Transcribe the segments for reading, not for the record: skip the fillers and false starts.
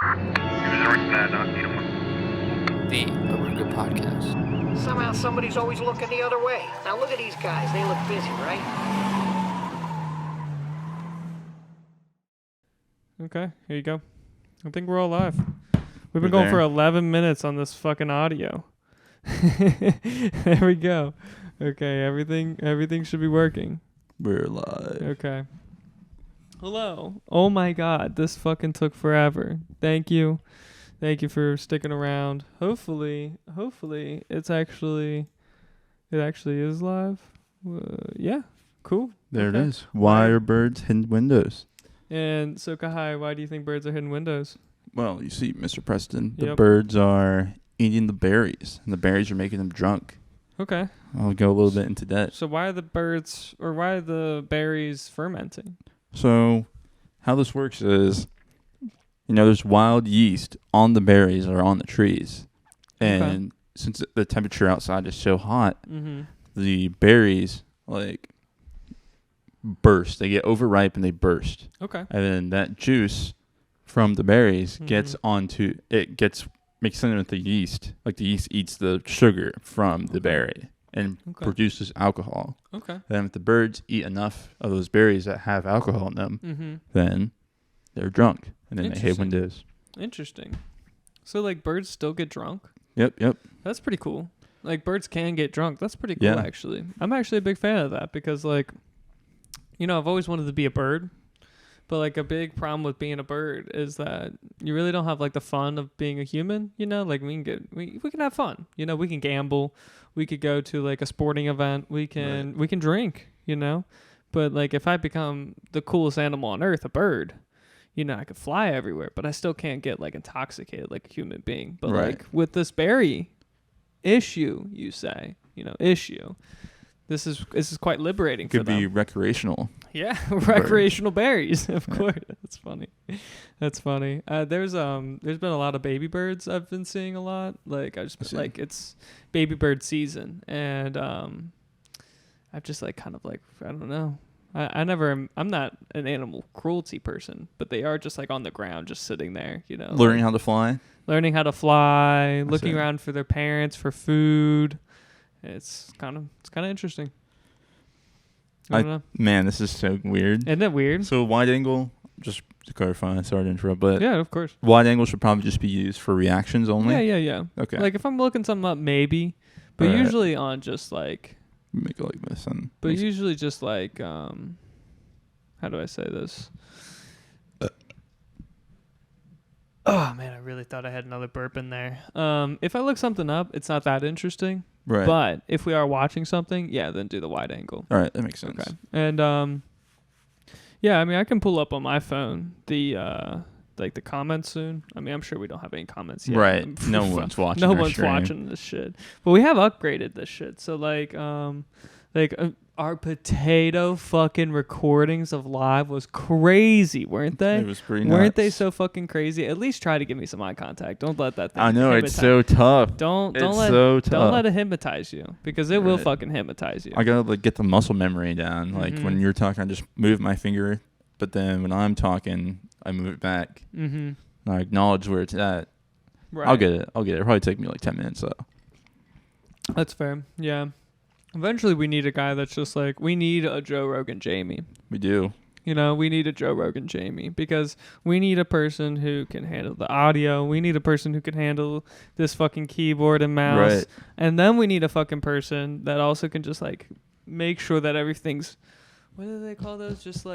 The Oruga Podcast. Somehow somebody's always looking the other way. Now look at these guys. They look busy, right? Okay, here you go. I think we're all live. We've been going for 11 minutes on this fucking audio. There we go. Okay, everything should be working. We're live. Okay. Hello. Oh my god, this fucking took forever. Thank you. Thank you for sticking around. Hopefully it actually is live. Yeah, cool. There it is. Why are birds hidden windows? And so, Kahaya, why do you think birds are hidden windows? Well, you see, Mr. Preston, the Yep. birds are eating the berries, and the berries are making them drunk. Okay. I'll go a little bit into that. So why are the berries fermenting? So, how this works is, there's wild yeast on the berries or on the trees. And since the temperature outside is so hot, the berries, burst. They get overripe and they burst. Okay. And then that juice from the berries gets mixed in with the yeast. Like the yeast eats the sugar from the berry and produces alcohol. Okay. Then if the birds eat enough of those berries that have alcohol in them, then they're drunk. And then they hit windows. Interesting. So birds still get drunk? Yep. That's pretty cool. Birds can get drunk. That's pretty cool, actually. I'm actually a big fan of that because, I've always wanted to be a bird. But, a big problem with being a bird is that you really don't have, the fun of being a human, we can have fun. We can gamble. We could go to, a sporting event. We can drink, But, if I become the coolest animal on earth, a bird, I could fly everywhere. But I still can't get, intoxicated like a human being. But, with this berry issue, you say, issue, this is quite liberating for them. Could be recreational. Yeah, recreational berries, of course. That's funny. There's been a lot of baby birds I've been seeing a lot. It's baby bird season, and I've just I don't know. I'm not an animal cruelty person, but they are just on the ground, just sitting there, Learning how to fly. Looking around for their parents for food. It's kind of interesting. I don't know. Man, this is so weird. Isn't it weird? So wide angle, just to clarify, sorry to interrupt, but yeah, of course. Wide angle should probably just be used for reactions only. Yeah. Okay. If I'm looking something up, maybe, but usually on just make it like this, but usually just how do I say this? Oh man, I really thought I had another burp in there. If I look something up, it's not that interesting. Right. But if we are watching something, then do the wide angle. All right, that makes sense. Okay. And I can pull up on my phone the the comments soon. I'm sure we don't have any comments yet. Right. No one's watching. No one's watching this shit. But we have upgraded this shit. So our potato fucking recordings of live was crazy, weren't they? It was pretty nuts. Weren't they so fucking crazy? At least try to give me some eye contact. Don't let that thing I know, it's so tough. Don't let it hypnotize you, because it will fucking hypnotize you. I gotta get the muscle memory down. When you're talking, I just move my finger, but then when I'm talking, I move it back. And I acknowledge where it's at. Right. I'll get it. It'll probably take me 10 minutes though. That's fair. Yeah. Eventually, we need a guy that's just we need a Joe Rogan Jamie. We do. We need a Joe Rogan Jamie, because we need a person who can handle the audio. We need a person who can handle this fucking keyboard and mouse. Right. And then we need a fucking person that also can just make sure that everything's, what do they call those? Just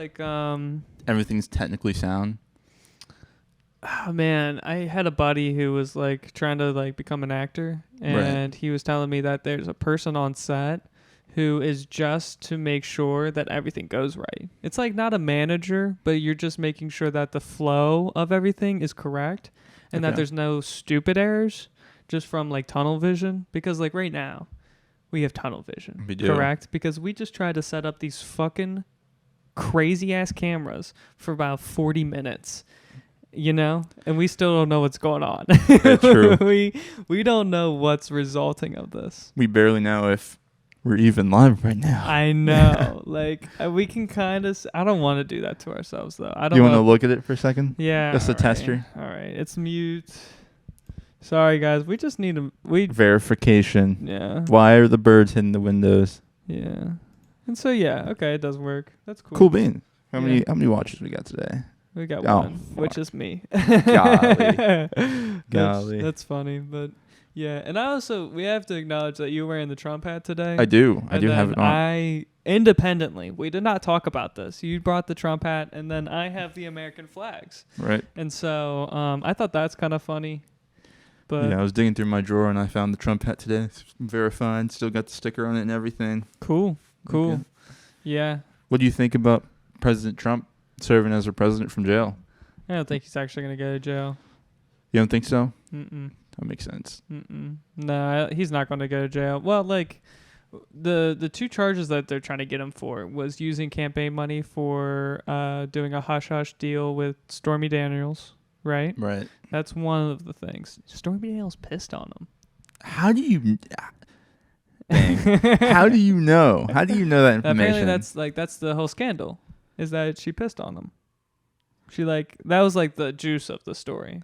everything's technically sound. Oh man, I had a buddy who was trying to become an actor, and he was telling me that there's a person on set who is just to make sure that everything goes right. It's not a manager, but you're just making sure that the flow of everything is correct, and that there's no stupid errors just from tunnel vision, because right now we have tunnel vision. We do. Correct? Because we just tried to set up these fucking crazy ass cameras for about 40 minutes. And we still don't know what's going on. That's true. We don't know what's resulting of this. We barely know if We're even live right now. I know. Like, we can kind of... I don't want to do that to ourselves, though. I don't. You want to look at it for a second? Yeah. Just a tester. All right. It's mute. Sorry, guys. We just need a... Verification. Yeah. Why are the birds hitting the windows? Yeah. And so, yeah. Okay, it does work. That's cool. Cool bean. How many watches we got today? We got Oh, one, which is me. Golly. That's funny, but... Yeah, and we have to acknowledge that you're wearing the Trump hat today. I do have it on. Independently, we did not talk about this. You brought the Trump hat, and then I have the American flags. Right. And so I thought that's kind of funny. But yeah, I was digging through my drawer, and I found the Trump hat today. It's verified. Still got the sticker on it and everything. Cool. Okay. Yeah. What do you think about President Trump serving as our president from jail? I don't think he's actually going to go to jail. You don't think so? Mm-mm. That makes sense. No, he's not going to go to jail. Well, like, the two charges that they're trying to get him for was using campaign money for doing a hush-hush deal with Stormy Daniels, right? Right. That's one of the things. Stormy Daniels pissed on him. How do you... Dang. How do you know? How do you know that information? Apparently that's the whole scandal, is that she pissed on him. That was like the juice of the story.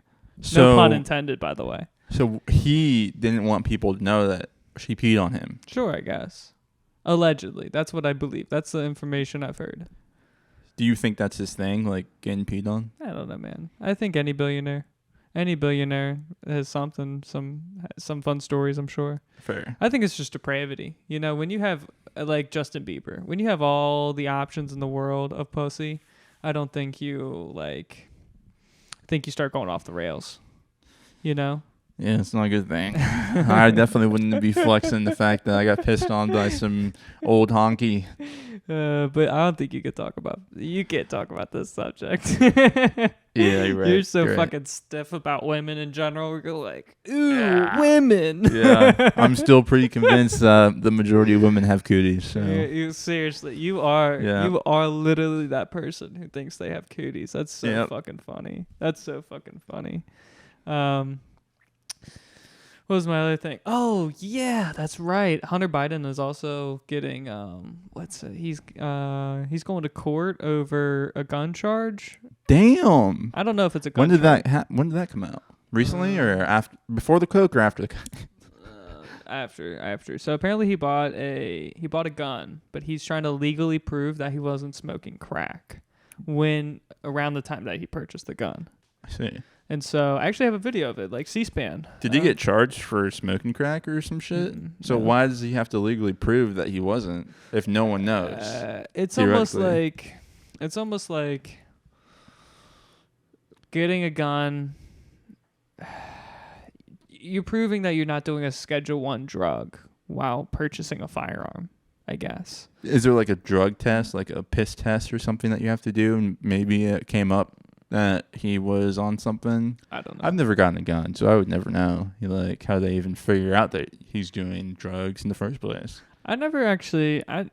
No pun intended, by the way. So he didn't want people to know that she peed on him. Sure, I guess. Allegedly. That's what I believe. That's the information I've heard. Do you think that's his thing, like getting peed on? I don't know, man. I think any billionaire has some fun stories, I'm sure. Fair. I think it's just depravity. You know, when you have, like Justin Bieber, when you have all the options in the world of pussy, I don't think you, start going off the rails. You know? Yeah, it's not a good thing. I definitely wouldn't be flexing the fact that I got pissed on by some old honky. But I don't think you can't talk about this subject. Yeah, you're right. You're so fucking stiff about women in general. We're like, ooh, women. Yeah, I'm still pretty convinced the majority of women have cooties. So. Seriously, you are literally that person who thinks they have cooties. That's so fucking funny. What was my other thing? Oh yeah, that's right. Hunter Biden is also getting he's going to court over a gun charge. Damn. I don't know if it's a gun. When did that come out? Recently or after? Before the coke or after the coke? After. So apparently he bought a gun, but he's trying to legally prove that he wasn't smoking crack around the time that he purchased the gun. I see. And so I actually have a video of it, like C-SPAN. Did he get charged for smoking crack or some shit? So why does he have to legally prove that he wasn't if no one knows? It's almost like getting a gun. You're proving that you're not doing a Schedule I drug while purchasing a firearm, I guess. Is there like a drug test, like a piss test or something that you have to do, and maybe it came up that he was on something? I don't know. I've never gotten a gun, so I would never know. How they even figure out that he's doing drugs in the first place. The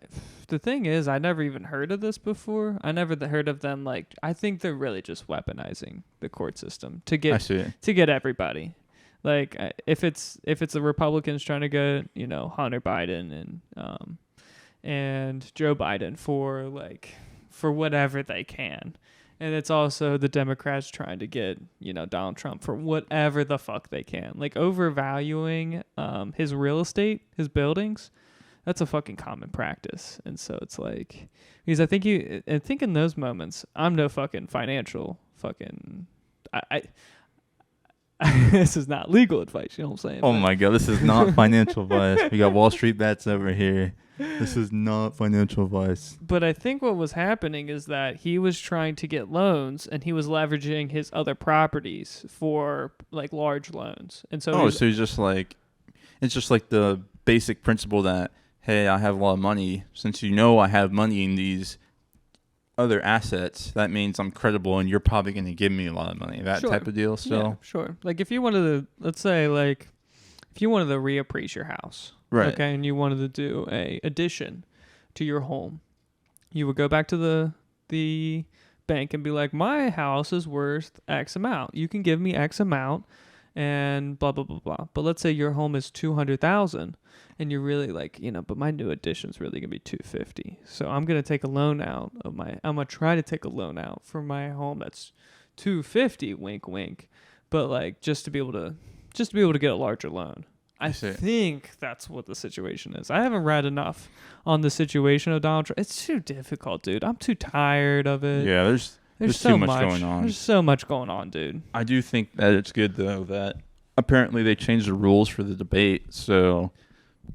thing is, I never even heard of this before. I never heard of them. I think they're really just weaponizing the court system to get everybody. Like if it's the Republicans trying to get Hunter Biden and Joe Biden for whatever they can. And it's also the Democrats trying to get, Donald Trump for whatever the fuck they can. Like overvaluing his real estate, his buildings, that's a fucking common practice. And so it's like, because I think in those moments, I'm no fucking financial fucking, this is not legal advice, you know what I'm saying? Oh my God, this is not financial advice. We got Wall Street bets over here. This is not financial advice. But I think what was happening is that he was trying to get loans and he was leveraging his other properties for large loans. And so so he's just it's just like the basic principle that, hey, I have a lot of money. Since I have money in these other assets, that means I'm credible and you're probably going to give me a lot of money. That type of deal still. Yeah, sure. Like if you wanted to, let's say if you wanted to reappraise your house. Right. Okay, and you wanted to do a addition to your home, you would go back to the bank and be like, my house is worth X amount. You can give me X amount, and blah blah blah blah. But let's say your home is 200,000, and you're really like, but my new addition's really gonna be 250. So I'm gonna take a loan out of my. I'm gonna try to take a loan out for my home that's 250. Wink, wink. But like just to be able to get a larger loan. I think that's what the situation is. I haven't read enough on the situation of Donald Trump. It's too difficult, dude. I'm too tired of it. Yeah, there's so too much going on. There's so much going on, dude. I do think that it's good, though, that apparently they changed the rules for the debate. So,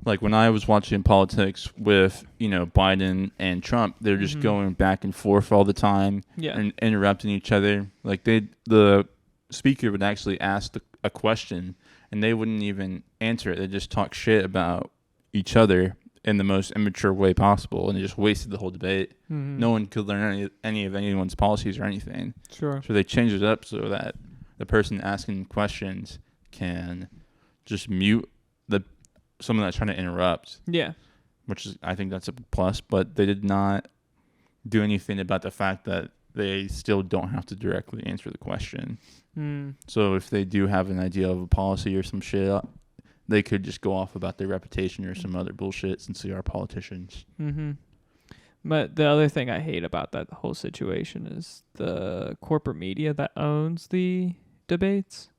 like, when I was watching politics with, Biden and Trump, they're just going back and forth all the time and interrupting each other. Like, the speaker would actually ask a question, and they wouldn't even answer it. They just talk shit about each other in the most immature way possible, and it just wasted the whole debate. No one could learn any of anyone's policies or anything. Sure. So they changed it up so that the person asking questions can just mute someone that's trying to interrupt. Yeah. Which is, I think that's a plus, but they did not do anything about the fact that they still don't have to directly answer the question. So if they do have an idea of a policy or some shit, they could just go off about their reputation or some other bullshit since they are politicians. But the other thing I hate about that whole situation is the corporate media that owns the debates.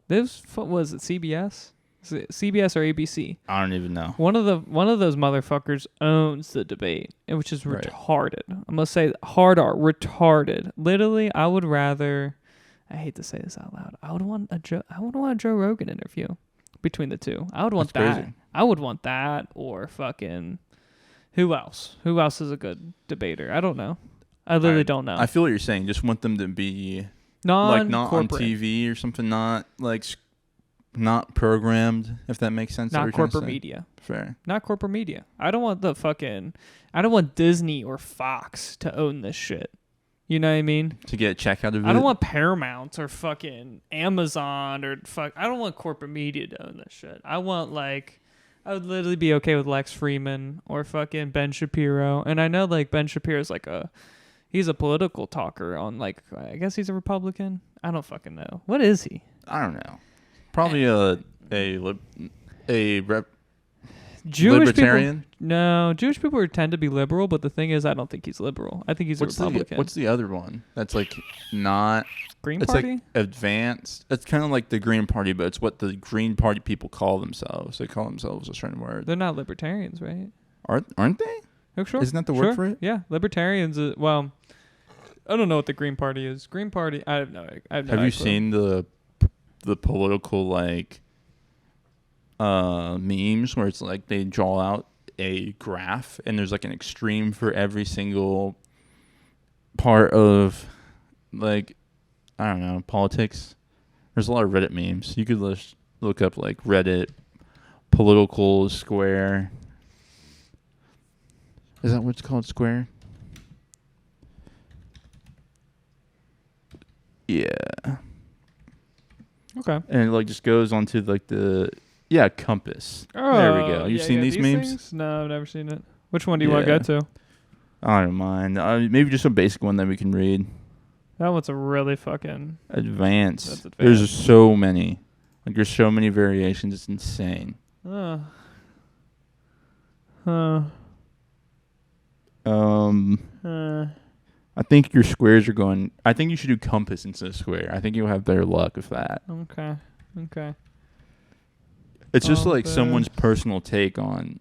Was it CBS? Is it CBS or ABC? I don't even know. One of those motherfuckers owns the debate, which is retarded. I'm gonna say hard R, retarded. Literally, I would rather. I hate to say this out loud. I would want a Joe Rogan interview between the two. I would want that. Crazy. I would want that or fucking who else? Who else is a good debater? I don't know. I literally don't know. I feel what you're saying. Just want them to be not on TV or something, not programmed, if that makes sense. Not corporate media. Fair. Not corporate media. I don't want Disney or Fox to own this shit. You know what I mean? To get a check out of it? I don't want Paramount or fucking Amazon or I don't want corporate media to own this shit. I would literally be okay with Lex Fridman or fucking Ben Shapiro. And I know like Ben Shapiro's he's a political talker on I guess he's a Republican. I don't fucking know. What is he? I don't know. Probably Jewish libertarian? No, Jewish people tend to be liberal, but the thing is, I don't think he's liberal. I think he's a Republican. What's the other one? That's not Green Party. It's advanced. It's kind of like the Green Party, but it's what the Green Party people call themselves. They call themselves a certain word. They're not libertarians, right? Aren't they? Oh, sure. Isn't that the word for it? Yeah, libertarians. I don't know what the Green Party is. Green Party. I have no idea. Have you seen the political memes where it's they draw out a graph and there's an extreme for every single part of I don't know, politics? There's a lot of Reddit memes. You could just look up Reddit political square. Is that what it's called, square? Yeah. Okay. And it just goes onto the compass. Oh, there we go. You've seen these memes? Things? No, I've never seen it. Which one do you want to go to? I don't mind. Maybe just a basic one that we can read. That one's a really fucking advanced. That's advanced. There's so many. There's so many variations. It's insane. I think your squares are going. I think you should do compass instead of square. I think you'll have better luck with that. Okay. It's just someone's personal take on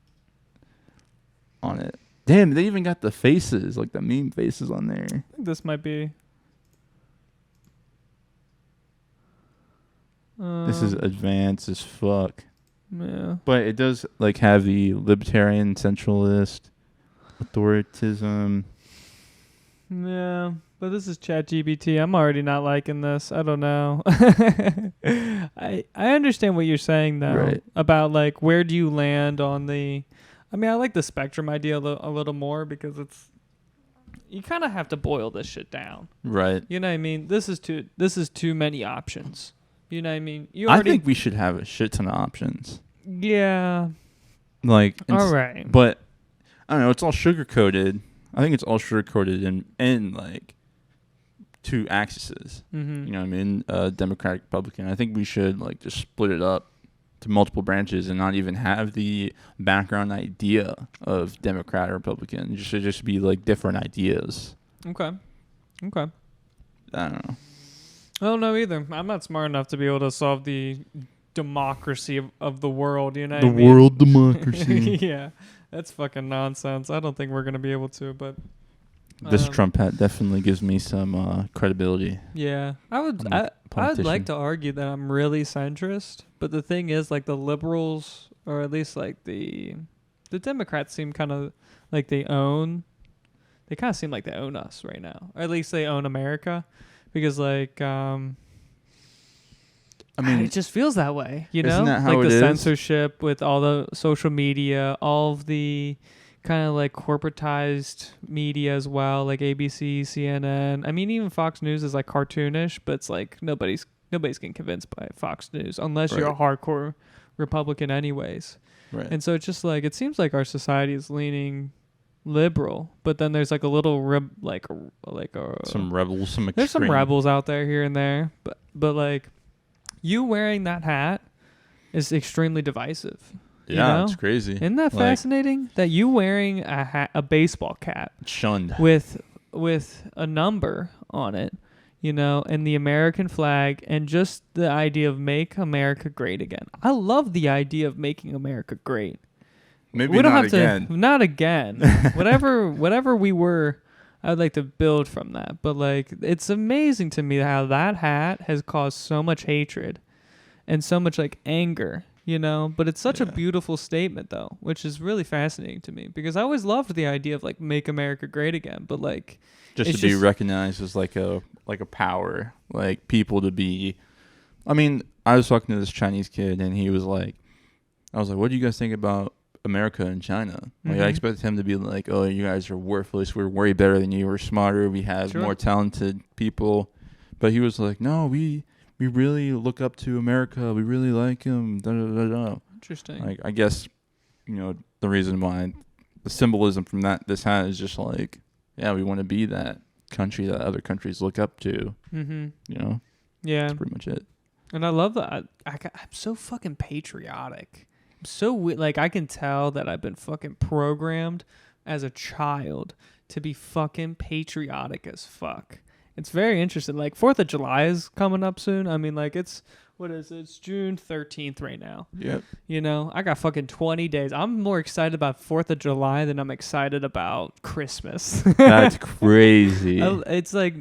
it. Damn, they even got the faces, the meme faces on there. I think this might be. This is advanced as fuck. Yeah. But it does have the libertarian, centralist, authoritism. Yeah, but this is ChatGPT. I'm already not liking this. I don't know. I understand what you're saying though, about where do you land on the. I mean, I like the spectrum idea a little more because you kind of have to boil this shit down. Right. You know what I mean? This is too many options. You know what I mean? I think we should have a shit ton of options. Yeah. All right. But I don't know. It's all sugar coated. I think it's all sugar coated and two axes. Mm-hmm. You know what I mean? Democratic, Republican. I think we should like just split it up to multiple branches and not even have the background idea of Democrat or Republican. It should just be like different ideas. Okay. I don't know. I don't know either. I'm not smart enough to be able to solve the democracy of the world, you know what I mean? World democracy. Yeah. That's fucking nonsense. I don't think we're going to be able to, but This Trump hat definitely gives me some credibility. yeah. I'd like to argue that I'm really centrist, but the thing is, like, the liberals, or at least like the Democrats seem kind of like they kind of seem like they own us right now, or at least they own America, because like I mean, it just feels that way, you know? Isn't that how like it the is? censorship with all the social media, all of the kind of like corporatized media as well, like ABC, CNN. I mean, even Fox News is like cartoonish, but it's like nobody's getting convinced by Fox News unless you're a hardcore Republican anyways. Right. And so it's just like, it seems like our society is leaning liberal, but then there's like a little some rebels, some extreme. there's some rebels out there here and there, but like you wearing that hat is extremely divisive. Yeah, you know? it's crazy. Isn't that fascinating? That you wearing a baseball cap Shunned with a number on it, you know, and the American flag, and just the idea of make America great again. I love the idea of making America great. Maybe We don't not have again. to, not again. whatever we were, I'd like to build from that. But like, it's amazing to me how that hat has caused so much hatred and so much like anger, you know. But it's such a beautiful statement though, which is really fascinating to me, because I always loved the idea of like make America great again. But like, just to be recognized as like a power, like people to be. I mean, I was talking to this Chinese kid, and he was like, I was like, what do you guys think about America and China? Like, I expected him to be like, oh, you guys are worthless. We're way better than you. We're smarter. We have more talented people. But he was like, no, we really look up to America. We really like him. Da, da, da, da. Interesting. Like, I guess, you know, the reason why the symbolism from this hat is just like, yeah, we want to be that country that other countries look up to. Mm-hmm. You know? Yeah. That's pretty much it. And I love that. I'm so fucking patriotic. I'm so like, I can tell that I've been fucking programmed as a child to be fucking patriotic as fuck. It's very interesting. Like 4th of July is coming up soon. I mean, like it's June 13th right now. Yep. You know, I got fucking 20 days. I'm more excited about 4th of July than I'm excited about Christmas. That's crazy. It's like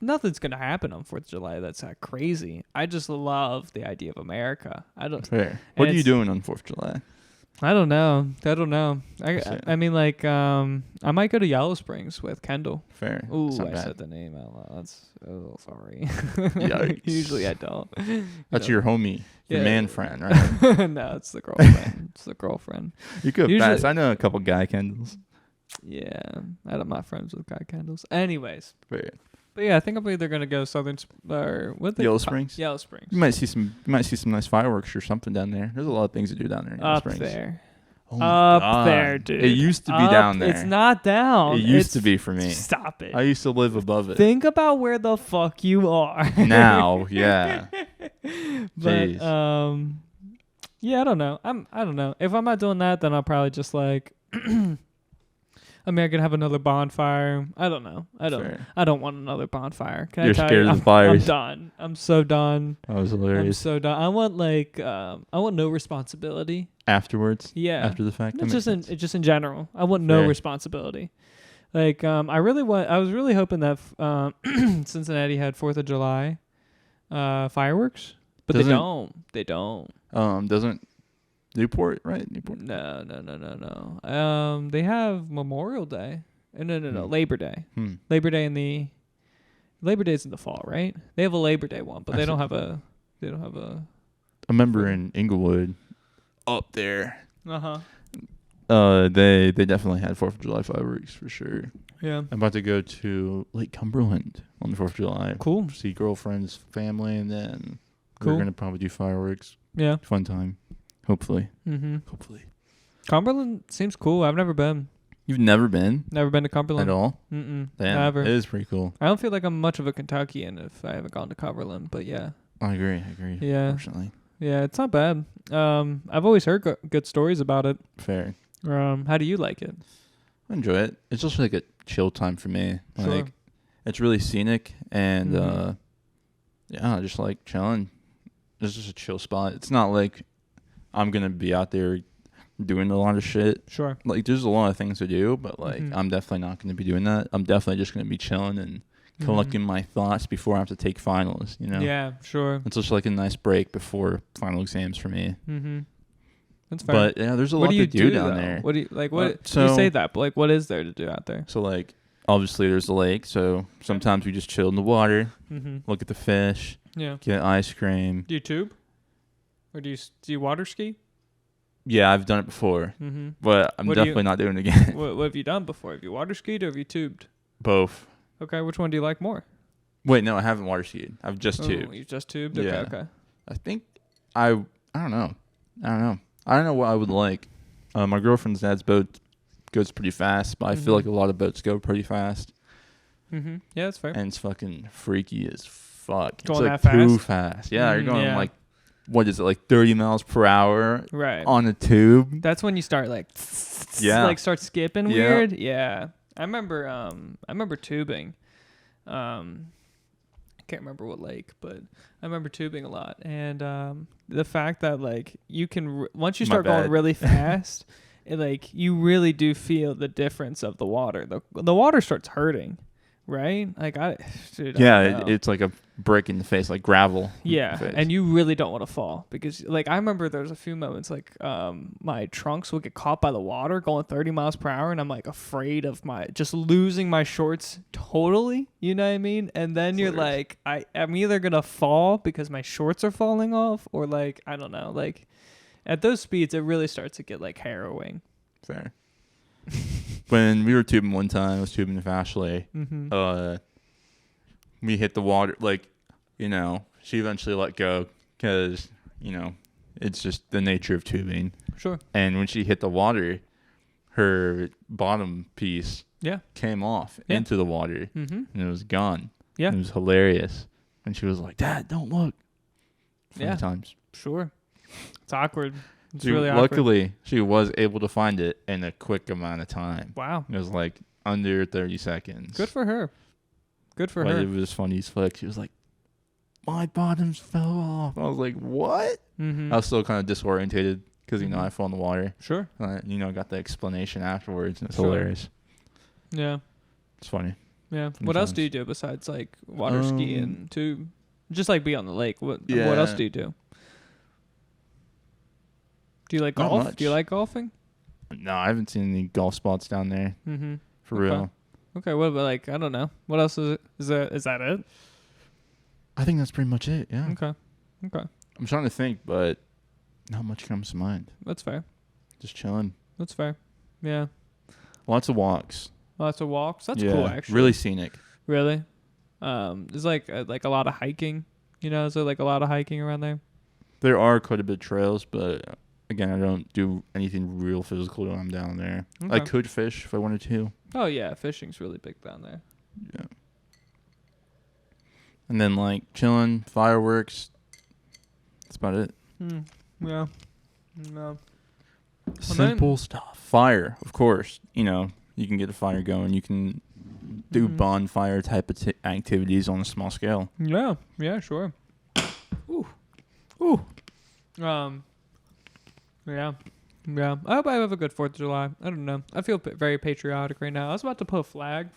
nothing's going to happen on 4th of July that's that crazy. I just love the idea of America. Fair. What are you doing on 4th of July? I don't know. I mean, like, I might go to Yellow Springs with Kendall. Fair. Ooh, I said the name out loud. Sorry. Yikes. Usually I don't. That's your homie, your man friend, right? No, it's the girlfriend. You could pass. I know a couple guy Kendalls. Yeah, I'm not friends with guy Kendalls. Anyways. Fair. But yeah, I think I'm either gonna go Yellow Springs. Yellow Springs. You might see some nice fireworks or something down there. There's a lot of things to do down there in Yellow Springs. There. Oh my God. There, dude. It used to be down there. It's not down. It used to be for me. Stop it. I used to live above it. Think about where the fuck you are. Now, yeah. But Jeez. yeah, I don't know. I don't know. If I'm not doing that, then I'll probably just like American have another bonfire. I don't know. I don't want another bonfire. You're scared of the fires. I'm done. I'm so done. That was hilarious. I'm so done. I want no responsibility. Afterwards? Yeah. After the fact? Just in general. I want no responsibility. Like I was really hoping that Cincinnati had 4th of July fireworks, but they don't. Doesn't Newport, right? Newport. No. They have Memorial Day. No. Labor Day. Labor Day is in the fall, right? They have a Labor Day one, but they don't have a. I remember in Inglewood, up there. They definitely had 4th of July fireworks for sure. Yeah. I'm about to go to Lake Cumberland on the 4th of July. Cool. See girlfriend's family, and then we're gonna probably do fireworks. Yeah. Fun time. Hopefully. Mm-hmm. Hopefully. Cumberland seems cool. I've never been. You've never been Never been to Cumberland at all? Mm-mm. Damn, Never. it is pretty cool. I don't feel like I'm much of a Kentuckian if I haven't gone to Cumberland, but yeah. I agree. Yeah. Unfortunately. Yeah, it's not bad. I've always heard good stories about it. Fair. How do you like it? I enjoy it. It's just like a chill time for me. Sure. Like, it's really scenic and Mhm. yeah, just like chilling. It's just a chill spot. It's not like I'm gonna be out there doing a lot of shit. Sure. Like, there's a lot of things to do, but like Mhm. I'm definitely not gonna be doing that. I'm definitely just gonna be chilling and collecting my thoughts before I have to take finals. You know. Yeah, sure. It's just like a nice break before final exams for me. Mm-hmm. That's fair. But yeah, there's a what lot do you to do down though? there. What do you like? What so- you say that? But like, what is there to do out there? So like, obviously there's the lake. So sometimes we just chill in the water, Mm-hmm. look at the fish, Yeah. get ice cream. Do you tube, or do you water ski? Yeah, I've done it before, Mm-hmm. but I'm What do you- definitely not doing it again. What have you done before? Have you water skied or have you tubed? Both. Okay, which one do you like more? Wait, no, I haven't water skied. I've just tubed. Oh, you just tubed. Okay, Yeah. okay. I think I don't know. I don't know what I would like. My girlfriend's dad's boat goes pretty fast, but I feel Mhm. like a lot of boats go pretty fast, Mm-hmm. Yeah, that's fair. and it's fucking freaky as fuck. Going it's like that too fast? fast. Yeah, you're going Yeah. like, what is it, like 30 miles per hour Right. on a tube? That's when you start like, Yeah. like start skipping Yeah. weird. Yeah. I remember tubing. I can't remember what lake, but I remember tubing a lot. And the fact that like you can once you My start going bad. really fast, it, like you really do feel the difference of the water. The water starts hurting, right? Like dude, I Yeah, don't know. it's like a brick in the face, like gravel. in the Yeah, face. and you really don't want to fall because, like, I remember there was a few moments like my trunks would get caught by the water going 30 miles per hour, and I'm like afraid of just losing my shorts totally. You know what I mean? And then you're like, I'm either gonna fall because my shorts are falling off, or like I don't know, like at those speeds it really starts to get like harrowing. Fair. When we were tubing one time, I was tubing with Ashley. Mm-hmm. We hit the water, like, you know, she eventually let go because, you know, it's just the nature of tubing. Sure. And when she hit the water, her bottom piece Yeah. came off Yeah. into the water, Mm-hmm. and it was gone. Yeah. And it was hilarious. And she was like, "Dad, don't look." Funny Yeah. times. Sure. It's awkward. It's She- really awkward. luckily, she was able to find it in a quick amount of time. Wow. It was like under 30 seconds. Good for her. Good for But her. it was funny as fuck. She was like, "My bottoms fell off." I was like, "What?" Mm-hmm. I was still kind of disorientated because, you know, I fell in the water. Sure. You know, got the explanation afterwards. And it's Sure. hilarious. Yeah. It's funny. Yeah. Fun What else times. do you do besides like water ski and tube? Just like be on the lake. What else Yeah. do you do? Do you like Not golf? much. Do you like golfing? No, I haven't seen any golf spots down there Mm-hmm. for Okay. real. Okay. What about like I don't know. What else is it? Is that it? I think that's pretty much it. Yeah. Okay. Okay. I'm trying to think, but not much comes to mind. That's fair. Just chilling. That's fair. Yeah. Lots of walks. Lots of walks. That's yeah, cool actually. really scenic. Really. There's like a lot of hiking. You know, is there like a lot of hiking around there? There are quite a bit of trails, but again, I don't do anything real physical when I'm down there. I Okay. could fish if I wanted to. Oh yeah, fishing's really big down there. Yeah. And then like chilling, fireworks. That's about it. Yeah. No. Simple stuff. Fire, of course. You know, you can get a fire going. You can do Mhm. bonfire type of activities on a small scale. Yeah. Yeah. Sure. Ooh. Ooh. Yeah. Yeah. I hope I have a good 4th of July. I don't know. I feel very patriotic right now. I was about to put a flag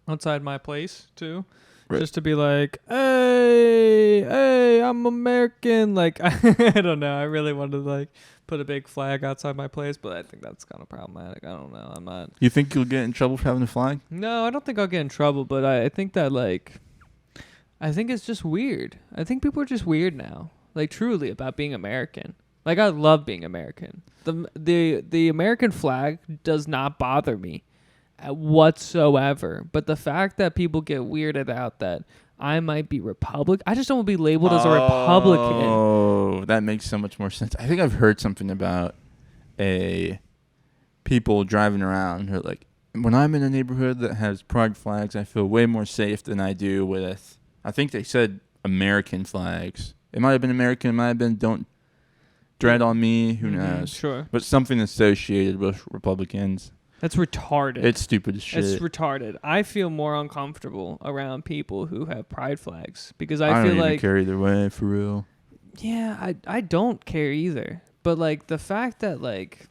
outside my place too. Right. Just to be like, hey, I'm American. Like, I don't know. I really wanted to like put a big flag outside my place, but I think that's kind of problematic. I don't know. I'm not. You think you'll get in trouble for having a flag? No, I don't think I'll get in trouble, but I think that like, I think it's just weird. I think people are just weird now. Like truly about being American. Like I love being American. The American flag does not bother me whatsoever. But the fact that people get weirded out that I might be Republican, I just don't want to be labeled as a Republican. Oh, that makes so much more sense. I think I've heard something about a people driving around who are like, when I'm in a neighborhood that has pride flags, I feel way more safe than I do with, I think they said American flags. It might have been American, it might have been Don't Dread on Me, who knows. Sure. But something associated with Republicans. That's retarded. It's stupid as shit. It's retarded. I feel more uncomfortable around people who have pride flags because I I feel don't even like care either way, for real. Yeah, I don't care either. But like the fact that like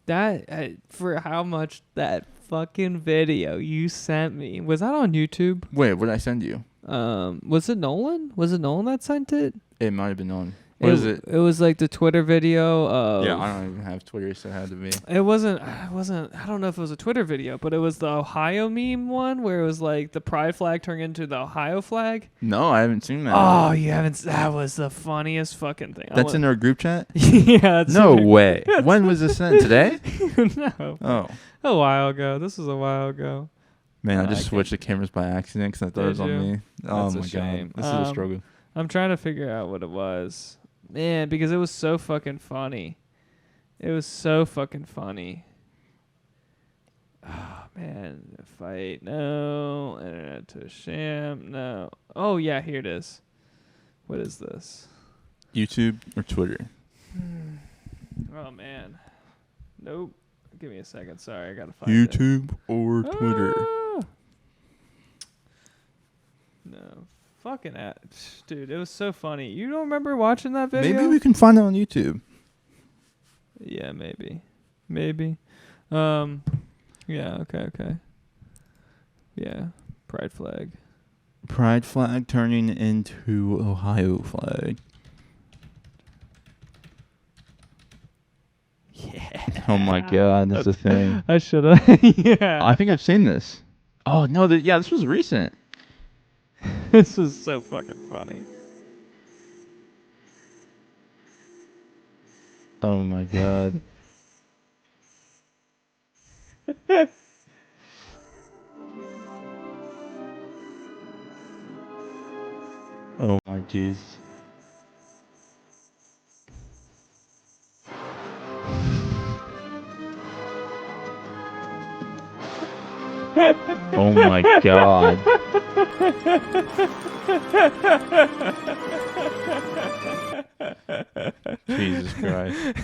that for how much that fucking video you sent me, was that on YouTube? Wait, what did I send you? Was it Nolan? Was it Nolan that sent it? It might have been on. What is it? It was like the Twitter video of... Yeah, I don't even have Twitter, so it had to be. It wasn't, I don't know if it was a Twitter video, but it was the Ohio meme one where it was like the pride flag turned into the Ohio flag. No, I haven't seen that. Oh, you haven't? That was the funniest fucking thing. That's in our group chat? Yeah. No way. When was this sent? Today? No. Oh. A while ago. This was a while ago. Man, I just switched the cameras by accident because I thought it was on me. Oh, my God. This is a struggle. I'm trying to figure out what it was. Man, because it was so fucking funny. It was so fucking funny. Oh, man. Fight. No. Internet to sham. No. Oh, yeah. Here it is. What is this? YouTube or Twitter? Oh, man. Nope. Give me a second. Sorry. I got to find YouTube or Twitter? No. Fucking dude, it was so funny. You don't remember watching that video? Maybe we can find it on YouTube. Yeah, maybe. Yeah, okay. Yeah, pride flag. Pride flag turning into Ohio flag. Yeah. Oh my God, that's a thing. I should have. Yeah. I think I've seen this. Oh no, this was recent. This was so fucking funny. Oh my God. Oh my jeez. Oh my God. Jesus Christ.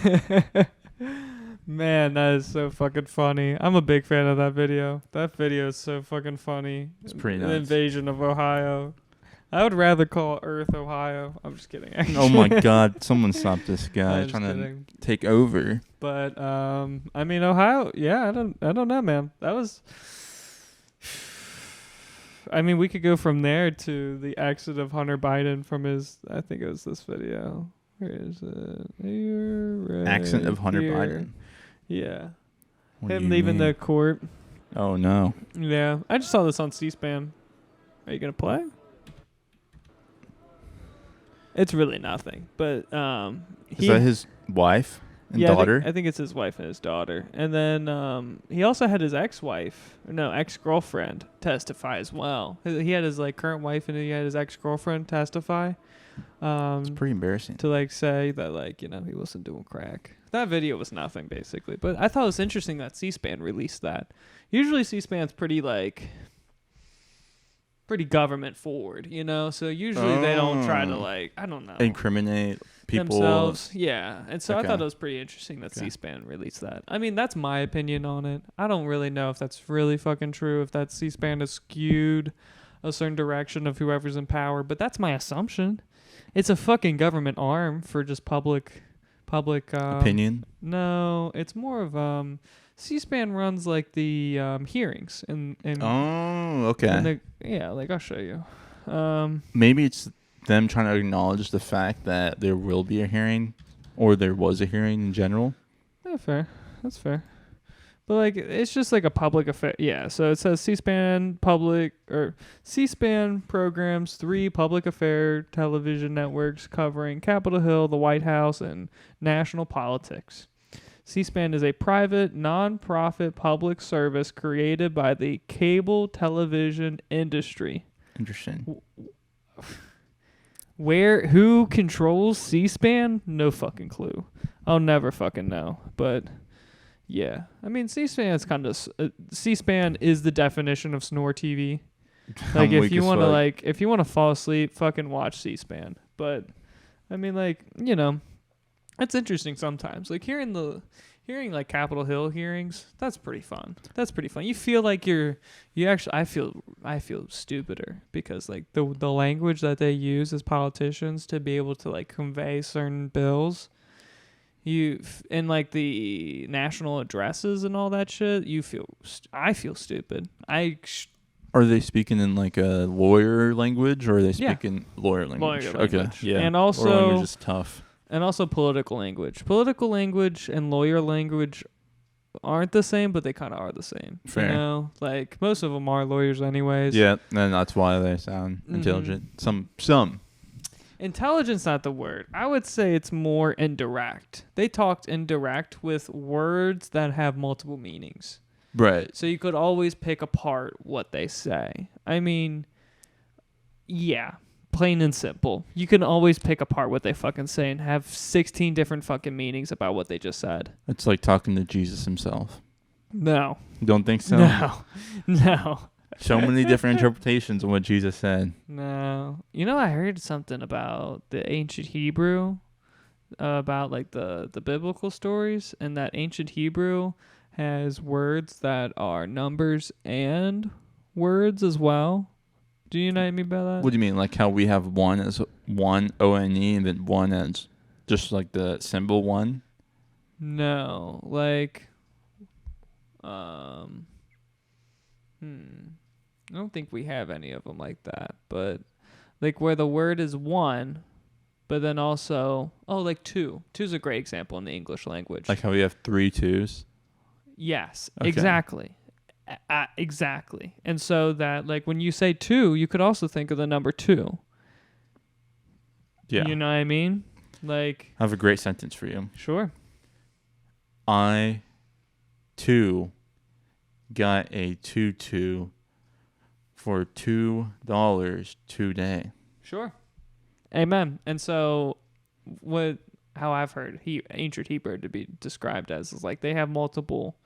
Man, that is so fucking funny. I'm a big fan of that video. That video is so fucking funny. It's pretty The nuts. invasion of Ohio. I would rather call Earth Ohio. I'm just kidding. Actually. Oh my God. Someone stop this guy I'm just trying kidding. to take over. But I mean Ohio, yeah, I don't know, man. That was I mean, we could go from there to the exit of Hunter Biden from his, I think it was this video. Where is it? Right Accent of Hunter here. Biden. Yeah. What do Him you leaving mean? the court. Oh no. Yeah. I just saw this on C-SPAN. Are you going to play? It's really nothing. But Is that his wife and daughter? I think it's his wife and his daughter. And then he also had his ex-girlfriend testify as well. He had his like current wife and he had his ex-girlfriend testify. It's pretty embarrassing. To like say that like, you know, he wasn't doing crack. That video was nothing basically. But I thought it was interesting that C-SPAN released that. Usually C-SPAN's pretty government forward, you know? So usually they don't try to like, I don't know. Incriminate people. Themselves. Yeah. And so Okay. I thought it was pretty interesting that C-SPAN released that. I mean, that's my opinion on it. I don't really know if that's really fucking true, if that C-SPAN is skewed a certain direction of whoever's in power, but that's my assumption. It's a fucking government arm for just public opinion. No, it's more of C-SPAN runs like the hearings and Oh, okay. Like I'll show you. Maybe it's them trying to acknowledge the fact that there will be a hearing, or there was a hearing in general. Yeah, fair. That's fair. But like, it's just like a public affair. Yeah. So it says C-SPAN programs 3 public affair television networks covering Capitol Hill, the White House, and national politics. C-SPAN is a private, non-profit public service created by the cable television industry. Interesting. Who controls C-SPAN? No fucking clue. I'll never fucking know. But Yeah. I mean, C-SPAN is C-SPAN is the definition of snore TV. Like, if you want to if you want to fall asleep, fucking watch C-SPAN. But I mean, like, you know, it's interesting sometimes. Like hearing like Capitol Hill hearings, that's pretty fun. You feel like I feel stupider because like the language that they use as politicians to be able to like convey certain bills, in like the national addresses and all that shit, I feel stupid. Are they speaking in like a lawyer language, or are they speaking lawyer language? Lawyer language. Okay, yeah. And also, lawyer language is tough. And also political language. Political language and lawyer language aren't the same, but they kind of are the same. Fair. You know, like most of them are lawyers anyways. Yeah, and that's why they sound intelligent. Some. Intelligence, not the word. I would say it's more indirect. They talked indirect with words that have multiple meanings. Right. So you could always pick apart what they say. I mean, yeah. Plain and simple. You can always pick apart what they fucking say and have 16 different fucking meanings about what they just said. It's like talking to Jesus himself. No. Don't think so? No. So many different interpretations of what Jesus said. No. You know, I heard something about the ancient Hebrew, about like the biblical stories, and that ancient Hebrew has words that are numbers and words as well. Do you know what I mean by that? What do you mean? Like how we have one as one, O-N-E, and then one as just like the symbol one? No. Like, I don't think we have any of them like that. But like where the word is one, but then also, like two. Two's a great example in the English language. Like how we have 3 2s? Yes, okay. Exactly. Exactly. And so that like when you say 2, you could also think of the number 2. Yeah. You know what I mean? Like, I have a great sentence for you. Sure. I, too, got a tutu for $2 today. Sure. Amen. And so how I've heard ancient Hebrew to be described as is like they have multiple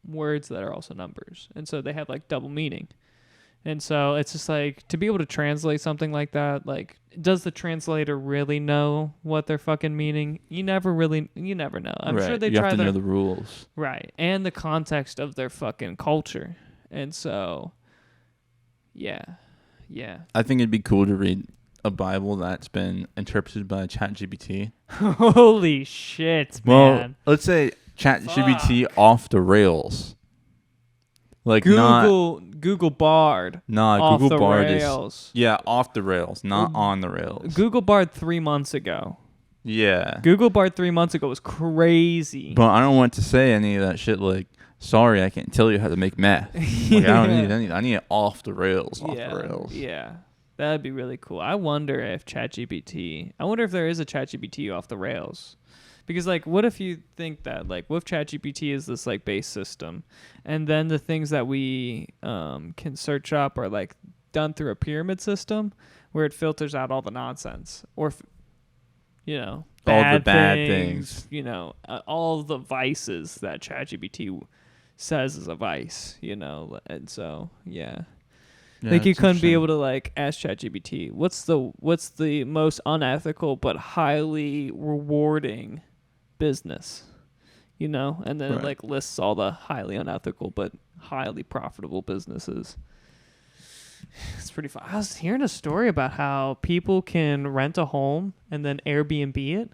words that are also numbers, and so they have like double meaning. And so it's just like to be able to translate something like that, like does the translator really know what they're fucking meaning? You never know. I'm right. sure they you try have to know the rules. Right. And the context of their fucking culture. And so yeah. I think it'd be cool to read a Bible that's been interpreted by ChatGPT. Holy shit, man. Well, let's say ChatGPT off the rails. Like Google Bard. Nah, Google Bard rails. is off the rails, not on the rails. Google Bard 3 months ago. Yeah. Google Bard 3 months ago was crazy. But I don't want to say any of that shit like, sorry, I can't tell you how to make meth. Like, I don't need any. I need it off the rails, Yeah. That'd be really cool. I wonder if there is a ChatGPT off the rails. Because, like, what if you think that, like, what if ChatGPT is this, like, base system, and then the things that we can search up are, like, done through a pyramid system where it filters out all the nonsense, or, all the bad things, all the vices that ChatGPT says is a vice, and so, yeah. Like you couldn't be able to like ask ChatGPT, what's the most unethical but highly rewarding business, and then it like lists all the highly unethical but highly profitable businesses. It's pretty fun. I was hearing a story about how people can rent a home and then Airbnb it.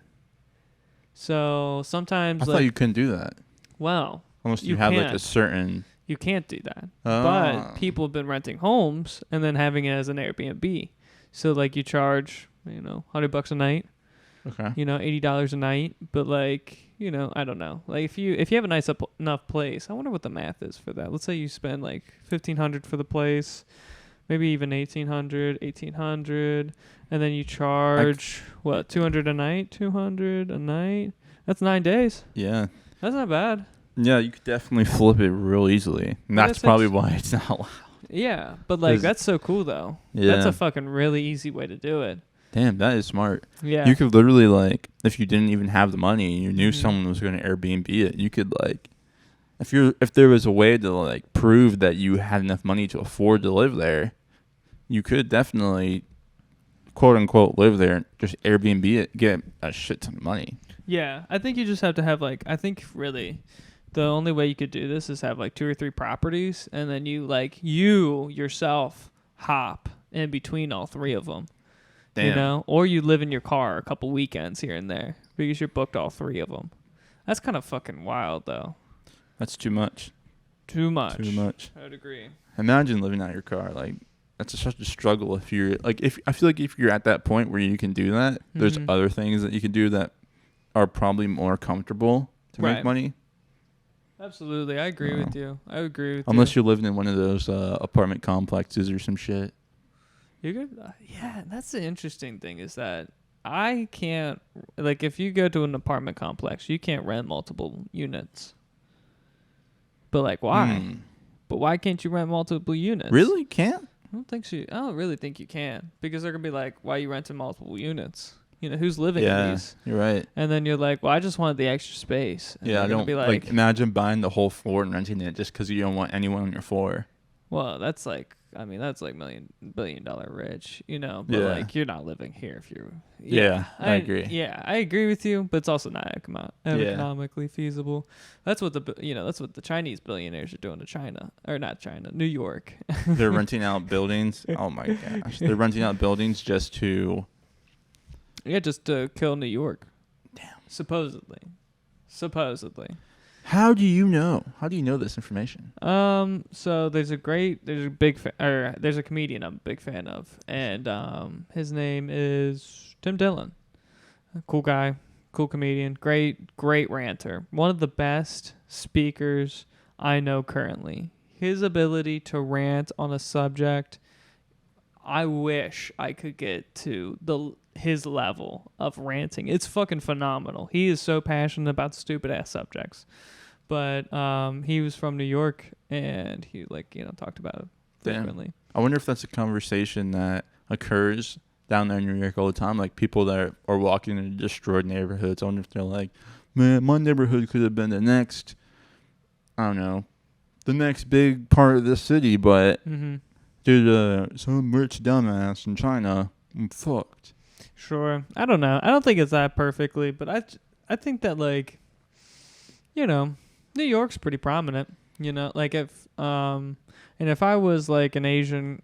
So sometimes I thought you couldn't do that. Well, unless you have like a certain. You can't do that. Oh. But people have been renting homes and then having it as an Airbnb. So like you charge, $100 a night. Okay. $80 a night. But like, I don't know. Like if you have a nice enough place, I wonder what the math is for that. Let's say you spend like $1,500 for the place, maybe even $1,800, and then you charge $200 a night? $200 a night? That's 9 days. Yeah. That's not bad. Yeah, you could definitely flip it real easily. And that's probably why it's not allowed. Yeah, but like that's so cool though. Yeah. That's a fucking really easy way to do it. Damn, that is smart. Yeah. You could literally, like, if you didn't even have the money and you knew someone was going to Airbnb it, you could, like, if there was a way to, like, prove that you had enough money to afford to live there, you could definitely, quote unquote, live there and just Airbnb it, get a shit ton of money. Yeah, I think you just have to have, like, I think really the only way you could do this is have, like, 2 or 3 properties, and then you yourself hop in between all 3 of them. Damn. You know? Or you live in your car a couple weekends here and there because you're booked all 3 of them. That's kind of fucking wild, though. That's too much. Too much. Too much. I would agree. Imagine living out of your car. Like, that's such a struggle. If you're, like, I feel like if you're at that point where you can do that, there's other things that you can do that are probably more comfortable to make money. Absolutely. I agree with you. Unless you're living in one of those apartment complexes or some shit. You could, yeah, that's the interesting thing is that I can't, like, if you go to an apartment complex, you can't rent multiple units. But, like, why? But why can't you rent multiple units? Really? Can't? I don't really think you can. Because they're going to be like, why are you renting multiple units? You know, who's living in these? You're right. And then you're like, well, I just wanted the extra space. And I don't, be like, imagine buying the whole floor and renting it just because you don't want anyone on your floor. Well, that's like, that's like billion-dollar rich, you know, but like you're not living here if you're. I agree. Yeah, I agree with you, but it's also not economically feasible. That's what the Chinese billionaires are doing to China, or not China, New York. They're renting out buildings. Oh my gosh, they're renting out buildings just to kill New York. Damn. Supposedly. How do you know? How do you know this information? So there's a comedian I'm a big fan of, and his name is Tim Dillon. Cool guy, cool comedian, great ranter. One of the best speakers I know currently. His ability to rant on a subject, I wish I could get to his level of ranting. It's fucking phenomenal. He is so passionate about stupid ass subjects. But he was from New York, and he talked about it frequently. I wonder if that's a conversation that occurs down there in New York all the time. Like people that are walking in destroyed neighborhoods. I wonder if they're like, man, my neighborhood could have been the next big part of the city, but due to some rich dumbass in China, I'm fucked. Sure. I don't know. I don't think it's that perfectly, but I think that, like, you know, New York's pretty prominent, you know, like if I was like a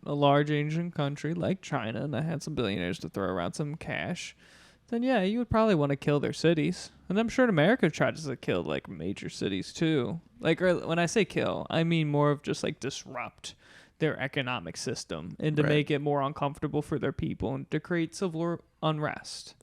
large Asian country like China and I had some billionaires to throw around some cash, then yeah, you would probably want to kill their cities. And I'm sure in America tries to kill like major cities too. Like, when I say kill, I mean more of just like disrupt their economic system and to make it more uncomfortable for their people and to create civil unrest.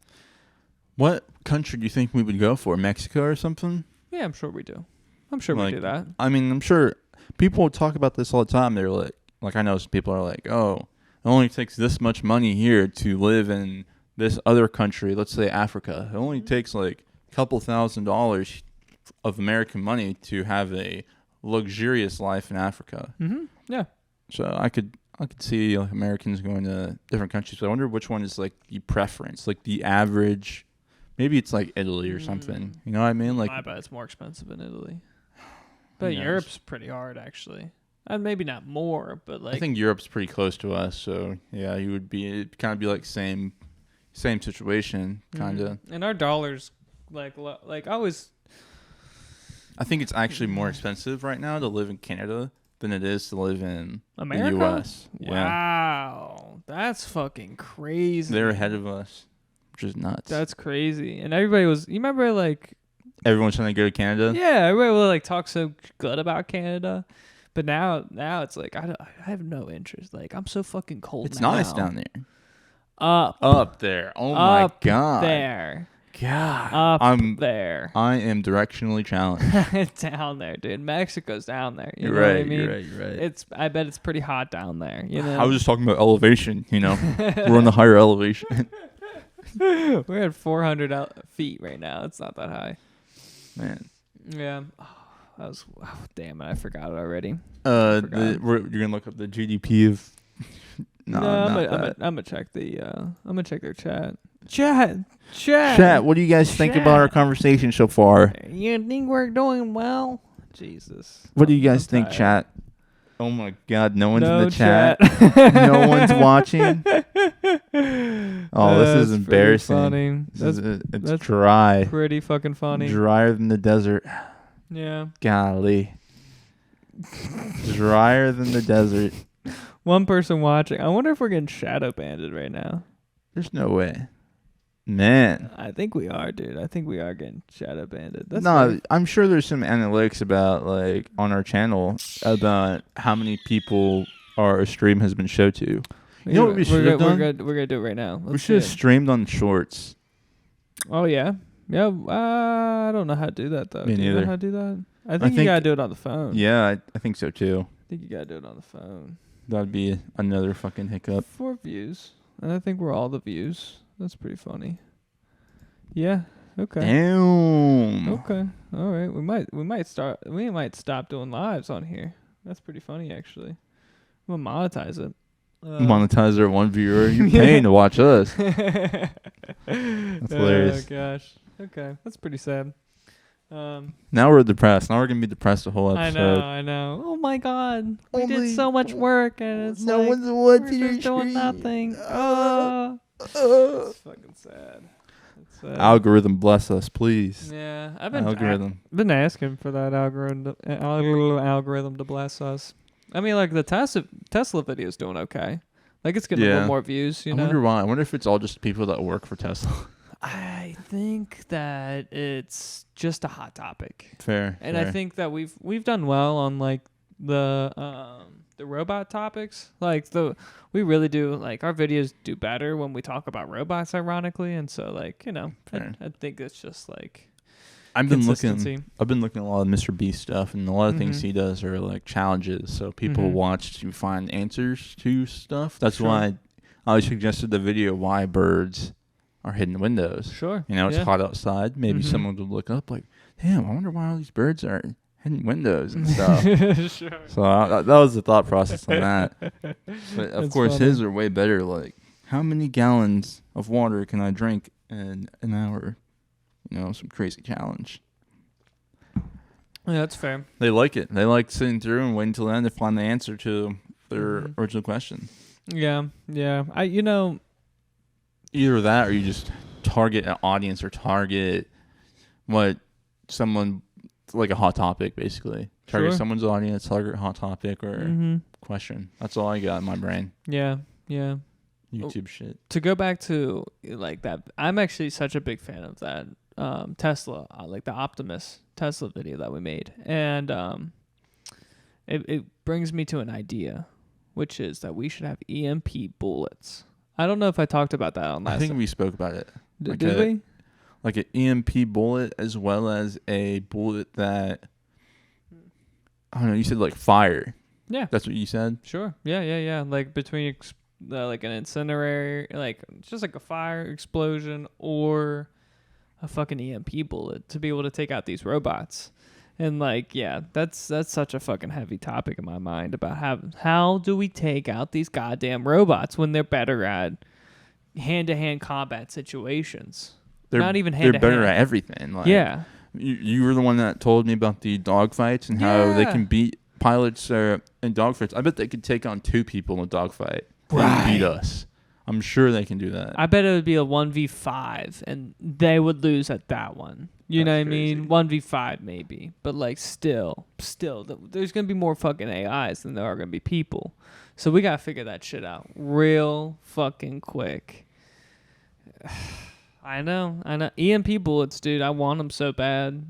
What country do you think we would go for? Mexico or something? Yeah, I'm sure we do. I'm sure we do that. I mean, I'm sure people talk about this all the time. They're like I know some people are like, oh, it only takes this much money here to live in this other country, let's say Africa. It only takes like a couple $1,000s of American money to have a luxurious life in Africa. Mm-hmm. Yeah. So I could see like Americans going to different countries. But I wonder which one is like the preference, like the average. Maybe it's like Italy or something. You know what I mean? Like, I bet it's more expensive in Italy. But Europe's pretty hard, actually. And maybe not more, but like, I think Europe's pretty close to us. So yeah, it'd kind of be like same situation, kind of. And our dollars, like I always. I think it's actually more expensive right now to live in Canada than it is to live in America? the U.S. Wow, that's fucking crazy. They're ahead of us. Which is nuts. That's crazy. And everybody was, you remember, like, everyone's trying to go to Canada? Yeah, everybody will like talk so good about Canada. But now it's like I have no interest. Like, I'm so fucking cold. It's now. nice down there. Up there. Oh my god. There. God. There. I am directionally challenged. Down there, dude. Mexico's down there. You're know right. What I mean? You're right. I bet it's pretty hot down there. You know. I was just talking about elevation. You know, we're on the higher elevation. We're at 400 feet right now. It's not that high. Man. Yeah. Damn it. I forgot it already. You're going to look up the GDP of No, I'm gonna check the. I'm gonna check their chat. Chat. What do you guys think about our conversation so far? You think we're doing well? Jesus. What do you guys think, tired. chat? Oh my God, no one's No in the chat. No one's watching. Oh, this is embarrassing. Funny. It's dry. Pretty fucking funny. Drier than the desert. Yeah. Golly. Drier than the desert. One person watching. I wonder if we're getting shadow banded right now. There's no way. Man. I think we are, dude. I think we are getting shadow banded. I'm sure there's some analytics about, like, on our channel about how many people our stream has been showed to. You know what we should have done? We're gonna do it right now. We should have streamed on Shorts. Oh, yeah? Yeah, I don't know how to do that, though. Me Do you neither. know how to do that? I think you gotta do it on the phone. Yeah, I think so, too. I think you gotta do it on the phone. That'd be another fucking hiccup. 4 views. And I think we're all the views. That's pretty funny. Yeah. Okay. Damn. Okay. All right. We might stop doing lives on here. That's pretty funny, actually. We'll monetize it. Monetize our one viewer. You're paying to watch us. That's hilarious. Oh gosh. Okay. That's pretty sad. Now we're depressed. Now we're gonna be depressed the whole episode. I know. Oh my God. We did so much work and it's no like, one's watching we're your just doing stream. nothing. It's fucking sad. Algorithm, bless us, please. Yeah, I've been asking for that algorithm to bless us. I mean, like the Tesla video is doing okay. Like it's getting a little more views. You know. I wonder why. I wonder if it's all just people that work for Tesla. I think that it's just a hot topic. Fair. And I think that we've done well on like the robot topics. Like we really do, like, our videos do better when we talk about robots, ironically. And so, like, you know, I think it's just like I've been looking at a lot of Mr. Beast stuff, and a lot of things he does are like challenges, so people watch to find answers to stuff. That's why I suggested the video why birds are hidden windows. Sure. You know, it's hot outside. Maybe someone would look up like, damn, I wonder why all these birds are hidden windows and stuff. Sure. So that was the thought process on that. But of course, funny. his are way better. Like, how many gallons of water can I drink in an hour? You know, some crazy challenge. Yeah, that's fair. They like it. They like sitting through and waiting till the end to find the answer to their original question. Yeah. Either that, or you just target an audience or target what someone, like a hot topic, basically. Target someone's audience, target a hot topic or question. That's all I got in my brain. Yeah. YouTube shit. To go back to like that, I'm actually such a big fan of that Tesla, like the Optimus Tesla video that we made, and it brings me to an idea, which is that we should have EMP bullets. I don't know if I talked about that on last. I think we spoke about it. Did we? Like an EMP bullet, as well as a bullet that, I don't know, you said like fire. Yeah. That's what you said? Sure. Yeah. Like between like an incinerator, like just like a fire explosion or a fucking EMP bullet to be able to take out these robots. And like, yeah, that's such a fucking heavy topic in my mind about how do we take out these goddamn robots when they're better at hand-to-hand combat situations. Not even hand-to-hand. They're better at everything. Like, yeah. You were the one that told me about the dogfights and how they can beat pilots in dogfights. I bet they could take on 2 people in a dogfight and beat us. I'm sure they can do that. I bet it would be a 1v5 and they would lose at that one. You know what I mean? 1v5 maybe. But like still, there's going to be more fucking AIs than there are going to be people. So we got to figure that shit out real fucking quick. I know. EMP bullets, dude. I want them so bad.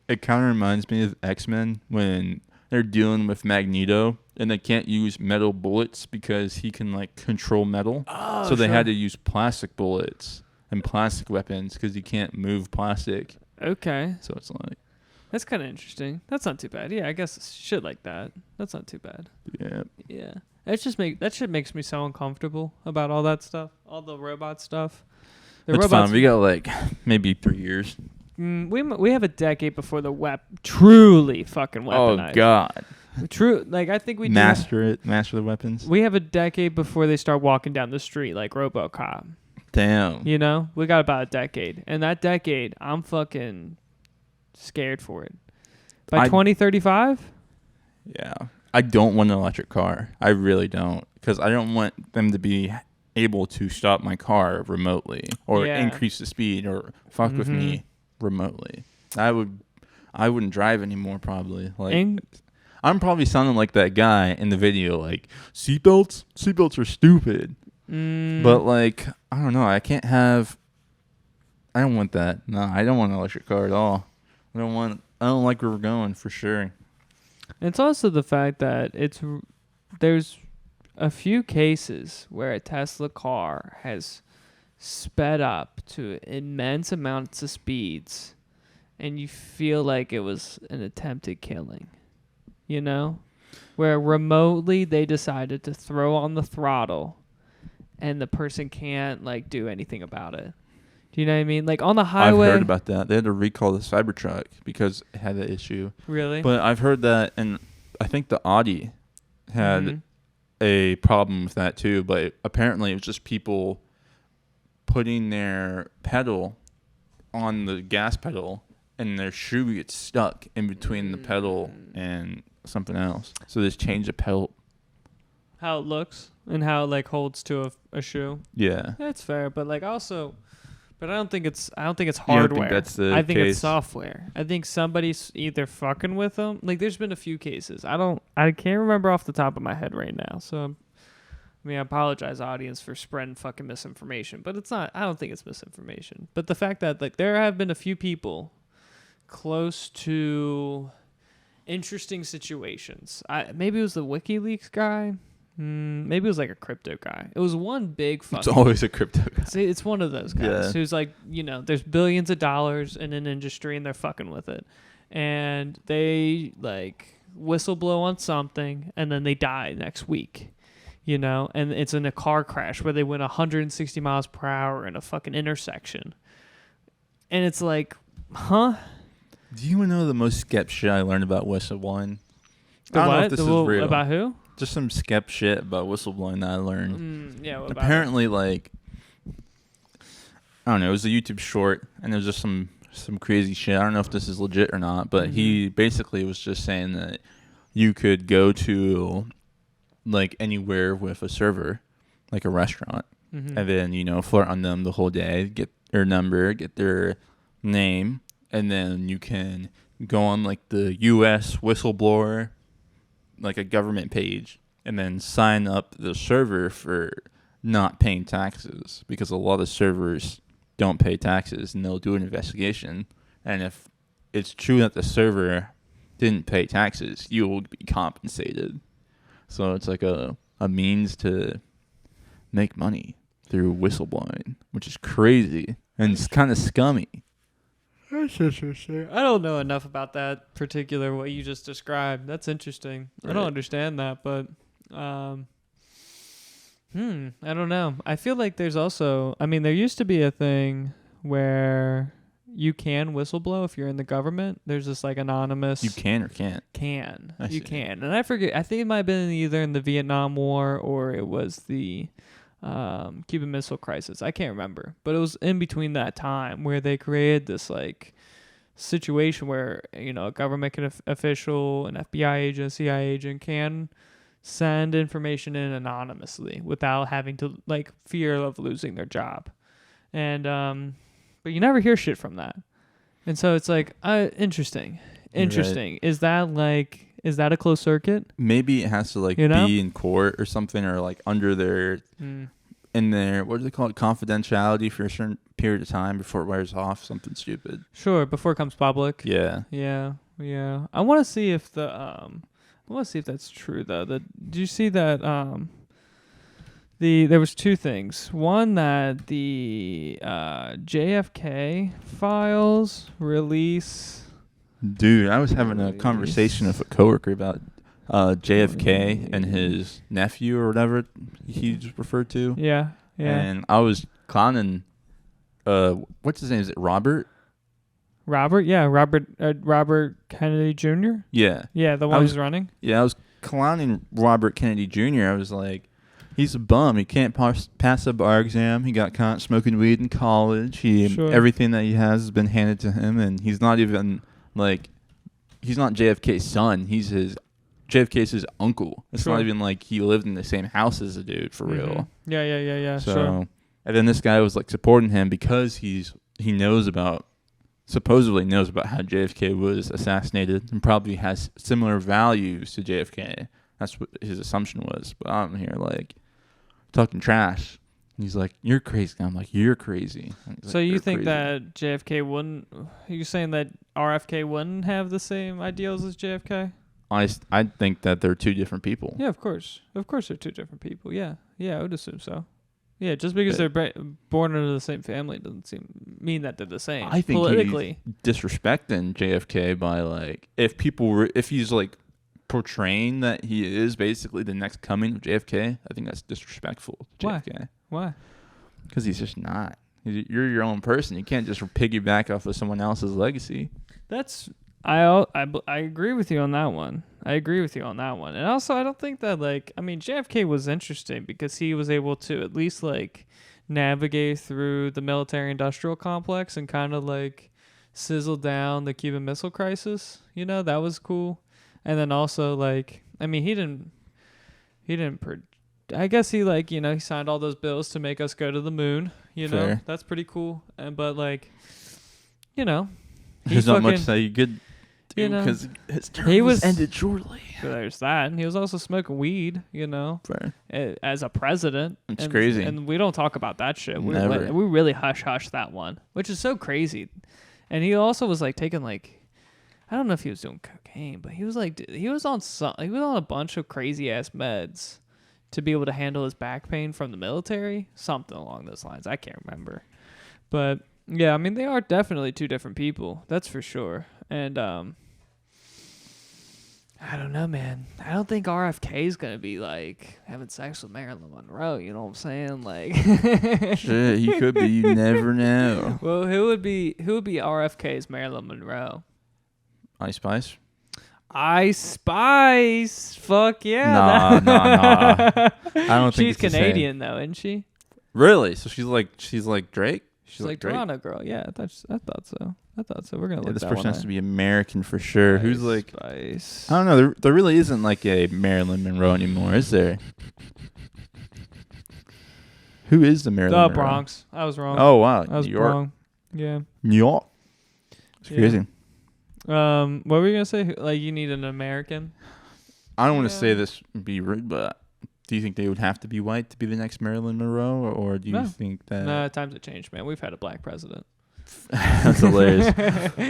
It kind of reminds me of X-Men when they're dealing with Magneto and they can't use metal bullets because he can like control metal. Oh, so they had to use plastic bullets and plastic weapons because he can't move plastic. Okay. So it's like, that's kind of interesting. That's not too bad. Yeah, I guess shit like that. That's not too bad. Yeah. That shit makes me so uncomfortable about all that stuff, all the robot stuff. It's fine. We got like maybe 3 years. We have a decade before the truly fucking weaponized. Oh God. True. Like, I think we master the weapons. We have a decade before they start walking down the street like RoboCop. Damn. You know, we got about a decade, and that decade, I'm fucking scared for it. By 2035. Yeah, I don't want an electric car. I really don't, because I don't want them to be able to stop my car remotely or increase the speed or fuck with me remotely. I wouldn't drive anymore probably. Like, I'm probably sounding like that guy in the video, like, seatbelts are stupid. But like, I don't know, I don't want that. No, I don't want an electric car at all. I don't like where we're going for sure. It's also the fact that there's a few cases where a Tesla car has sped up to immense amounts of speeds, and you feel like it was an attempted killing, you know? Where remotely they decided to throw on the throttle and the person can't, like, do anything about it. Do you know what I mean? Like, on the highway... I've heard about that. They had to recall the Cybertruck because it had that issue. Really? But I've heard that, and I think the Audi had a problem with that too, but apparently it was just people putting their pedal on the gas pedal and their shoe gets stuck in between the pedal and something else. So they just change the pedal. How it looks and how it, like, holds to a shoe. Yeah. That's fair, but like also, but I don't think it's hardware. I think it's software. I think somebody's either fucking with them. Like, there's been a few cases. I can't remember off the top of my head right now. So, I mean, I apologize, audience, for spreading fucking misinformation, but it's not. I don't think it's misinformation. But the fact that, like, there have been a few people close to interesting situations. Maybe it was the WikiLeaks guy. Maybe it was like a crypto guy. It was one big fucking... It's always a crypto guy. It's one of those guys who's like, you know, there's billions of dollars in an industry and they're fucking with it. And they, like, whistleblow on something and then they die next week, you know? And it's in a car crash where they went 160 miles per hour in a fucking intersection. And it's like, huh? Do you know the most skep shit I learned about whistleblowing? I don't know if this is real. About who? Just some skep shit about whistleblowing that I learned. What about apparently, like, I don't know, it was a YouTube short, and there was just some crazy shit. I don't know if this is legit or not, but he basically was just saying that you could go to, like, anywhere with a server, like a restaurant, and then, you know, flirt on them the whole day, get their number, get their name, and then you can go on, like, the U.S. whistleblower, like a government page, and then sign up the server for not paying taxes, because a lot of servers don't pay taxes and they'll do an investigation, and if it's true that the server didn't pay taxes, you will be compensated. So it's like a means to make money through whistleblowing, which is crazy and it's kind of scummy. That's interesting. I don't know enough about that particular what you just described. That's interesting. Right. I don't understand that, but I don't know. I feel like there's also, I mean, there used to be a thing where you can whistleblow if you're in the government. There's this, like, anonymous. You can or can't? Can. You can. And I forget. I think it might have been either in the Vietnam War or it was the Cuban Missile Crisis. I can't remember, but it was in between that time where they created this, like, situation where, you know, a government official, an FBI agent, CIA agent can send information in anonymously without having to, like, fear of losing their job. And but you never hear shit from that, and so it's like interesting. Right. Is that a closed circuit? Maybe it has to, like, be in court or something, or, like, under their in their, what do they call it, confidentiality for a certain period of time before it wears off, something stupid. Sure, before it comes public. Yeah. I want to see if that's true though. Did you see that there was two things. One, that the JFK files release. Dude, I was having a conversation with a coworker about JFK and his nephew or whatever he's referred to. Yeah. And I was clowning, what's his name? Is it Robert? Robert Kennedy Jr. Yeah. Yeah, the one who's running. Yeah, I was clowning Robert Kennedy Jr. I was like, he's a bum. He can't pass a bar exam. He got caught smoking weed in college. Everything that he has been handed to him, and he's not even he's not JFK's son. JFK's his uncle. It's not even like he lived in the same house as the dude for real. Yeah. So, sure. And then this guy was like supporting him because he supposedly knows about how JFK was assassinated and probably has similar values to JFK. That's what his assumption was. But I'm here like talking trash. And he's like, "You're crazy." I'm like, "You're crazy." So you think that JFK wouldn't? Are you saying that RFK wouldn't have the same ideals as JFK? I think that they're two different people. Yeah, of course. Of course they're two different people. Yeah, I would assume so. Yeah, just because they're born into the same family doesn't mean that they're the same. I think politically he's disrespecting JFK by like if he's like portraying that he is basically the next coming of JFK. I think that's disrespectful to JFK. Why? Because he's just not. You're your own person. You can't just piggyback off of someone else's legacy. I agree with you on that one. And also, I don't think that, JFK was interesting because he was able to at least, navigate through the military-industrial complex and kind of, sizzle down the Cuban Missile Crisis. You know, that was cool. And then also, I guess he, he signed all those bills to make us go to the moon. You know, Fair. That's pretty cool. But, there's not much that you could do because his term was ended shortly. So there's that. And he was also smoking weed, Fair. As a president. It's crazy. And we don't talk about that shit. Never. We really hush that one, which is so crazy. And he also was taking I don't know if he was doing cocaine, but he was on a bunch of crazy ass meds to be able to handle his back pain from the military, something along those lines. I can't remember. But yeah, they are definitely two different people. That's for sure. And I don't know, man. I don't think RFK is going to be having sex with Marilyn Monroe. You know what I'm saying? Shit, he could be. You never know. Well, who would be RFK's Marilyn Monroe? Ice Spice? Ice Spice. Fuck Nah. yeah. I don't think she's Canadian though, isn't she? Really? So she's like Drake? She's like Toronto girl. Yeah, I thought so. We're gonna look this that person one has to be American for sure. Ice Who's Spice. I don't know. There really isn't a Marilyn Monroe anymore, is there? Who is the Marilyn Monroe? Bronx. I was wrong. Oh wow, I was New York. wrong. Yeah. New York. It's crazy. What were you gonna say? You need an American? I don't want to say this and be rude, but do you think they would have to be white to be the next Marilyn Monroe, or do you think that? No, times have changed, man. We've had a black president. That's hilarious.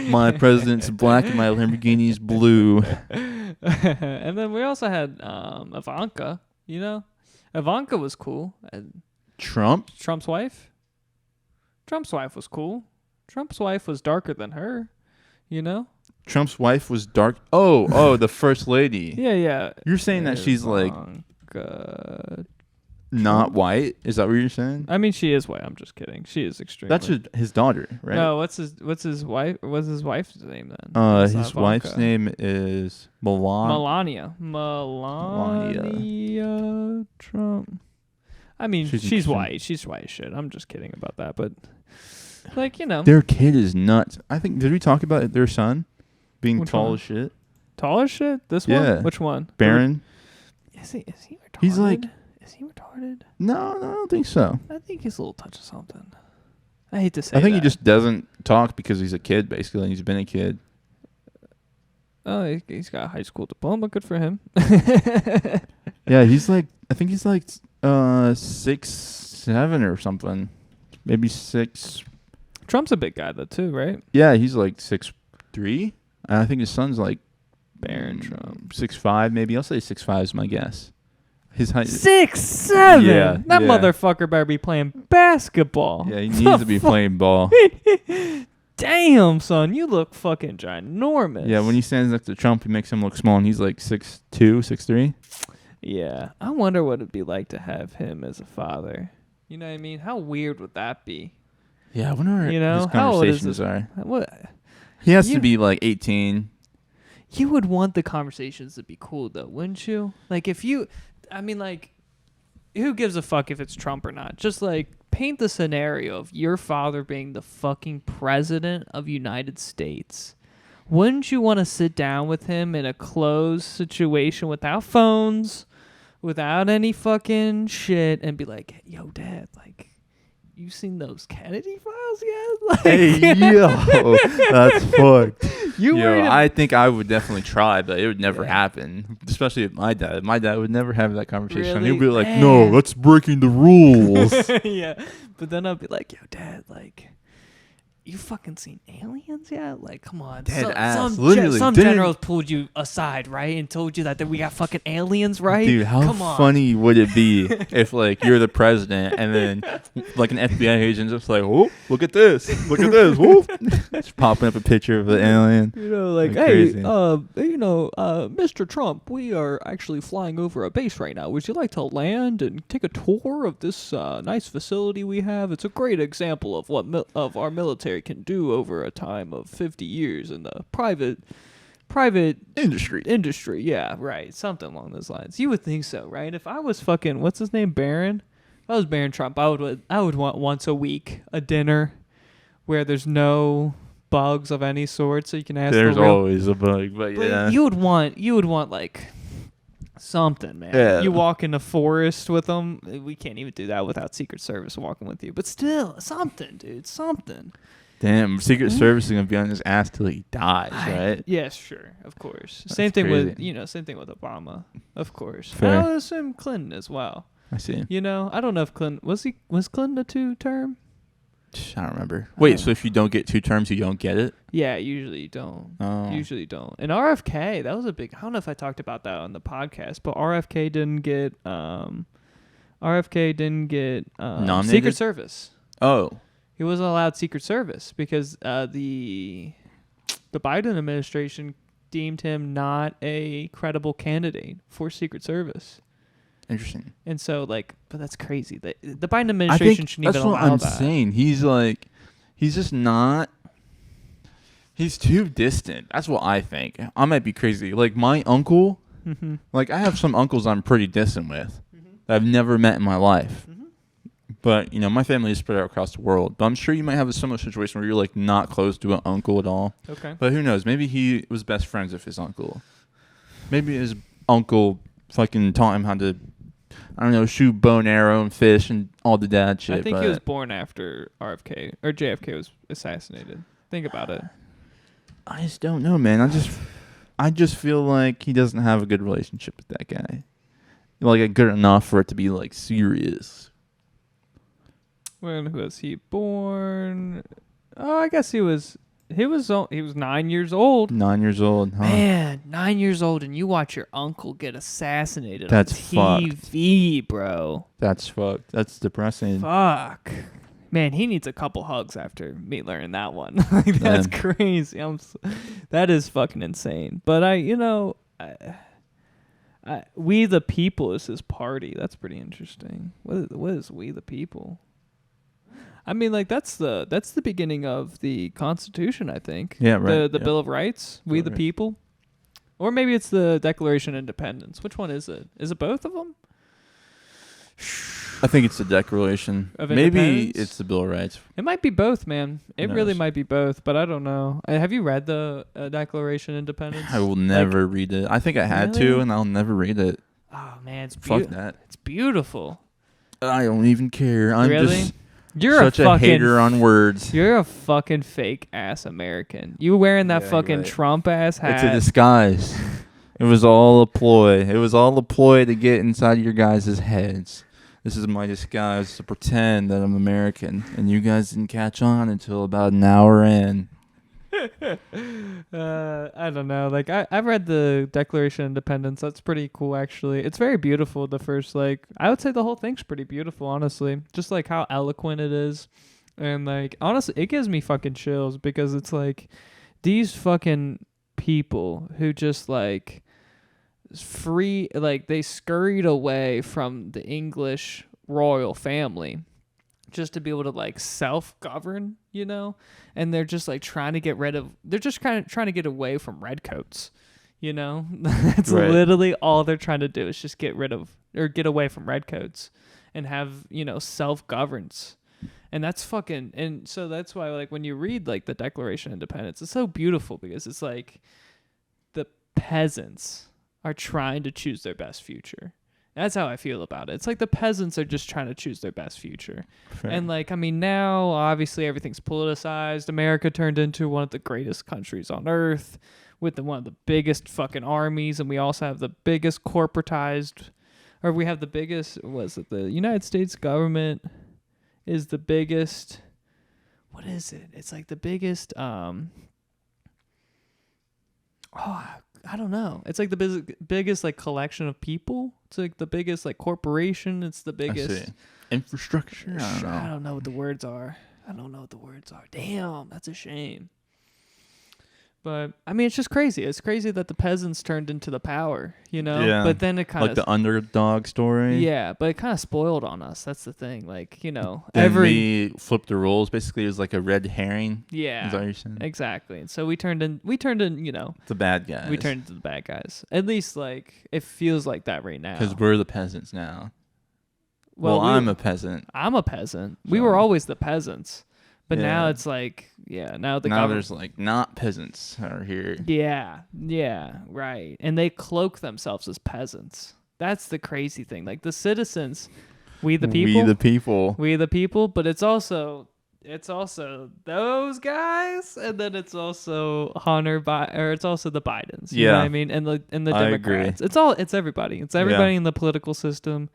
My president's black and my Lamborghini's blue. And then we also had Ivanka. Ivanka was cool. Trump's wife. Trump's wife was cool. Trump's wife was darker than her. Trump's wife was dark. Oh, the first lady. Yeah. You're saying that she's not white? Is that what you're saying? She is white. I'm just kidding. She is extremely. That's his daughter, right? No, what's his wife? What's his wife's name then? His wife's name is Melania Trump. She's white. She's white as shit. I'm just kidding about that, but their kid is nuts. I think did we talk about their son being Which tall one? as shit? Tall as shit? This Yeah. one? Which one? Barron. Is he retarded? He's Is he retarded? No, I don't think so. I think he's a little touch of something. I hate to say I think that. he just doesn't talk because he's a kid, basically, and he's been a kid. Oh, he's got a high school diploma. Good for him. Yeah, I think he's 6'7" or something. Maybe 6. Trump's a big guy though too, right? Yeah, he's 6'3". And I think his son's Barron Trump. 6'5", maybe. I'll say 6'5" is my guess. His height 6'7". Yeah, that yeah. motherfucker better be playing basketball. Yeah, he needs to be playing ball. Damn, son, you look fucking ginormous. Yeah, when he stands next to Trump, he makes him look small, and he's 6'2", 6'3". Yeah, I wonder what it'd be like to have him as a father. You know what I mean? How weird would that be? Yeah, I wonder what his how old is conversations this? are. What? He has to be like 18. You would want the conversations to be cool, though, wouldn't you? Like, who gives a fuck if it's Trump or not? Just, like, paint the scenario of your father being the fucking president of United States. Wouldn't you want to sit down with him in a closed situation without phones, without any fucking shit, and be like, yo, Dad, like, you seen those Kennedy files yet? Like, Hey, yo, that's fucked. Yo, I think I would definitely try, but it would never happen. Especially with my dad. My dad would never have that conversation. Really? He'd be like, "No, that's breaking the rules." Yeah, but then I'd be like, "Yo, Dad, like, you fucking seen aliens yet? Like, come on." Some generals pulled you aside, right, and told you that we got fucking aliens, right? Dude, how funny would it be if, like, you're the president and then, like, an FBI agent just like, "Oh, look at this, whoop," just popping up a picture of the alien. You know, like, hey, crazy. Mr. Trump, we are actually flying over a base right now. Would you like to land and take a tour of this nice facility we have? It's a great example of what of our military can do over a time of 50 years in the private industry. Yeah, right. Something along those lines. You would think so, right? If I was fucking, what's his name, Barron? If I was Barron Trump, I would want once a week a dinner where there's no bugs of any sort, so you can ask. There's always a bug, but yeah. You would want like something, man. Yeah. You walk in the forest with them. We can't even do that without Secret Service walking with you. But still, something, dude, something. Damn, Secret Service is gonna be on his ass till he dies, right? Yes, sure, of course. That's same thing crazy. same thing with Obama, of course. Fair. I would assume Clinton as well. I see. You know, I don't know if Clinton was Clinton a 2-term? I don't remember. Wait, so if you don't get 2 terms, you don't get it? Yeah, usually you don't. Oh. Usually don't. And RFK, that was a big. I don't know if I talked about that on the podcast, but RFK didn't get Nominated? Secret Service. Oh. He wasn't allowed Secret Service because the Biden administration deemed him not a credible candidate for Secret Service. Interesting. And so, like, but that's crazy. The Biden administration shouldn't even allow that. That's what I'm saying. He's just not. He's too distant. That's what I think. I might be crazy. Like, my uncle, like, I have some uncles I'm pretty distant with that I've never met in my life. But, you know, my family is spread out across the world. But I'm sure you might have a similar situation where you're, like, not close to an uncle at all. Okay. But who knows? Maybe he was best friends with his uncle. Maybe his uncle fucking taught him how to, I don't know, shoot bow and arrow and fish and all the dad shit. I think he was born after RFK or JFK was assassinated. Think about it. I just don't know, man. I just feel like he doesn't have a good relationship with that guy. Like, good enough for it to be, like, serious. When was he born? Oh, I guess he was 9 years old. 9 years old, huh? Man, 9 years old, and you watch your uncle get assassinated That's on TV, bro. That's fucked. That's depressing. Fuck. Man, he needs a couple hugs after me learning that one. Like, that's crazy. That is fucking insane. But We the People is his party. That's pretty interesting. What is We the People? I mean, like, that's the beginning of the Constitution, I think. Yeah, right. The Bill of Rights, We the People. Or maybe it's the Declaration of Independence. Which one is it? Is it both of them? I think it's the Declaration. Of Maybe Independence? it's the Bill of Rights. It might be both, man. It really might be both, but I don't know. Have you read the Declaration of Independence? I will never read it. I think I had to, and I'll never read it. Oh, man, it's Fuck that. It's beautiful. I don't even care. I'm just You're such a hater on words. You're a fucking fake ass American. You wearing that fucking Trump ass hat. It's a disguise. It was all a ploy. It was all a ploy to get inside your guys' heads. This is my disguise to pretend that I'm American, and you guys didn't catch on until about an hour in. I don't know. Like, I've read the Declaration of Independence. That's pretty cool, actually. It's very beautiful. The first, like, I would say the whole thing's pretty beautiful, honestly. Just, like, how eloquent it is. And, like, honestly, it gives me fucking chills because it's, like, these fucking people who just, like, they scurried away from the English royal family just to be able to like self-govern, you know, and they're just like trying to get rid of. They're just kind of trying to get away from redcoats, you know. That's literally all they're trying to do is just get rid of or get away from redcoats and have, you know, self-governance. And that's fucking, and so that's why, like, when you read, like, the Declaration of Independence, it's so beautiful because it's like the peasants are trying to choose their best future. That's how I feel about it. It's like the peasants are just trying to choose their best future. Fair. And, like, I mean, now, obviously, everything's politicized. America turned into one of the greatest countries on earth with one of the biggest fucking armies, and we also have the biggest corporatized, or we have the biggest, the United States government is the biggest, what is it? It's like the biggest, I don't know. It's like the biggest like collection of people. It's like the biggest like corporation. It's the biggest infrastructure. I don't know what the words are. Damn, that's a shame. But, I mean, it's just crazy. It's crazy that the peasants turned into the power, you know? Yeah. But then it kind of... Like the underdog story? Yeah, but it kind of spoiled on us. That's the thing. Like, you know... They flipped the roles. Basically, it was like a red herring. Yeah. Is that what you're saying? Exactly. And so we turned in, you know... The bad guys. We turned into the bad guys. At least, like, it feels like that right now. Because we're the peasants now. Well, I'm a peasant. I'm a peasant. So. We were always the peasants. But now it's like, now there's like not peasants are here. Yeah, right. And they cloak themselves as peasants. That's the crazy thing. Like the citizens, we the people, but it's also those guys, and then it's also it's also the Bidens. You know what I mean? And the Democrats. It's everybody. It's everybody in the political system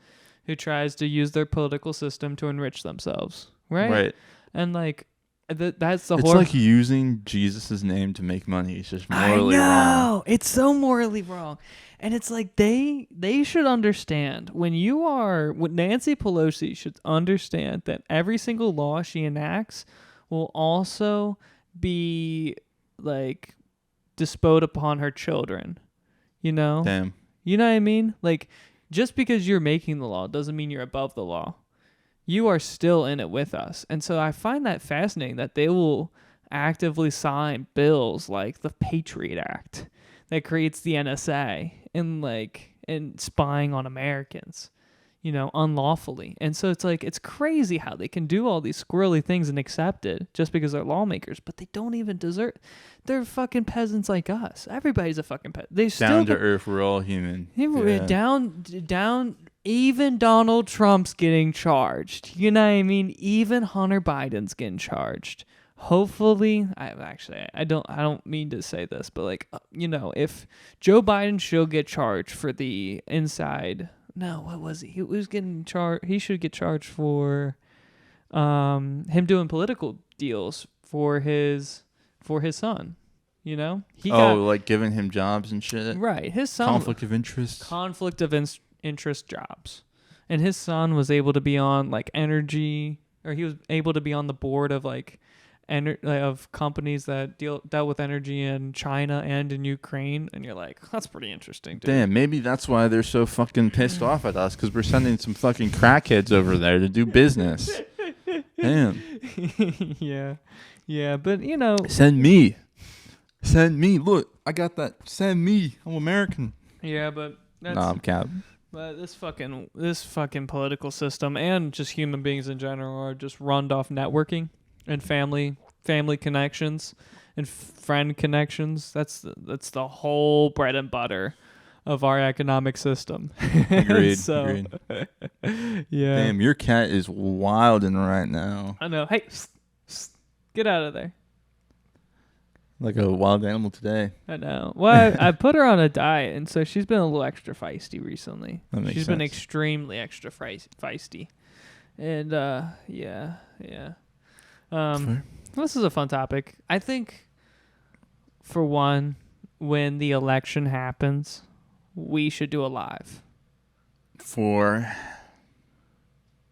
who tries to use their political system to enrich themselves. Right. And like that's the It's like using Jesus' name to make money. It's just morally wrong. It's so morally wrong. And it's like they should understand when Nancy Pelosi should understand that every single law she enacts will also be like bestowed upon her children. You know? Damn. You know what I mean? Like just because you're making the law doesn't mean you're above the law. You are still in it with us. And so I find that fascinating that they will actively sign bills like the Patriot Act that creates the NSA and spying on Americans, you know, unlawfully. And so it's like, it's crazy how they can do all these squirrely things and accept it just because they're lawmakers, but they don't even deserve. They're fucking peasants like us. Everybody's a fucking peasant. They still down to earth. We're all human. Down. Even Donald Trump's getting charged. You know what I mean? Even Hunter Biden's getting charged. Hopefully, I don't mean to say this, but like, you know, if Joe Biden should get charged for the inside. No, what was he? He was getting charged. He should get charged for him doing political deals for his son. You know? Like giving him jobs and shit. Right. His son. Conflict of interest jobs. And his son was able to be on like energy, or he was able to be on the board of like of companies that dealt with energy in China and in Ukraine. And you're like, that's pretty interesting, dude. Damn, maybe that's why they're so fucking pissed off at us, because we're sending some fucking crackheads over there to do business. Damn. Yeah, but you know. Send me. Look, I got that. Send me. I'm American. Yeah, but that's... Nah, I'm cap. But this fucking political system and just human beings in general are just run off networking and family connections and friend connections. That's the whole bread and butter of our economic system. Agreed. Agreed. Yeah. Damn, your cat is wilding right now. I know. Hey, get out of there. Like a wild animal today. I know. Well, I put her on a diet, and so she's been a little extra feisty recently. That makes sense. Been extremely extra feisty. And, yeah. This is a fun topic. I think, for one, when the election happens, we should do a live. For?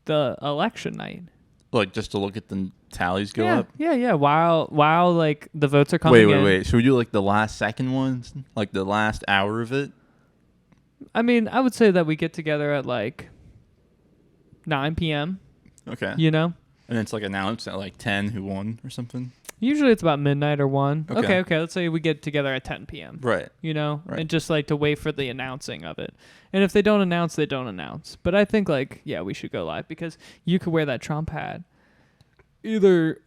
The election night. Like, just to look at the tallies go up? Yeah. While like the votes are coming in. Wait. Should we do like the last second ones? Like the last hour of it? I mean, I would say that we get together at like 9 p.m. Okay. You know? And it's like announced at like 10 who won or something. Usually it's about midnight or 1. Okay. Okay. Let's say we get together at 10 p.m. Right. You know? Right. And just like to wait for the announcing of it. And if they don't announce, they don't announce. But I think like, yeah, we should go live because you could wear that Trump hat. Either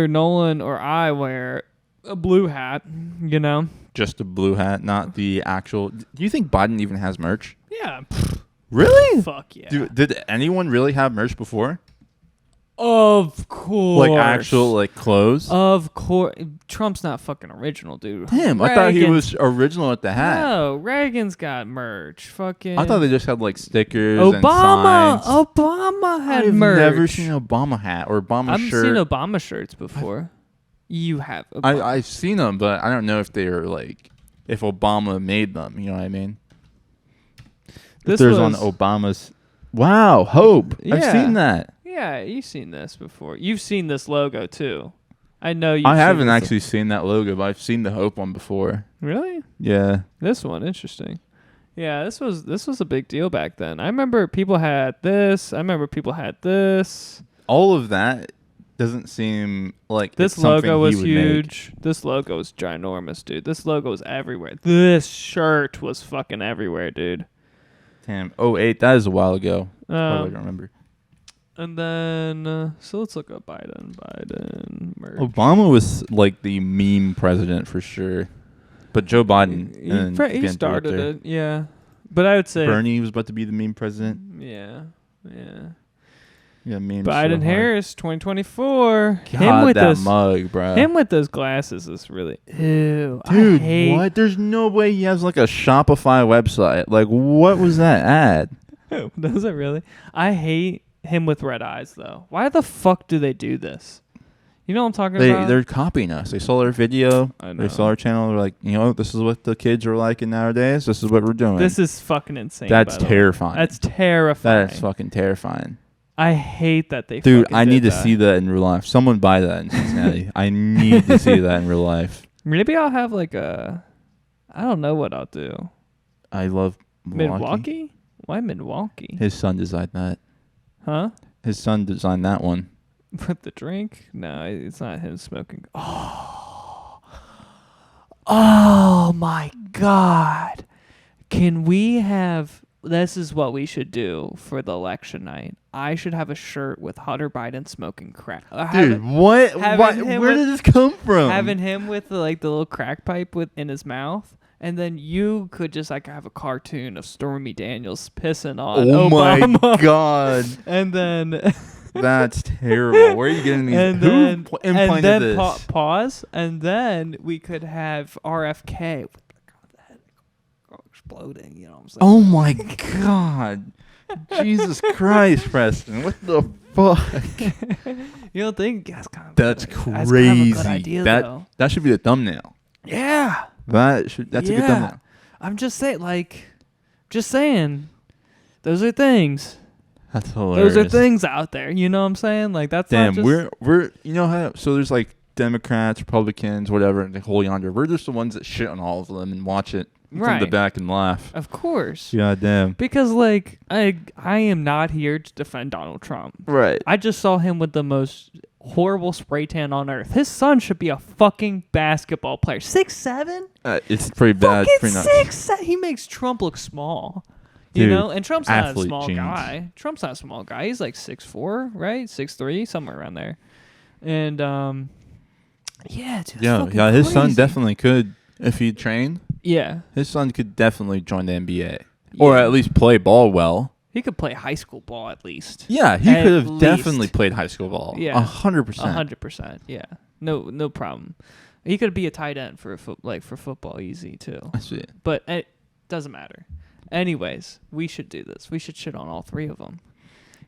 Nolan or I wear a blue hat, you know? Just a blue hat, not the actual. Do you think Biden even has merch? Yeah. Really? Fuck yeah. Did anyone really have merch before? Of course. Like actual like clothes? Of course. Trump's not fucking original, dude. Damn, I thought he was original with the hat. No, Reagan's got merch. Fucking. I thought they just had like stickers Obama. and signs. Obama had I've merch. never seen an Obama hat or Obama shirt. I've seen Obama shirts before. You have. I've seen them, but I don't know if they are like if Obama made them. You know what I mean? This There's on Obama's. Wow, Hope. Yeah. I've seen that. Yeah, you've seen this before. You've seen this logo too. I know you. I haven't actually seen that logo, but I've seen the Hope one before. Really? Yeah. This one, interesting. Yeah, this was a big deal back then. I remember people had this. I remember people had this. All of that doesn't seem like this it's something logo was he would huge. make. This logo was ginormous, dude. This logo was everywhere. This shirt was fucking everywhere, dude. Damn. 08, that is a while ago. I don't remember. And then, so let's look up Biden merch. Obama was like the meme president for sure. But Joe Biden. He started it, yeah. But I would say Bernie was about to be the meme president. Yeah. Yeah, memes. Biden Harris 2024. God, him with that this mug, bro. Him with those glasses is really ew. Dude, I hate, what? There's no way he has like a Shopify website. Like, what was that ad? Does it really? I hate him with red eyes though. Why the fuck do they do this? You know what I'm talking about? They're copying us. They saw our video. I know. They saw our channel. They're like, this is what the kids are liking nowadays. This is what we're doing. This is fucking insane. That's terrifying. That's terrifying. That's fucking terrifying. I hate that they. Dude, fucking I need did to that. see that in real life. Someone buy that in Cincinnati. I need to see that in real life. Maybe I'll have like a. I don't know what I'll do. I love Milwaukee. Why Milwaukee? His son designed that. Huh? His son designed that one. With the drink? No, it's not him smoking. Oh my God. Can we have... This is what we should do for the election night. I should have a shirt with Hunter Biden smoking crack. Dude, what? Where did this come from? Having him with the little crack pipe in his mouth. And then you could just have a cartoon of Stormy Daniels pissing on Obama. My God. And then... That's terrible. Where are you getting these? And Who implanted this? Pause. And then we could have RFK with the head exploding. You know what I'm saying? Oh my God. Jesus Christ, Preston. What the fuck? You don't think that's kind of That's crazy? crazy. That's kind of a good idea, though. That should be the thumbnail. Yeah. That's a good thumbnail. I'm just saying, those are things. That's hilarious. Those are things out there. You know what I'm saying? Like that's damn. Not just We're you know how so there's like Democrats, Republicans, whatever, and the whole yonder. We're just the ones that shit on all of them and watch it from the back and laugh. Of course. God damn. Because I am not here to defend Donald Trump. Right. I just saw him with the most horrible spray tan on earth. His son should be a fucking basketball player. 6'7"? It's pretty bad. Fucking 6'7". He makes Trump look small. Dude, you know, and Trump's not a athlete small genes. guy. Trump's not a small guy. He's like 6'4", right? 6'3", somewhere around there. And yeah, dude. Yeah. His son definitely could if he trained. Yeah. His son could definitely join the NBA or at least play ball well. He could play high school ball at least. Yeah, he At could have least. definitely played high school ball. Yeah, 100%. 100%. Yeah, no problem. He could be a tight end for for football, easy too. I see it. But it doesn't matter. Anyways, we should do this. We should shit on all three of them.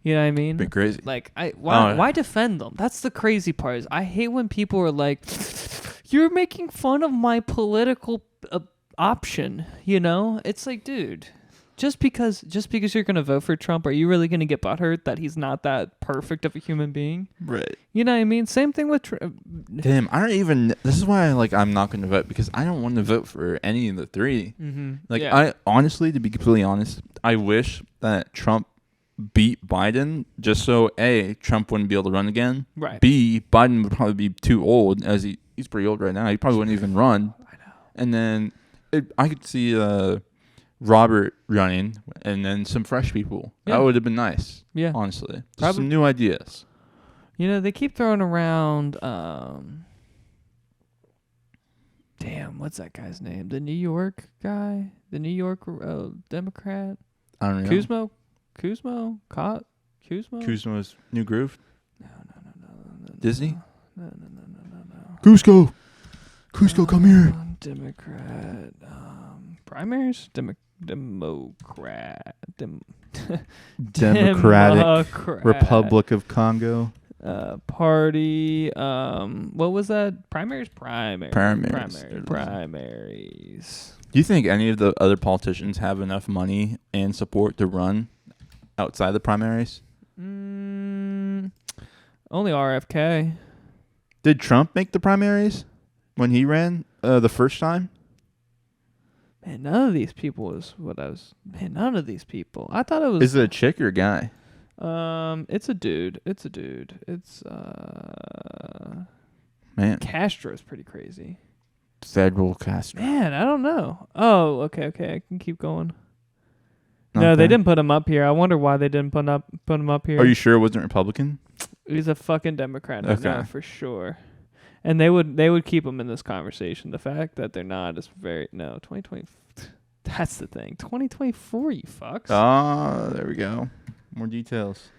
You know what I mean? Be crazy. Like, why defend them? That's the crazy part. Is I hate when people are like, "You're making fun of my political option." You know, it's like, dude, just because you're gonna vote for Trump, are you really gonna get butthurt that he's not that perfect of a human being? Right. You know what I mean? Same thing with. Damn, I don't even. This is why I'm not going to vote because I don't want to vote for any of the three. Mm-hmm. Like I honestly, to be completely honest, I wish that Trump beat Biden just so A, Trump wouldn't be able to run again. Right. B, Biden would probably be too old, as he's pretty old right now. He probably wouldn't even run. I know. And then I could see Robert running and then some fresh people. Yeah. That would have been nice. Yeah. Honestly. Just some new ideas. You know, they keep throwing around, damn, what's that guy's name? The New York guy? The New York Democrat? I don't know. Kuzmo? Kuzma's New Groove? No. Disney? No. Cusco, come here. Democrat. Primaries? Democratic Republic of Congo. Party. What was that? Primaries. Do you think any of the other politicians have enough money and support to run outside the primaries? Only RFK. Did Trump make the primaries when he ran the first time? Man, none of these people was what I was. Man, none of these people. I thought it was. Is it a chick or a guy? It's a dude. It's Man, Castro's pretty crazy. Federal Castro. Man, I don't know. Oh, okay. I can keep going. Not No, they bad. didn't put him up here. I wonder why they didn't put him up here. Are you sure it wasn't Republican? He's a fucking Democrat. Okay. I know for sure. And they would keep him in this conversation. The fact that they're not is very 2020. That's the thing. 2024, you fucks. There we go. More details.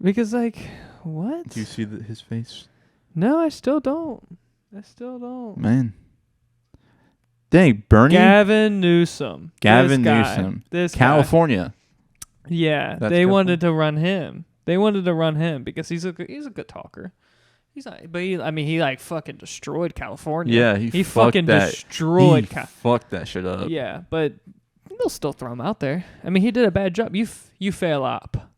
Because what? Do you see his face? No, I still don't. Man. Dang, Bernie. Gavin Newsom. Gavin This guy. Newsom. This guy. California. Yeah, That's they California. wanted to run him. They wanted to run him because he's a good talker. He's not, but he fucking destroyed California. Yeah, he fucking destroyed He fucked that shit up. Yeah, but they'll still throw him out there. I mean, he did a bad job. You fail up.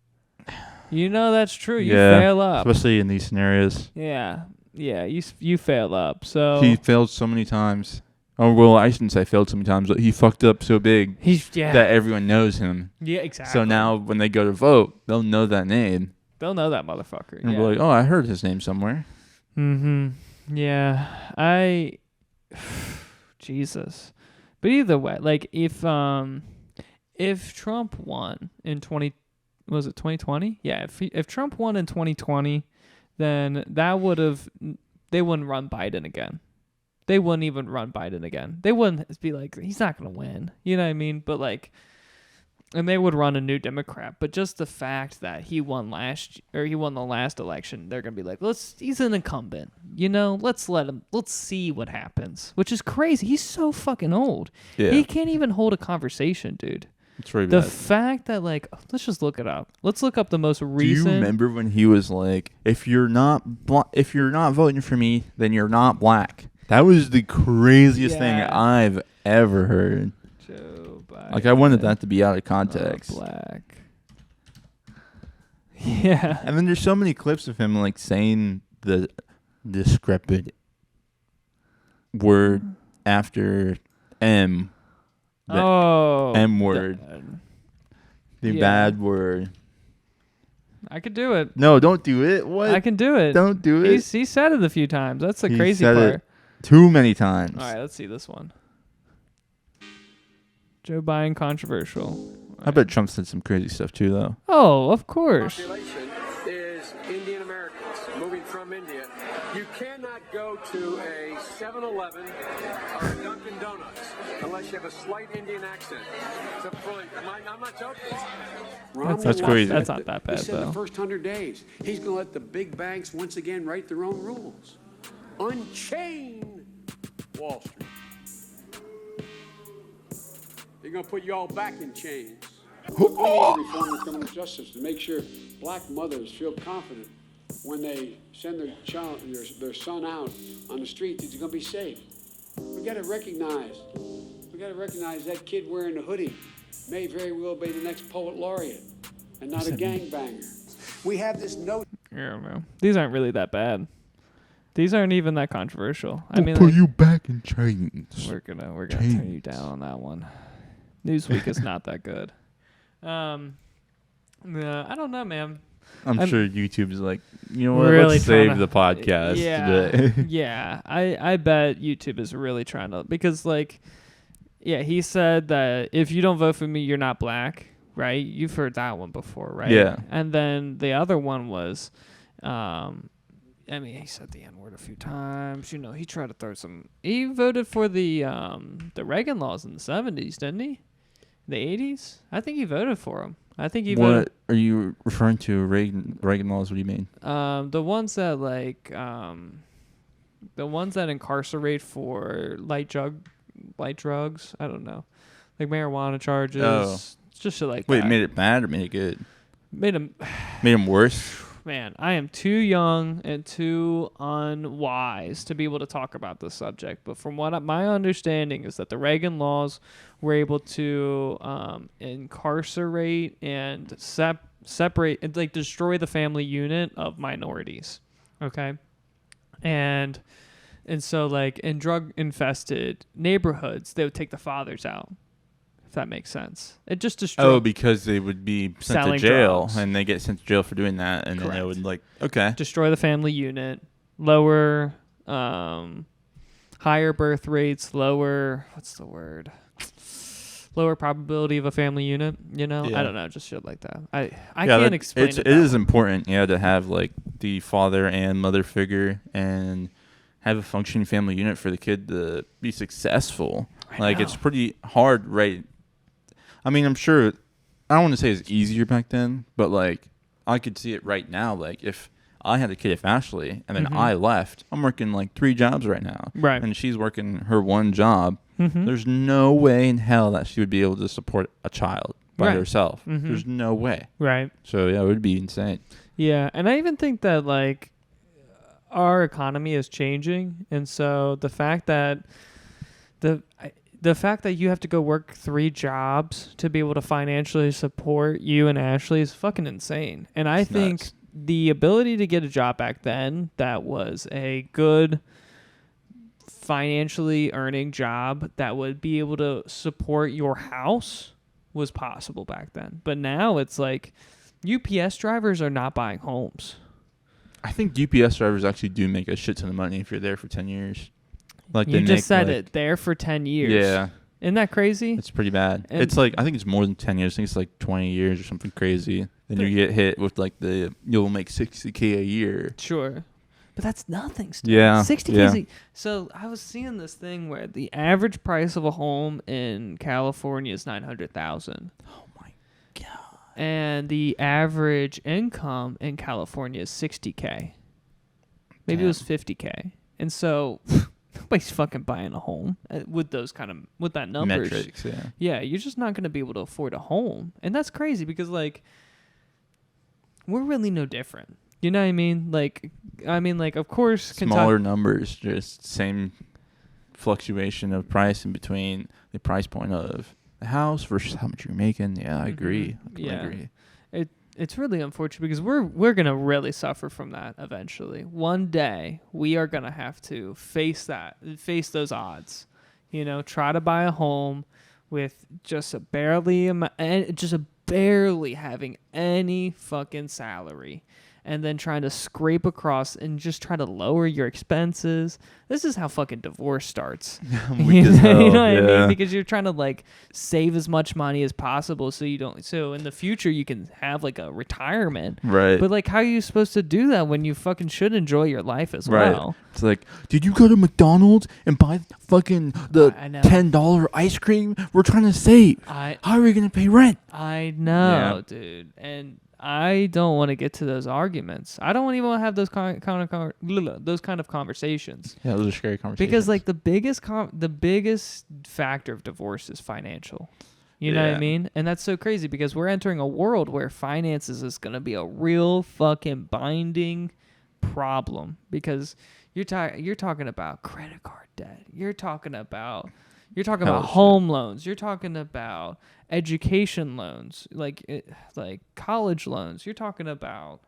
You know that's true. You fail up. Especially in these scenarios. Yeah. You fail up. So He failed so many times. Oh well, I shouldn't say failed so many times, but he fucked up so big that everyone knows him. Yeah, exactly. So now when they go to vote, they'll know that name. They'll know that motherfucker. And Yeah. be like, oh, I heard his name somewhere. Mm-hmm. Yeah. Jesus. But either way, if Trump won in 2020? Yeah, if Trump won in 2020, then they wouldn't run Biden again. They wouldn't even run Biden again. They wouldn't be like, he's not going to win. You know what I mean? But and they would run a new Democrat. But just the fact that he won the last election, they're going to be like, he's an incumbent. You know, let's see what happens. Which is crazy. He's so fucking old. Yeah. He can't even hold a conversation, dude. It's really The bad. fact that let's just look it up. Let's look up the most recent. Do you remember when he was like, if you're not voting for me, then you're not black? That was the craziest thing I've ever heard. Joe Biden. I wanted that to be out of context. Black. Yeah. And then there's so many clips of him saying the discrepant word after M. M word. The bad word. I could do it. No, don't do it. What? I can do it. Don't do it. He said it a few times. That's the He crazy said part. it too many times. All right, let's see this one. Joe Biden controversial. I bet Trump said some crazy stuff too, though. Oh, of course. Population is Indian Americans moving from India. You cannot go to a 7-Eleven or a Dunkin' Donuts unless you have a slight Indian accent. It's up front. I'm not joking. That's crazy. That's not that bad, He said though. the first 100 days, he's going to let the big banks once again write their own rules. Unchain Wall Street. They're going to put you all back in chains. We need to reform the criminal justice to make sure black mothers feel confident when they send their son out on the street that he's going to be safe. We got to recognize that kid wearing a hoodie may very well be the next poet laureate and not a gangbanger. We have this note. I don't know. These aren't really that bad. These aren't even that controversial. I mean, put you back in chains. we're gonna turn you down on that one. Newsweek is not that good. I don't know, man. I'm sure YouTube's like, you know what? Really Let's save the podcast today. Yeah. I bet YouTube is really trying to, because like, yeah, he said that if you don't vote for me, you're not black, right? You've heard that one before, right? Yeah. And then the other one was, I mean, he said the N-word a few times. You know, he tried to throw some. He voted for the Reagan laws in the 70s, didn't he? The 80s? I think he voted for them. I think he voted. What are you referring to? Reagan laws? What do you mean? The ones that the ones that incarcerate for light drugs. I don't know, like marijuana charges. Oh. It's just shit like that. Wait, made it bad or made it good? Made him. Made him worse. Man, I am too young and too unwise to be able to talk about this subject. But from what my understanding is that the Reagan laws were able to incarcerate and separate and like destroy the family unit of minorities. Okay, and so like in drug infested neighborhoods, they would take the fathers out. If that makes sense. It just destroyed. Oh, because they would be sent to jail, drugs. And they get sent to jail for doing that, and Correct. then they would like, okay, destroy the family unit, lower, higher birth rates, lower probability of a family unit. You know, Yeah. I don't know, just shit like that. I can't explain it. It is important, to have like the father and mother figure and have a functioning family unit for the kid to be successful. Like it's pretty hard, right? I mean, I'm sure, I don't want to say it's easier back then, but like I could see it right now. Like if I had a kid at Ashley and then I left, I'm working like 3 jobs right now. Right. And she's working her one job. Mm-hmm. There's no way in hell that she would be able to support a child by Right. herself. Mm-hmm. There's no way. Right. So yeah, it would be insane. Yeah, and I even think that like our economy is changing, and so the fact that the fact that you have to go work 3 jobs to be able to financially support you and Ashley is fucking insane. And I think nuts. the ability to get a job back then that was a good financially earning job that would be able to support your house was possible back then. But now it's like UPS drivers are not buying homes. I think UPS drivers actually do make a shit ton of money if you're there for 10 years. Like You they just make, said like, it. There for 10 years. Yeah, Isn't that crazy? it's pretty bad. And- It's like, I think it's more than 10 years. I think it's like 20 years or something crazy. Then you get hit with like you'll make $60K a year. Sure. But that's nothing still. Yeah. 60K yeah. is so I was seeing this thing where the average price of a home in California is $900,000. Oh my God. And the average income in California is $60K. Maybe it was $50K. And so nobody's fucking buying a home with that numbers. Metrics, yeah. Yeah, you're just not going to be able to afford a home. And that's crazy because, like, we're really no different. You know what I mean? Like, of course, Smaller numbers, just same fluctuation of price in between the price point of the house versus how much you're making. Yeah, I agree. I agree. It's really unfortunate because we're gonna really suffer from that eventually. One day we are gonna have to face those odds. You know, try to buy a home with just barely having any fucking salary, and then trying to scrape across and just try to lower your expenses. This is how fucking divorce starts. You know what I mean? Because you're trying to like save as much money as possible so in the future you can have like a retirement. Right. But like, how are you supposed to do that when you fucking should enjoy your life as well? It's like, did you go to McDonald's and buy fucking the I know. $10 ice cream? We're trying to save. How are we going to pay rent? I know, dude. And I don't want to get to those arguments. I don't even want to have those kind of conversations. Yeah, those are scary conversations. Because like the biggest factor of divorce is financial. You know what I mean? And that's so crazy because we're entering a world where finances is going to be a real fucking binding problem because you're talking about credit card debt. You're talking about home loans. You're talking about education loans, like college loans. You're talking about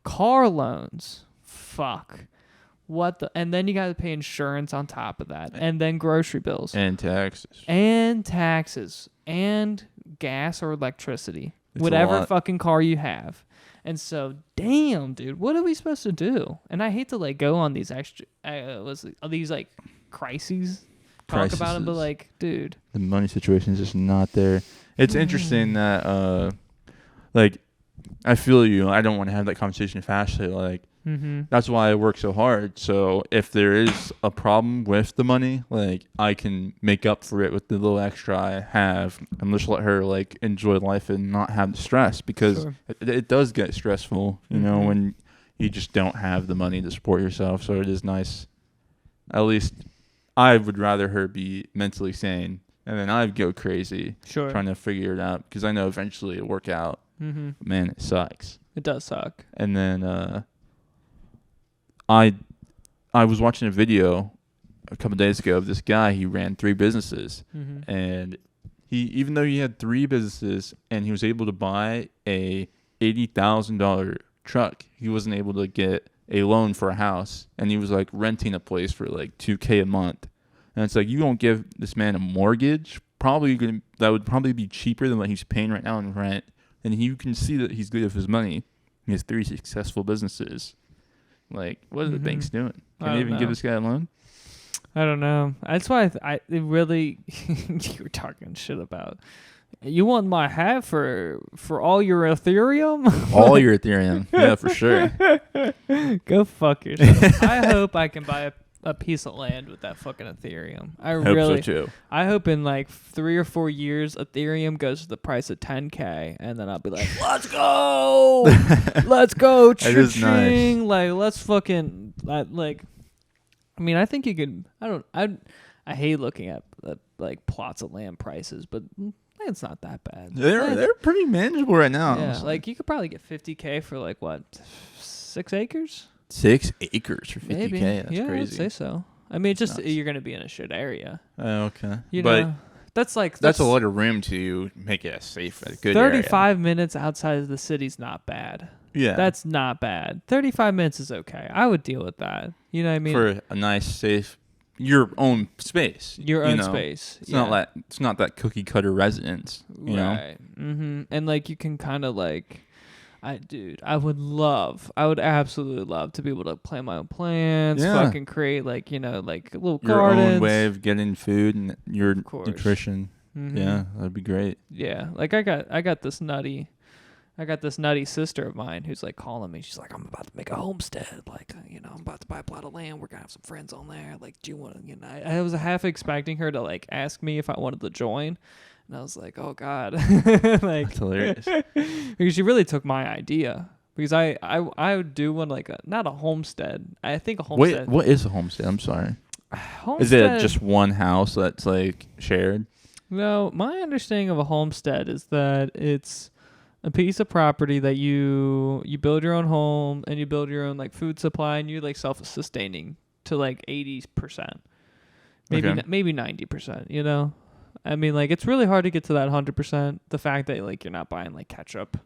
car loans. Fuck. And then you got to pay insurance on top of that, and then grocery bills and taxes and gas or electricity. whatever fucking car you have. And so, damn, dude, what are we supposed to do? And I hate to like go on these extra, these like crises, talk about them, but like, dude, the money situation is just not there. It's interesting that, like, I feel you. I don't want to have that conversation fastly. Like, that's why I work so hard. So if there is a problem with the money, like, I can make up for it with the little extra I have and just let her, like, enjoy life and not have the stress, because it does get stressful, you know, when you just don't have the money to support yourself. So it is nice. At least I would rather her be mentally sane, and then I'd go crazy trying to figure it out, because I know eventually it'll work out. Man, it sucks. It does suck. And then I was watching a video a couple days ago of this guy. He ran 3 businesses, and even though he had 3 businesses and he was able to buy a $80,000 truck, he wasn't able to get a loan for a house, and he was like renting a place for like $2,000 a month. And it's like, you don't give this man a mortgage, that would probably be cheaper than what he's paying right now in rent, and you can see that he's good with his money. He has 3 successful businesses. Like, what are the banks doing? Can they even give this guy a loan? I don't know. That's why it really you were talking shit about. You want my hat for all your Ethereum? All your Ethereum. Yeah, for sure. Go fuck yourself. I hope I can buy a piece of land with that fucking Ethereum. I hope so too. I hope in like 3 or 4 years, Ethereum goes to the price of $10,000, and then I'll be like, let's go, let's go, That is nice. Like, let's fucking like. I mean, I think you could. I hate looking at like plots of land prices, but it's not that bad. They're pretty manageable right now. Yeah, like you could probably get $50,000 for like what, 6 acres? 6 acres for $50,000. Maybe. That's yeah, crazy. I'd say so. I mean, just nuts. you're gonna be in a shit area. Oh, okay. But that's a lot of room to make it a safe, a good 35 area. minutes outside of the city's not bad. Yeah, That's not bad. 35 minutes is okay. I would deal with that. You know what I mean? for a nice, safe, your own space. Your own space. It's not that cookie cutter residence. You know? Right. And like you can kind of like, I would absolutely love to be able to plant my own plants, fucking create like, you know, like little your gardens. own way of getting food and your nutrition. Yeah, that'd be great. Yeah. Like I got this nutty sister of mine who's like calling me. She's like, I'm about to make a homestead. Like, you know, I'm about to buy a plot of land. We're going to have some friends on there. Like, do you want to, you know, I was half expecting her to like ask me if I wanted to join. And I was like, oh God. Like, That's hilarious. because she really took my idea. Because I would do one like not a homestead. I think a homestead. Wait, what is a homestead? I'm sorry. Homestead, Is it just one house that's like shared? No, my understanding of a homestead is that it's a piece of property that you build your own home and you build your own like food supply, and you're like self-sustaining to like 80%, maybe 90%. You know, I mean, like it's really hard to get to that 100%. The fact that like you're not buying like ketchup,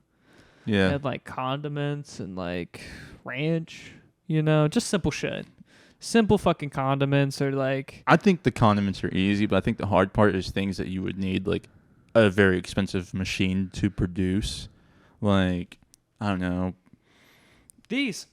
and like condiments and like ranch, you know, just simple shit. Simple fucking condiments or like. I think the condiments are easy, but I think the hard part is things that you would need like a very expensive machine to produce. Like, I don't know. These.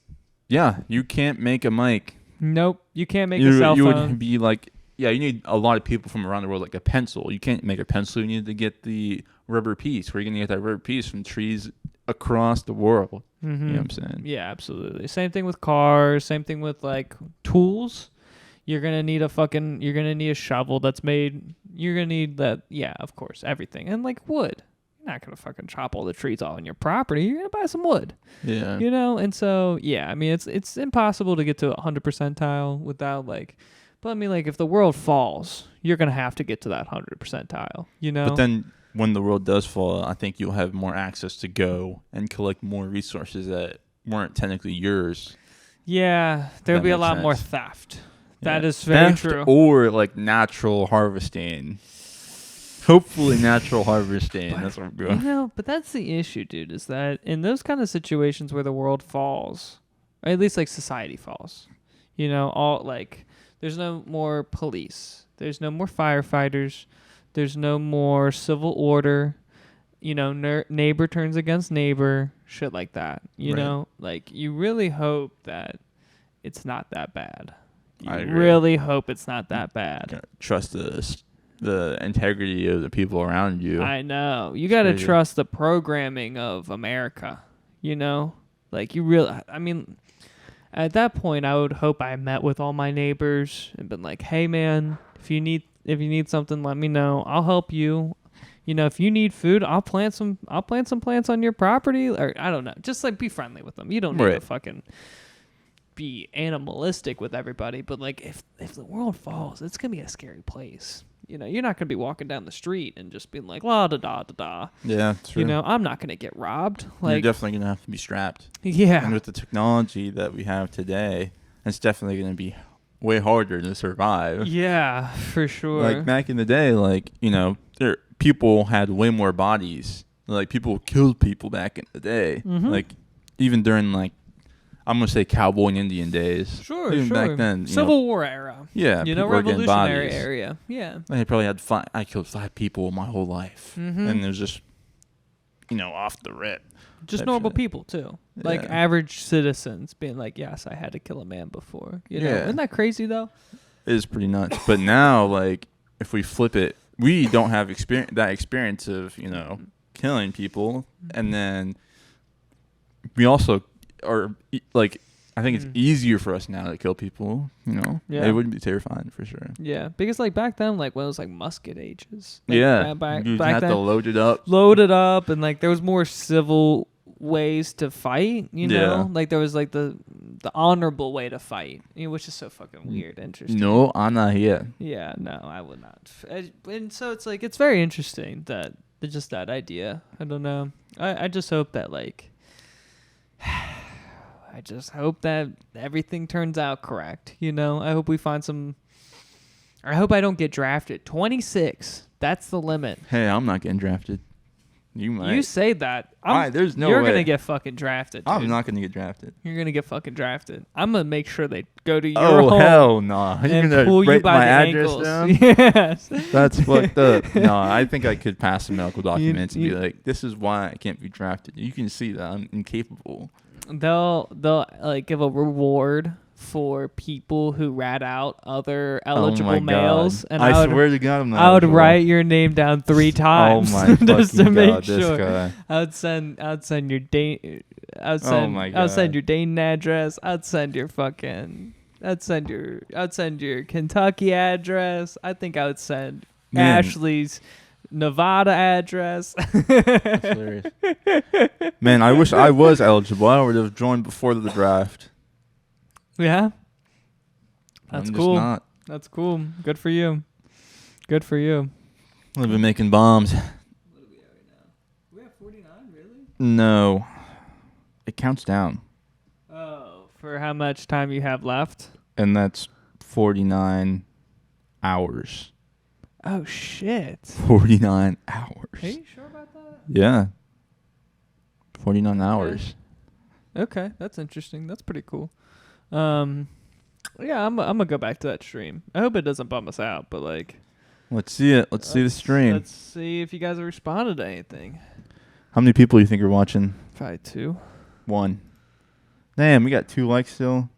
Yeah, you can't make a mic. Nope, you can't make a cell phone. You would be like, you need a lot of people from around the world, like a pencil. You can't make a pencil. You need to get the rubber piece. Where are you going to get that rubber piece? From trees across the world. You know what I'm saying? Yeah, absolutely. Same thing with cars. Same thing with like tools. You're gonna need a shovel that's made. You're gonna need that. Yeah, of course, everything. And like wood. You're not gonna fucking chop all the trees off on your property. You're gonna buy some wood. Yeah. You know, and so yeah, I mean it's impossible to get to 100 percentile without like. But I mean, like if the world falls, you're gonna have to get to that 100 percentile. You know. But then when the world does fall, I think you'll have more access to go and collect more resources that weren't technically yours. Yeah, there'll be a lot more theft. That is very true. Or like natural harvesting. Hopefully natural harvesting. That's what I'm doing. You know, but that's the issue, dude, is that in those kind of situations where the world falls, or at least like society falls, you know, all like there's no more police. There's no more firefighters. There's no more civil order. neighbor turns against neighbor, shit like that. You Right. know, like you really hope that it's not that bad. You I agree. really hope it's not that bad. Gotta trust the integrity of the people around you. I know. You got to crazy. trust the programming of America, Like you really, I mean, at that point I would hope I met with all my neighbors and been like, "Hey man, if you need something, let me know. I'll help you. If you need food, I'll plant some plants on your property, or I don't know. Just like be friendly with them. You don't need to Right. fucking be animalistic with everybody, but like if the world falls, it's going to be a scary place. You're not going to be walking down the street and just being like, la da da da da. Yeah, true. I'm not going to get robbed. You're Like, definitely going to have to be strapped. yeah. And with the technology that we have today, it's definitely going to be way harder to survive. Yeah, for sure. Like back in the day, people had way more bodies. Like people killed people back in the day. Mhm. Like even during I'm gonna say cowboy and Indian days. Sure, Even sure. back then, Civil War era. yeah, people were getting Revolutionary bodies. area. Yeah. I probably had I killed 5 people my whole life, Mhm. and it was just off the rip. Just type normal shit. people too. Like Yeah. average citizens being like, "Yes, I had to kill a man before." Yeah. Isn't that crazy though? It is pretty nuts. But now, if we flip it, we don't have that experience of killing people, and then we also are I think it's easier for us now to kill people. Yeah. It would be terrifying for sure. Yeah, because like back then, like when it was like musket ages. Back you back have then, to load it up. loaded up, and like there was more civil ways to fight. Yeah. Like there was like the honorable way to fight, which is so fucking weird. Interesting. No, I'm not here. Yeah, no, I would not. And so it's like it's very interesting that just that idea. I don't know. I just hope that I just hope that everything turns out correct. I hope we find some. I hope I don't get drafted. 26. That's the limit. Hey, I'm not getting drafted. You might. You say that. There's no You're way. gonna get fucking drafted. I'm dude. not gonna get drafted. You're gonna get fucking drafted. I'm gonna make sure they go to your Oh home hell no! You're and gonna pull you write by my the address ankles. down? Yes. That's fucked up. No, I think I could pass the medical documents and you- be like, "This is why I can't be drafted." You can see that I'm incapable. They'll like give a reward for people who rat out other eligible oh my males, God. and I would, swear to God, I'm not. I would eligible. write your name down 3 times Oh my just to fucking make God, this sure. guy. I'd send your I'd Oh send my I'd send God. your Dayton address. I'd send your Kentucky address. I think I would send Man. Ashley's Nevada address. That's hilarious. Man, I wish I was eligible. I would have joined before the draft. Yeah. I'm That's just cool. not. That's cool. Good for you. Good for you. I've been making bombs. We have 49, really? No, it counts down, Oh, for how much time you have left? and that's 49 hours. Oh shit. 49 hours. Are you sure about that? Yeah. 49 hours. Okay, that's interesting. That's pretty cool. Yeah, I'm gonna go back to that stream. I hope it doesn't bum us out, but like, Let's see it. Let's see the stream. Let's see if you guys have responded to anything. How many people do you think are watching? Probably 2. 1. Damn, we got 2 likes still.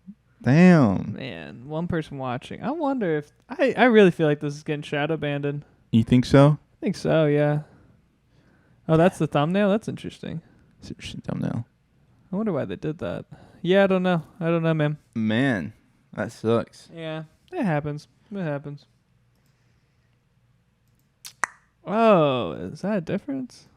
Damn. Man, 1 person watching. I wonder if I really feel like this is getting shadow banned. You think so? I think so, yeah. Oh, that's the thumbnail? That's interesting. Seriously, thumbnail. I wonder why they did that. Yeah, I don't know, man. Man, that sucks. Yeah, it happens. It happens. Oh, is that a difference?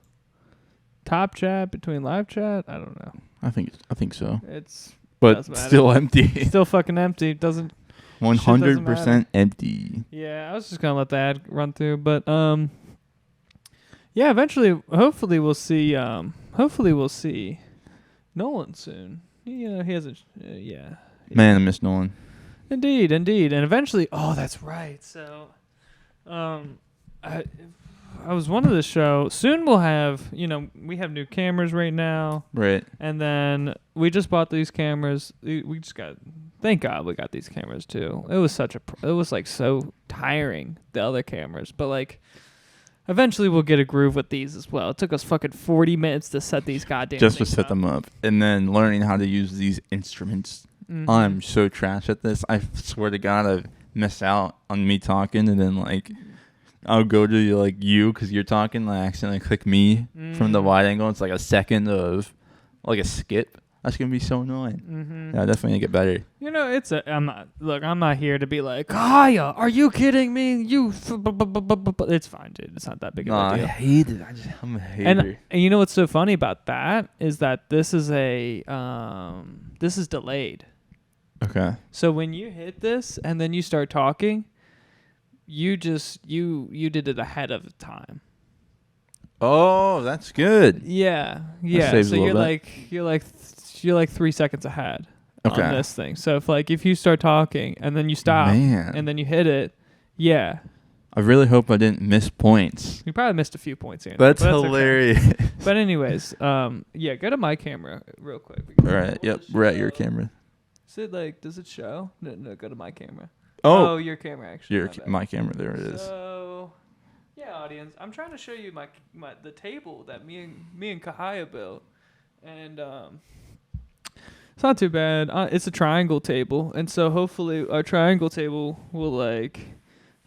Top chat between live chat? I don't know. I think so. It's But doesn't matter. still empty. still fucking empty. Doesn't 100% empty. Yeah, I was just gonna let the ad run through, but yeah, eventually, hopefully we'll see Nolan soon. He hasn't. Yeah. Man, I miss Nolan. Indeed, and eventually, oh, that's right. So, I was one of the show. Soon we'll have, we have new cameras right now, Right. and then we just bought these cameras. We just got. Thank God we got these cameras too. It was it was like so tiring, the other cameras, but like Eventually, we'll get a groove with these as well. It took us fucking 40 minutes to set these goddamn Just to things set up. them up. And then learning how to use these instruments. Mhm. I'm so trash at this. I swear to God, I've missed out on me talking. And then, like, I'll go to, like, you because you're talking. I accidentally click me from the wide angle. It's like a second of, like, a skip. That's going to be so annoying. Mm-hmm. Yeah, I definitely need to get better. You know, I'm not here to be like, Kahaya, are you kidding me? It's fine, dude. It's not that big of a I deal. hate it. I'm a hater. And you know what's so funny about that is that this is delayed. Okay. So when you hit this and then you start talking, you did it ahead of time. Oh, that's good. Yeah. saves So a little bit. you're like 3 seconds ahead Okay. on this thing. So if you start talking and then you stop Man. and then you hit it, yeah. I really hope I didn't miss points. You probably missed a few points here. That's but okay. hilarious. But anyways, yeah, go to my camera real quick. All right. Yep. We're at your camera. Does it show? No, go to my camera. Oh, Your camera actually. your my bad. my camera. There it is. So, yeah, audience, I'm trying to show you the table that me and Kahaya built, and it's not too bad. It's a triangle table, and so hopefully our triangle table will like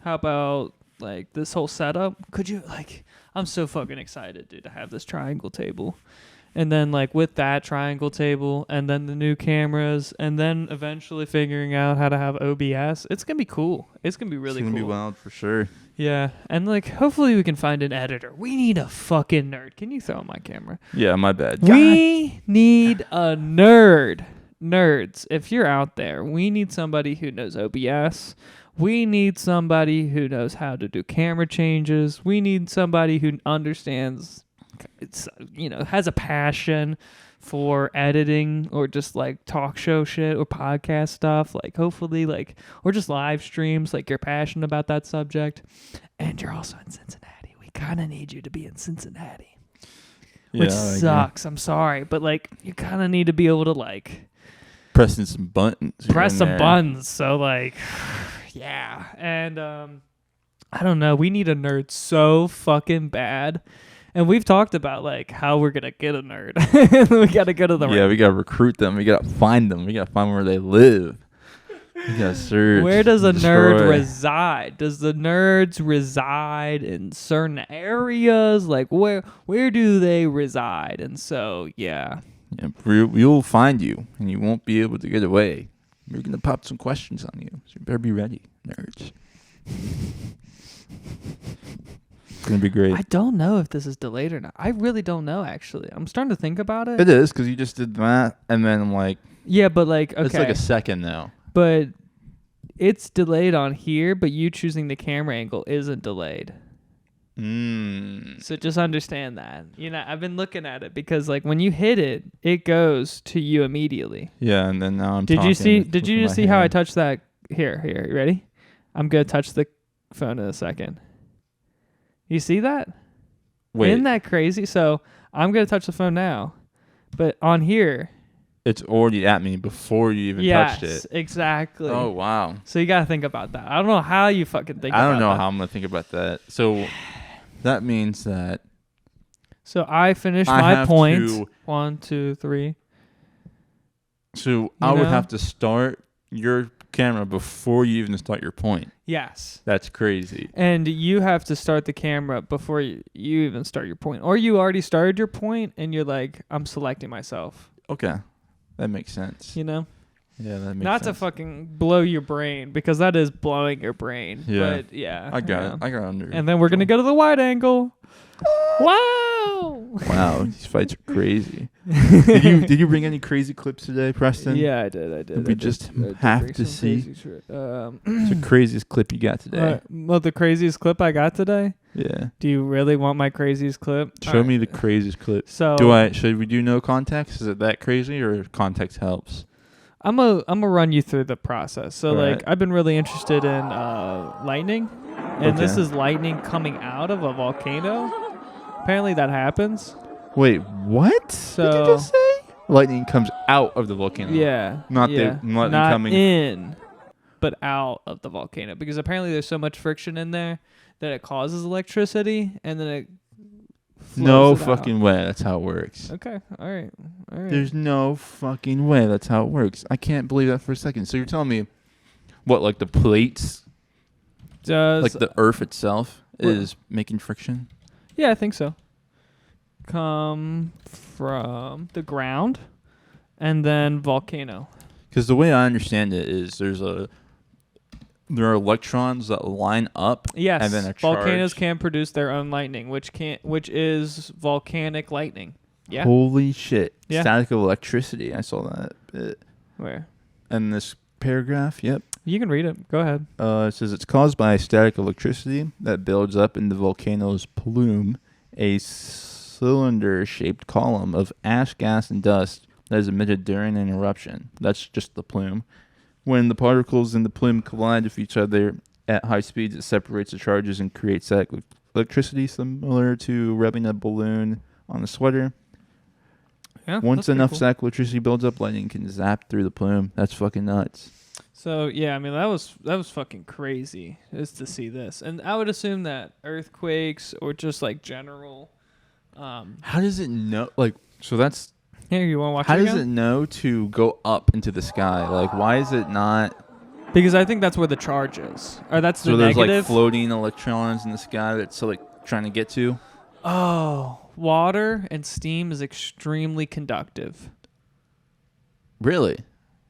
help out like this whole setup. Could you like? I'm so fucking excited, dude, to have this triangle table. And then, like, with that triangle table, and then the new cameras, and then eventually figuring out how to have OBS, it's going to be cool. It's going to be really cool. It's going to be wild for sure. Yeah. And, like, hopefully we can find an editor. We need a fucking nerd. Can you throw on my camera? Yeah, my bad. We need a nerd. Nerds, if you're out there, we need somebody who knows OBS. We need somebody who knows how to do camera changes. We need somebody who understands... has a passion for editing or just like talk show shit or podcast stuff, like hopefully like, or just live streams, like you're passionate about that subject and you're also in Cincinnati. We kind of need you to be in Cincinnati, which sucks. I'm sorry, but like you kind of need to be able to like pressing some buttons. Press some buttons. So like, yeah. And I don't know. We need a nerd so fucking bad. And we've talked about like how we're gonna get a nerd. We gotta go to the we gotta recruit them. We gotta find them. We gotta find where they live. We gotta search. Where does a nerd reside? Does the nerds reside in certain areas? Like where do they reside? And so yeah, we'll find you, and you won't be able to get away. We're gonna pop some questions on you, so you better be ready, nerds. It's gonna be great. I don't know if this is delayed or not. I really don't know, actually. I'm starting to think about it. It is, because you just did that, and then like yeah, but like okay, it's like a second now. But it's delayed on here, but you choosing the camera angle isn't delayed. So just understand that. You know, I've been looking at it because like when you hit it, it goes to you immediately. Yeah, and then now I'm. Did you just see how I touched that? Here, you ready? I'm gonna touch the phone in a second. You see that? Wait. Isn't that crazy? So I'm going to touch the phone now. But on here. It's already at me before you even touched it. Yes, exactly. Oh, wow. So you got to think about that. I don't know how you fucking think about that. I don't know how I'm going to think about that. So that means that. So I finished my point. 1, 2, 3. So I would have to start your camera before you even start your point. Yes. That's crazy. And you have to start the camera before you even start your point. Or you already started your point and you're like, I'm selecting myself. Okay. That makes sense. You know? Yeah, that makes sense. Not to fucking blow your brain, because that is blowing your brain. Yeah. But yeah. I got it. I got it under. And then we're going to go to the wide angle. Wow. Wow, these fights are crazy. Did you bring any crazy clips today, Preston? Yeah, I did. We just have to see. What's the craziest clip you got today? Well, the craziest clip I got today? Yeah. Do you really want my craziest clip? Show me the craziest clip. So should we do no context? Is it that crazy, or context helps? I'm gonna run you through the process. So right. I've been really interested in lightning, and this is lightning coming out of a volcano. Apparently that happens. Wait, what? So, what did you just say? Lightning comes out of the volcano. Yeah. Not coming in, but out of the volcano, because apparently there's so much friction in there that it causes electricity, and then it No flows it out. fucking way. That's how it works. Okay, all right. There's no fucking way that's how it works. I can't believe that for a second. So you're telling me, what, like the plates, like the Earth itself, is making friction? Yeah, I think so. Come from the ground, and then volcano. Because the way I understand it is there are electrons that line up. Yes, and then a volcanoes charge. can produce their own lightning, which is volcanic lightning. Yeah. Holy shit! Yeah. Static electricity. I saw that bit. Where? And this paragraph. Yep. You can read it. Go ahead. It says it's caused by static electricity that builds up in the volcano's plume, a cylinder-shaped column of ash, gas, and dust that is emitted during an eruption. That's just the plume. When the particles in the plume collide with each other at high speeds, it separates the charges and creates static electricity, similar to rubbing a balloon on a sweater. Yeah. Once that's enough pretty cool. static electricity builds up, lightning can zap through the plume. That's fucking nuts. So yeah, I mean that was fucking crazy just to see this, and I would assume that earthquakes or just like general. How does it know? Like, so that's. Here, you want to watch How it does again? it know to go up into the sky? Like, why is it not? Because I think that's where the charge is, or that's the So there's negative. like floating electrons in the sky that's like trying to get to. Oh, water and steam is extremely conductive. Really?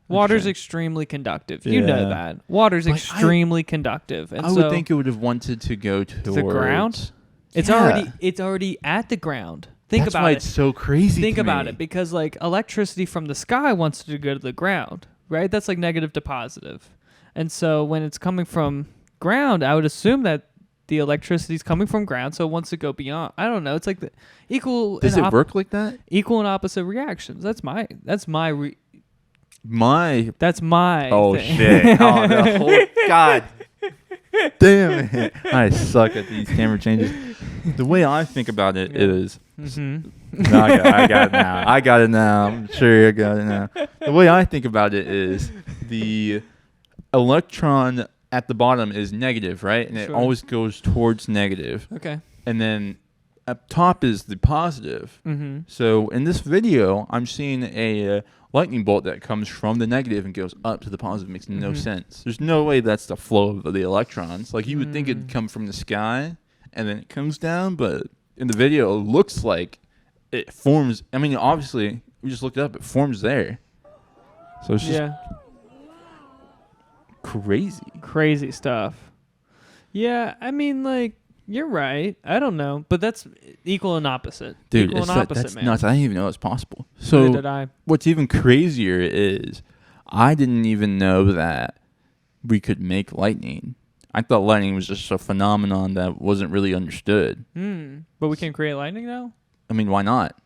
Water's Interesting. extremely conductive. You know Yeah. that. Water's But extremely conductive. And I so would think it would have wanted to go towards the ground. It's Yeah. already at the ground. Think That's about why it. it's so crazy. Think to about me. it, because like electricity from the sky wants to go to the ground, right? That's like negative to positive. And so when it's coming from ground, I would assume that the electricity is coming from ground, so it wants to go beyond. I don't know. It's like the equal. Does and it work like that? Equal and opposite reactions. That's my. My. That's my. Oh thing. shit! Oh the whole God. Damn it! I suck at these camera changes. The way I think about it is. Mm-hmm. No, I got it now. I got it now. I'm sure I got it now. The way I think about it is the electron at the bottom is negative, right? And it Sure. always goes towards negative. Okay. And then up top is the positive. Mm-hmm. So in this video, I'm seeing a lightning bolt that comes from the negative and goes up to the positive. Makes no sense. There's no way that's the flow of the electrons. Like you would think it'd come from the sky and then it comes down, but in the video, it looks like it forms. I mean, obviously, we just looked it up. It forms there. So it's just crazy stuff. Yeah, I mean, like, you're right. I don't know, but that's equal and opposite. Dude, equal it's and opposite, that's man. nuts. I didn't even know it's possible. Neither So did I. what's even crazier is I didn't even know that we could make lightning. I thought lightning was just a phenomenon that wasn't really understood. But we can create lightning now? I mean, why not?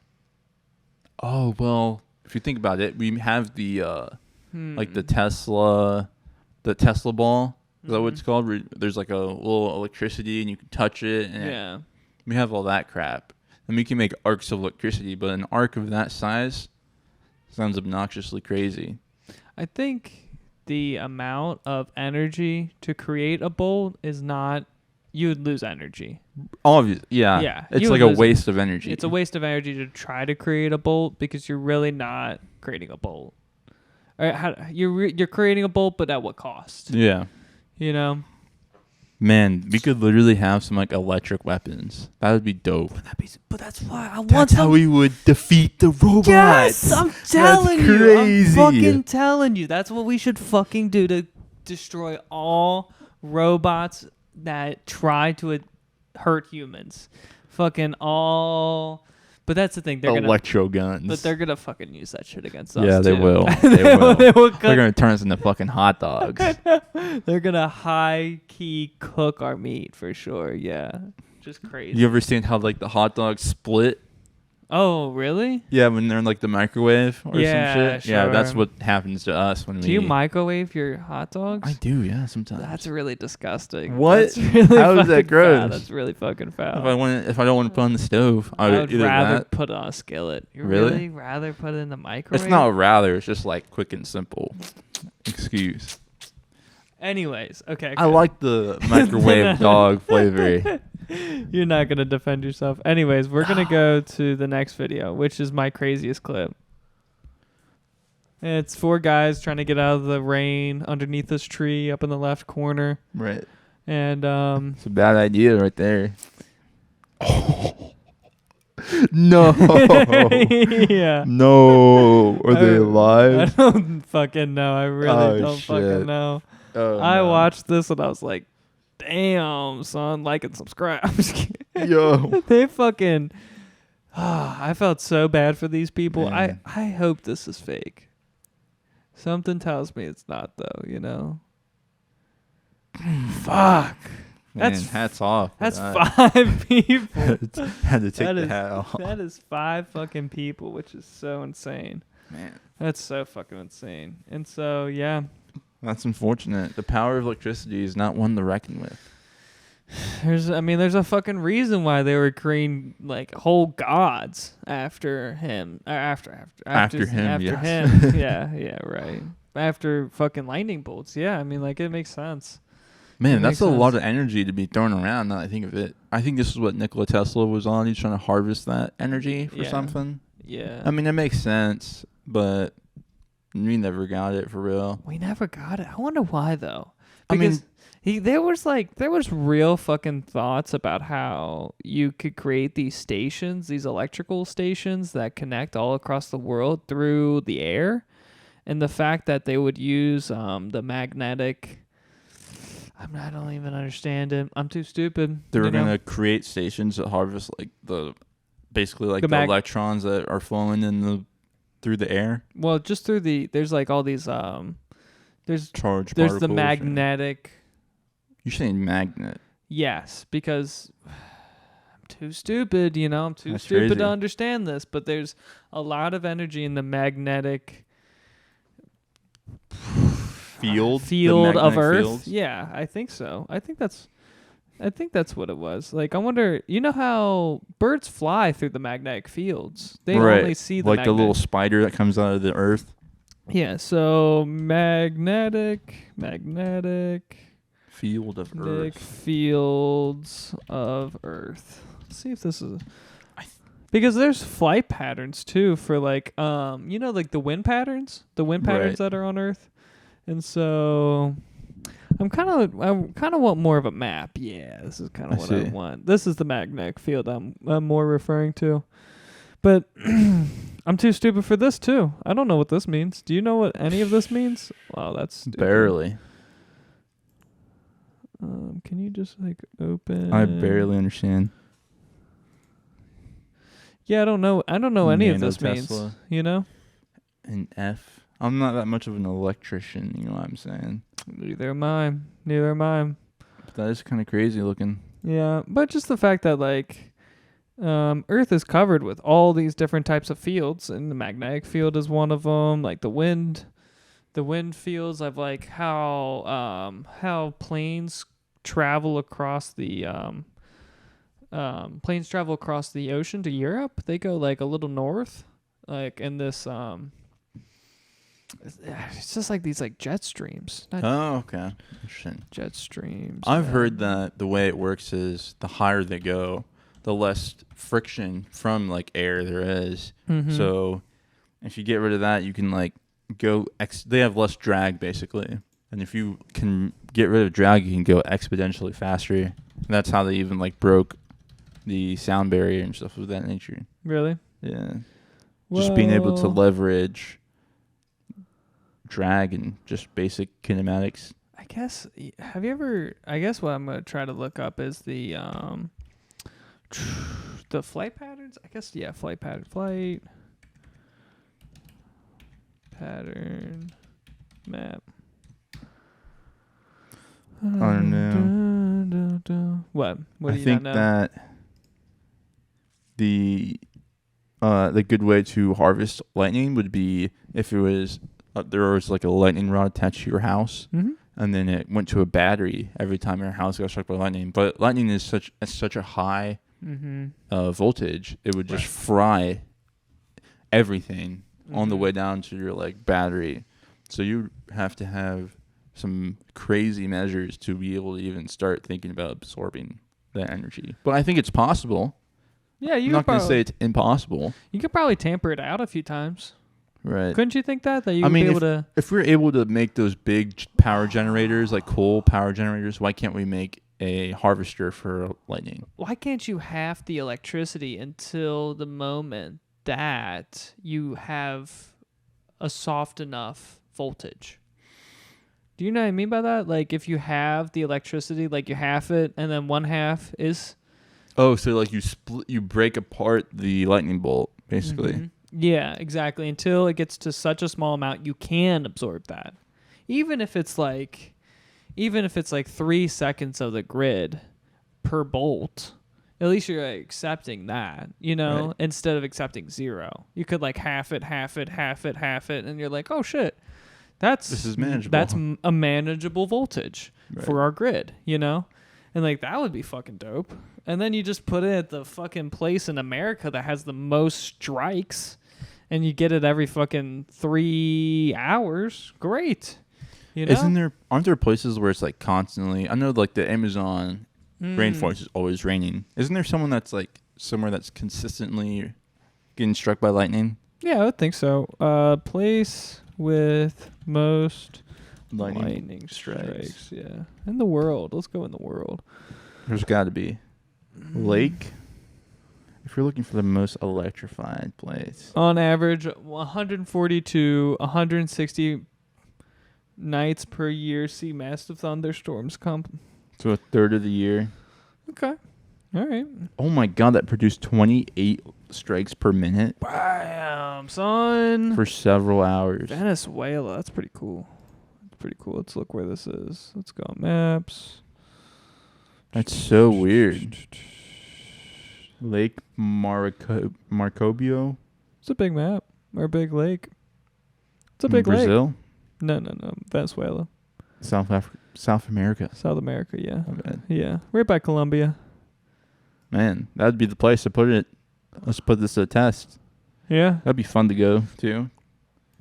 Oh, well, if you think about it, we have the like the Tesla ball. Is that what it's called? Where there's like a little electricity and you can touch it. And Yeah. we have all that crap. And we can make arcs of electricity, but an arc of that size sounds obnoxiously crazy. I think the amount of energy to create a bolt is not... You would lose energy. Obviously, yeah. Yeah, It's you like would a lose waste of energy. It's a waste of energy to try to create a bolt because you're really not creating a bolt. You're creating a bolt, but at what cost? Yeah. You know? Man, we could literally have some like electric weapons. That would be dope. But that's why I want That's how we would defeat the robots. Yes, I'm telling That's you. crazy. I'm fucking telling you. That's what we should fucking do to destroy all robots that try to hurt humans. Fucking all. But that's the thing. They're gonna. Electro guns. But they're gonna fucking use that shit against us. Yeah, they too. will. They will. They They're gonna turn us into fucking hot dogs. They're gonna high key cook our meat for sure. Yeah, just crazy. You ever seen how like the hot dogs split? Oh, really? Yeah, when they're in like the microwave or Yeah, some shit. Yeah, that's sure. what happens to us when we. Do you microwave your hot dogs? I do, yeah, sometimes. That's really disgusting. What? That's really How is that fucking gross? foul. That's really fucking foul. if I don't want to put it on the stove, I I would would either rather that. put it on a skillet. You Really? rather put it in the microwave? It's not rather. It's just like quick and simple. Excuse. Anyways, okay. I like the microwave dog flavor. You're not going to defend yourself. Anyways, we're going to go to the next video, which is my craziest clip. It's 4 guys trying to get out of the rain underneath this tree up in the left corner. Right. And it's a bad idea right there. No. yeah. No. Are they alive? I don't fucking know. I really don't fucking know. Oh, I no. watched this and I was like, damn, son, like and subscribe. Yo. They fucking... I felt so bad for these people. Man. I hope this is fake. Something tells me it's not, though, you know? Fuck. Man, hats off. That's 5 people. Had to take the hat off. That is 5 fucking people, which is so insane. Man. That's so fucking insane. And so, yeah. That's unfortunate. The power of electricity is not one to reckon with. There's a fucking reason why they were creating like whole gods after him. After him. Yeah, right. After fucking lightning bolts. Yeah, I mean, like, it makes sense. Man, that's a lot of energy to be thrown around now that I think of it. I think this is what Nikola Tesla was on. He's trying to harvest that energy for something. Yeah. I mean, it makes sense, but we never got it for real. We never got it. I wonder why, though. Because there was real fucking thoughts about how you could create these stations, these electrical stations that connect all across the world through the air. And the fact that they would use the magnetic... I don't even understand it. I'm too stupid. They were going to create stations that harvest like the electrons that are flowing through the air. Well, just through there's like all these there's the magnetic. You're saying magnet? Yes, because I'm too stupid. You know, I'm too That's stupid crazy. to understand this. But there's a lot of energy in the magnetic field of Earth. Fields? Yeah, I think so. I think that's what it was. Like, I wonder, you know how birds fly through the magnetic fields? They only see the the little spider that comes out of the Earth. Yeah, so magnetic field of Earth. Fields of Earth. Let's see if this is because there's flight patterns too for like like the wind patterns that are on Earth. And so I kind of want more of a map. Yeah, this is kind of what I want. This is the magnetic field I'm more referring to. But I'm too stupid for this too. I don't know what this means. Do you know what any of this means? Wow, that's stupid. Barely. Can you just like open? I barely understand. Yeah, I don't know any of this Tesla. means. You know? An F. I'm not that much of an electrician, you know what I'm saying? Neither am I. But that is kind of crazy looking. Yeah, but just the fact that like Earth is covered with all these different types of fields, and the magnetic field is one of them. Like the wind fields of like how planes travel across the ocean to Europe. They go like a little north, like in this it's just like these like jet streams. Oh, okay. Interesting. Jet streams. I've heard that the way it works is the higher they go, the less friction from like air there is. Mm-hmm. So if you get rid of that, you can like go they have less drag basically. And if you can get rid of drag, you can go exponentially faster. And that's how they even like broke the sound barrier and stuff of that nature. Really? Yeah. Just being able to leverage drag and just basic kinematics. I guess what I'm going to try to look up is the flight patterns. I guess, yeah, flight pattern map. I don't know. What do I you think not know? that the good way to harvest lightning would be if it was there was like a lightning rod attached to your house, and then it went to a battery every time your house got struck by lightning. But lightning is such a high voltage, it would just fry everything on the way down to your like battery. So you have to have some crazy measures to be able to even start thinking about absorbing that energy. But I think it's possible. Yeah, I'm not going to say it's impossible. You could probably tamper it out a few times. Right. Couldn't you think that you would be able to? If we're able to make those big power generators, like coal power generators, why can't we make a harvester for lightning? Why can't you have the electricity until the moment that you have a soft enough voltage? Do you know what I mean by that? Like, if you have the electricity, like you half it, and then one half is... Oh, so like you break apart the lightning bolt, basically. Mm-hmm. Yeah, exactly. Until it gets to such a small amount, you can absorb that. Even if it's like 3 seconds of the grid per bolt, at least you're like accepting that, Right. instead of accepting 0. You could like half it, and you're like, oh shit, this is manageable. That's a manageable voltage for our grid, And like that would be fucking dope. And then you just put it at the fucking place in America that has the most strikes, and you get it every fucking 3 hours. Great. Aren't there places where it's like constantly? I know like the Amazon rainforest is always raining. Isn't there someone that's like somewhere that's consistently getting struck by lightning? Yeah, I would think so. Place with most lightning strikes. Yeah, in the world. Let's go in the world. There's got to be lake. If you're looking for the most electrified place, on average, 140 to 160 nights per year see massive thunderstorms come. so a third of the year. Okay, all right. Oh my god, that produced 28 strikes per minute. Bam, son. For several hours. Venezuela. That's pretty cool. Let's look where this is. Let's go on maps. That's so weird. Lake Marcobio. It's a big map. Or a big lake. It's a big lake. Brazil? No. Venezuela. South America. South America, yeah. Okay. Yeah. Right by Colombia. Man, that'd be the place to put it. Let's put this to a test. Yeah. That'd be fun to go to.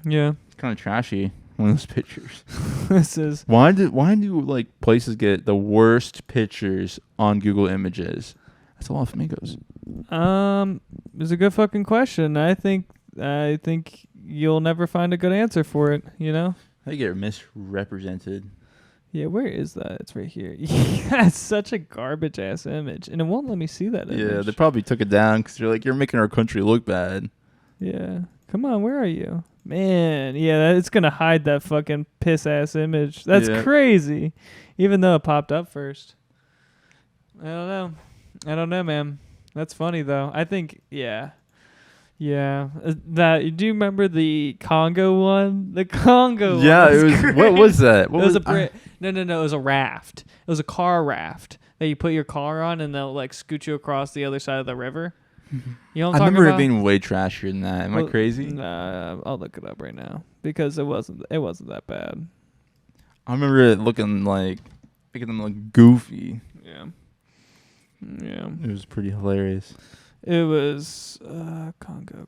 Yeah. It's kind of trashy, one of those pictures. This is... Why do like places get the worst pictures on Google Images? That's a lot of flamingos. It's a good fucking question. I think you'll never find a good answer for it, They get misrepresented. Yeah, where is that? It's right here. Yeah, it's such a garbage ass image, and it won't let me see that image. Yeah, they probably took it down because you're making our country look bad. Yeah, come on, where are you, man? Yeah, it's gonna hide that fucking piss ass image. That's crazy, even though it popped up first. I don't know, man. That's funny though. I think, yeah. That. Do you remember the Congo one? The Congo one. Yeah, it was. What was that? It was no. It was a raft. It was a car raft that you put your car on, and they'll like scoot you across the other side of the river. You know what I'm I talking remember about? it being way trashier than that. Am I crazy? Nah, I'll look it up right now because it wasn't that bad. I remember it looking like making them look goofy. Yeah. It was pretty hilarious. It was Congo.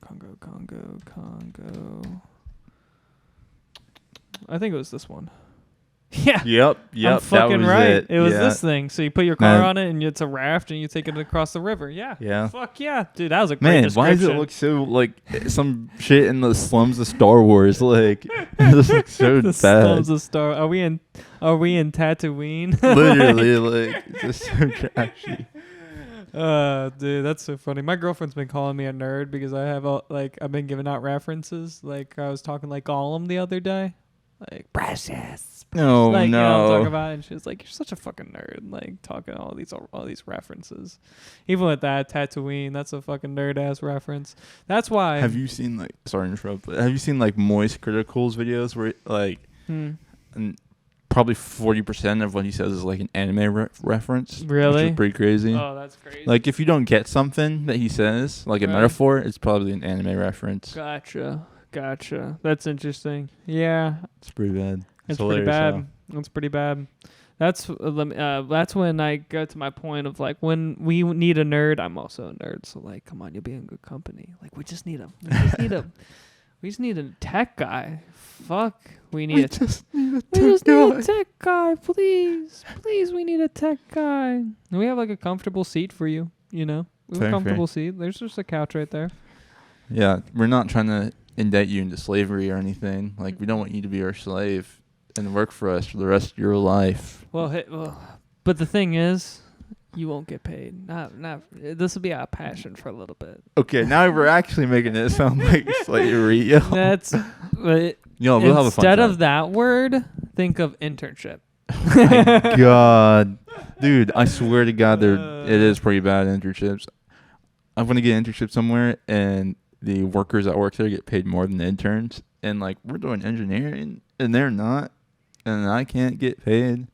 I think it was this one. Yeah. Yep. I'm fucking that was right. It was yeah. this thing. So you put your car on it, and it's a raft, and you take it across the river. Yeah. Yeah. Fuck yeah, dude. That was a great description. Why does it look so like some shit in the slums of Star Wars? Like it just looks so the bad. slums of Star. Are we in Tatooine? Literally, like it's just so trashy. Dude, that's so funny. My girlfriend's been calling me a nerd because I have I've been giving out references. Like I was talking like Gollum the other day, like precious. No, like, no. You know what I'm talking about? And she was like, "You're such a fucking nerd." Like talking all these references. Even with that Tatooine, that's a fucking nerd ass reference. That's why. Have you seen like? Sorry to interrupt, but have you seen like Moist Critical's videos where like, and probably 40% of what he says is like an anime reference. Really? Which is pretty crazy. Oh, that's crazy. Like if you don't get something that he says, like a metaphor, it's probably an anime reference. Gotcha. That's interesting. Yeah. It's pretty bad. It's pretty bad. That's pretty bad. That's when I go to my point of like when we need a nerd, I'm also a nerd. So like, come on, you'll be in good company. Like we just need We just need a tech guy. Fuck. We need a just need a need a tech guy, please. Please, we need a tech guy. And we have like a comfortable seat for you, you know? We have a comfortable seat. There's just a couch right there. Yeah, we're not trying to indict you into slavery or anything. Like, we don't want you to be our slave and work for us for the rest of your life. Well, but the thing is, you won't get paid. This will be our passion for a little bit. Okay, now we're actually making it sound like slavery. Yo. That's We'll have a fun instead time. of that word, think of internship. My God, dude! I swear to God, it is pretty bad internships. I'm gonna get an internship somewhere, and the workers that work there get paid more than the interns. And like, we're doing engineering, and they're not, and I can't get paid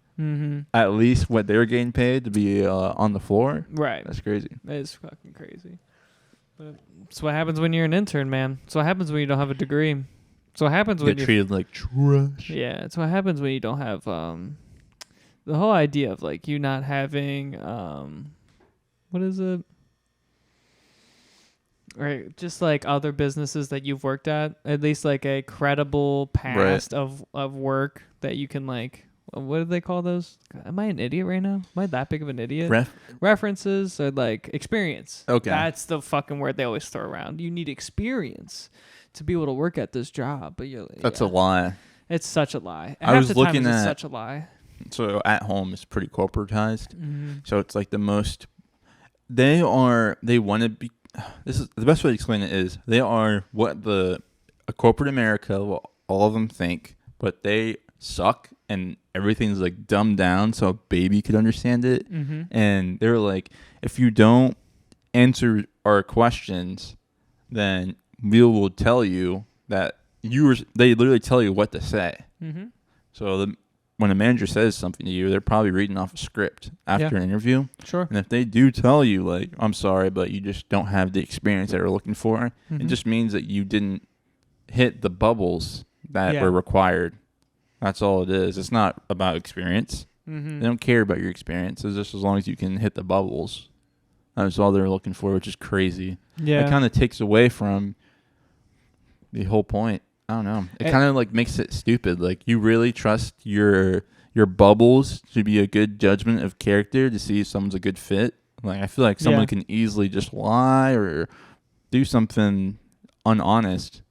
at least what they're getting paid to be on the floor. Right. That's crazy. That is fucking crazy. But it's what happens when you're an intern, man. It's what happens when you don't have a degree. It's what happens when Get treated like trash. Yeah, it's what happens when you don't have the whole idea of like you not having what is it? Right, just like other businesses that you've worked at least like a credible past of work that you can like, what do they call those? Am I an idiot right now? Am I that big of an idiot? References or like experience. Okay. That's the fucking word they always throw around. You need experience to be able to work at this job. But that's a lie. It's such a lie. I was looking at such a lie. So at home is pretty corporatized. So it's like the most. They want to be. This is the best way to explain it is they are what a corporate America will all of them think, but they suck and everything's like dumbed down so a baby could understand it. And they're like, if you don't answer our questions, then we will tell you that they literally tell you what to say. So when a manager says something to you, they're probably reading off a script after an interview. Sure. And if they do tell you, like, I'm sorry, but you just don't have the experience that we're looking for, it just means that you didn't hit the bubbles that were required. That's all it is. It's not about experience. They don't care about your experience. It's just as long as you can hit the bubbles. That's all they're looking for, which is crazy. Yeah. It kind of takes away from the whole point. I don't know. It kind of like makes it stupid. Like, you really trust your bubbles to be a good judgment of character to see if someone's a good fit. Like, I feel like someone can easily just lie or do something unhonest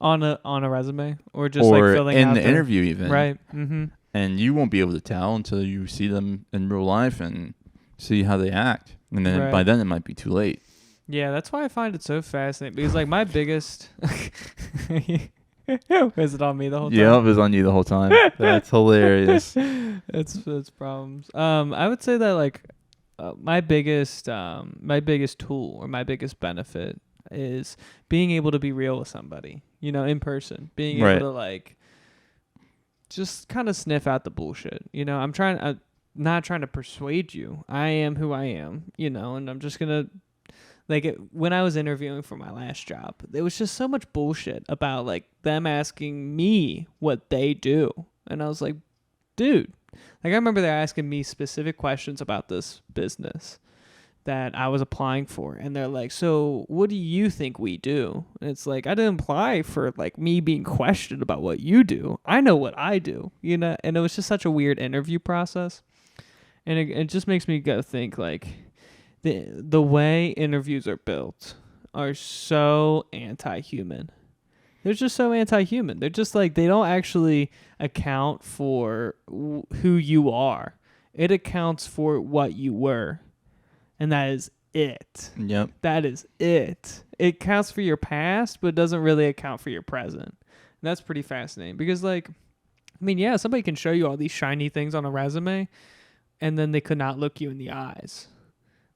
on a resume or just like filling in out the interview even. Right. And you won't be able to tell until you see them in real life and see how they act. And then by then it might be too late. Yeah, that's why I find it so fascinating because like my biggest was it on me the whole time? Yeah, it was on you the whole time. That's hilarious. It's problems. I would say that like my biggest tool or my biggest benefit is being able to be real with somebody, you know, in person, being able to like just kind of sniff out the bullshit. You know, I'm not trying to persuade you. I am who I am, you know, and I'm just gonna. Like, when I was interviewing for my last job, there was just so much bullshit about, like, them asking me what they do. And I was like, dude. Like, I remember they're asking me specific questions about this business that I was applying for. And they're like, so what do you think we do? And it's like, I didn't apply for, like, me being questioned about what you do. I know what I do, you know? And it was just such a weird interview process. And it just makes me go think, like... The way interviews are built are so anti-human. They're just so anti-human. They're just like, they don't actually account for who you are. It accounts for what you were. And that is it. Yep. That is it. It counts for your past, but it doesn't really account for your present. And that's pretty fascinating because, like, I mean, yeah, somebody can show you all these shiny things on a resume and then they could not look you in the eyes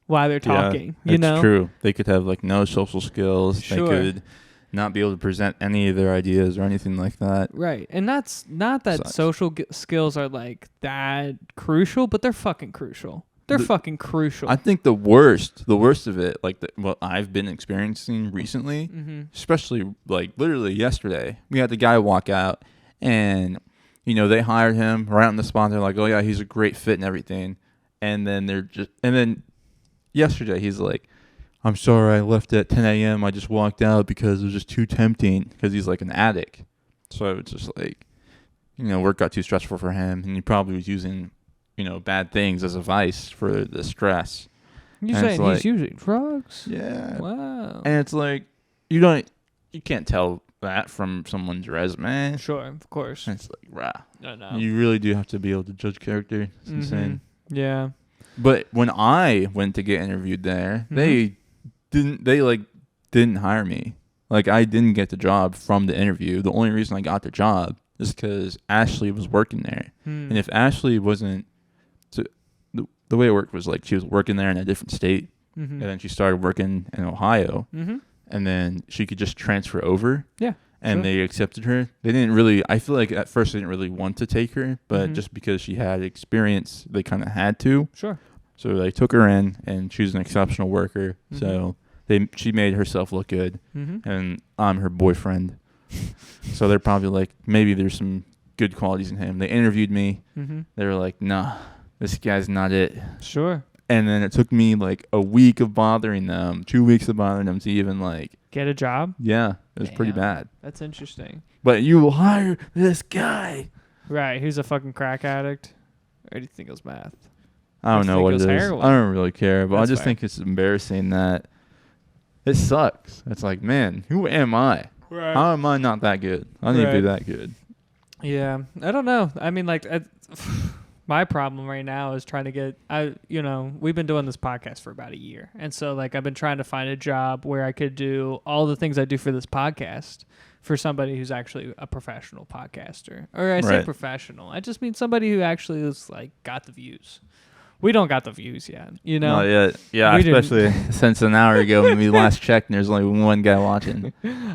while they're talking, you know? It's true. They could have like no social skills. Sure. They could not be able to present any of their ideas or anything like that. Right. And that's not that social skills are like that crucial, but they're fucking crucial. They're fucking crucial. I think the worst of it, like what I've been experiencing recently, especially like literally yesterday, we had the guy walk out and, you know, they hired him right on the spot. They're like, oh yeah, he's a great fit and everything. And then yesterday, he's like, I'm sorry I left at 10 a.m. I just walked out because it was just too tempting, because he's like an addict. So it's just like, work got too stressful for him, and he probably was using, bad things as a vice for the stress. You saying he's using drugs? Yeah. Wow. And it's like, you can't tell that from someone's resume. Sure, of course. And it's like, rah. I know. You really do have to be able to judge character. It's insane. Yeah. But when I went to get interviewed there, they didn't hire me. Like, I didn't get the job from the interview. The only reason I got the job is because Ashley was working there. And if Ashley wasn't, so the way it worked was like she was working there in a different state, and then she started working in Ohio, and then she could just transfer over. Yeah. And they accepted her. They didn't really, I feel like at first they didn't really want to take her, but just because she had experience, they kind of had to. Sure. So they took her in, and she was an exceptional worker. So she made herself look good, and I'm her boyfriend. So they're probably like, maybe there's some good qualities in him. They interviewed me. They were like, nah, this guy's not it. Sure. And then it took me like a week of bothering them, 2 weeks of bothering them to even like get a job. Yeah, it was pretty bad. That's interesting. But you will hire this guy, right? Who's a fucking crack addict, or do you think it was meth? I don't know what it is. Heroin? I don't really care, but I just think it's embarrassing that it sucks. It's like, man, who am I? Right. How am I not that good? I need to be that good. Yeah, I don't know. I mean, like, my problem right now is trying to get. We've been doing this podcast for about a year, and so like I've been trying to find a job where I could do all the things I do for this podcast for somebody who's actually a professional podcaster. Or I say professional, I just mean somebody who actually is like got the views. We don't got the views yet, Not yet. Yeah, especially since an hour ago when we last checked and there's only one guy watching.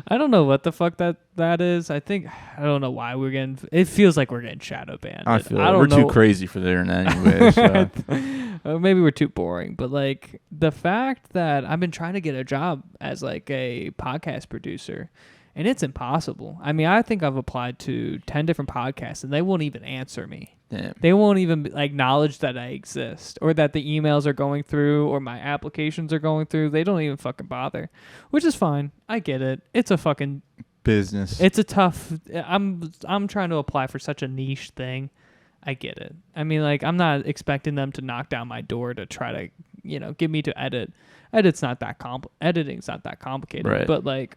I don't know what the fuck that is. I don't know why we're getting... It feels like we're getting shadow banned. I feel like we're too crazy for the internet anyway. So. Maybe we're too boring. But like the fact that I've been trying to get a job as like a podcast producer, and it's impossible. I mean, I think I've applied to 10 different podcasts and they won't even answer me. Damn. They won't even acknowledge that I exist or that the emails are going through or my applications are going through. They don't even fucking bother, which is fine. I get it. It's a fucking business. It's a tough. I'm trying to apply for such a niche thing. I get it. I mean, like, I'm not expecting them to knock down my door to try to, get me to edit. Editing's not that complicated. Right. But like,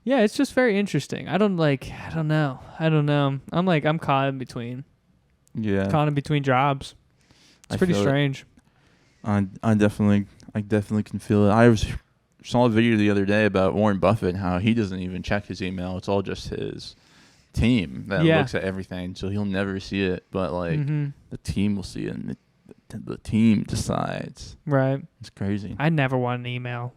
yeah, it's just very interesting. I don't know. I'm caught in between. Yeah. Caught in between jobs. It's pretty strange. I definitely can feel it. I saw a video the other day about Warren Buffett and how he doesn't even check his email. It's all just his team that looks at everything, so he'll never see it. But like the team will see it, and the team decides. Right. It's crazy. I never want an email.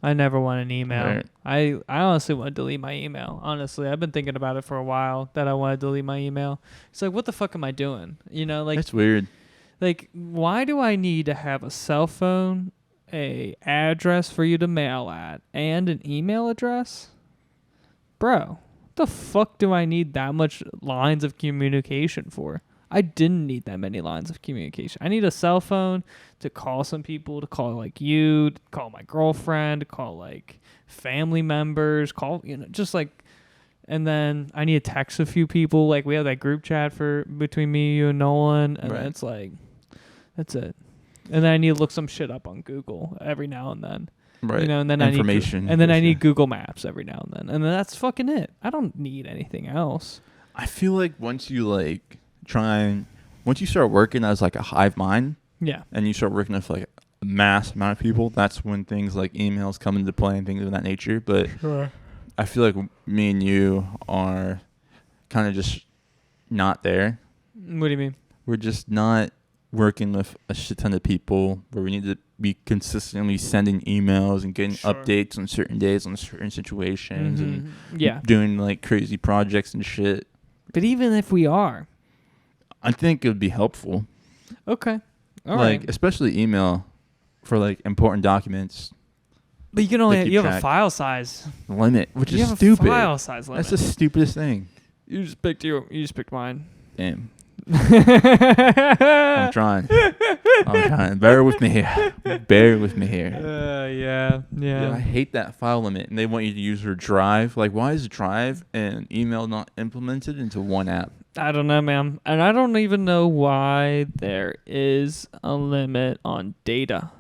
Right. I honestly want to delete my email. Honestly, I've been thinking about it for a while that I want to delete my email. It's like, what the fuck am I doing? It's weird. Like, why do I need to have a cell phone, a address for you to mail at, and an email address? Bro, what the fuck do I need that much lines of communication for? I didn't need that many lines of communication. I need a cell phone to call some people, to call like you, to call my girlfriend, to call like family members, just like, and then I need to text a few people. Like we have that group chat between me, you, and Nolan, and then it's like, that's it. And then I need to look some shit up on Google every now and then. Right. And then I need Google Maps every now and then. And then that's fucking it. I don't need anything else. I feel like once you start working as like a hive mind, and you start working with like a mass amount of people, that's when things like emails come into play and things of that nature. But I feel like me and you are kind of just not there. What do you mean? We're just not working with a shit ton of people where we need to be consistently sending emails and getting updates on certain days on certain situations and doing like crazy projects and shit. But even if we are, I think it would be helpful. Okay. All right. Especially email for like important documents. But you can only you have a file size limit, which is stupid. You have a file size limit. That's the stupidest thing. You just picked mine. Damn. I'm trying. I'm trying. Bear with me here. Bear with me here. Yeah. I hate that file limit, and they want you to use your Drive. Like, why is Drive and email not implemented into one app? I don't know, man. And I don't even know why there is a limit on data.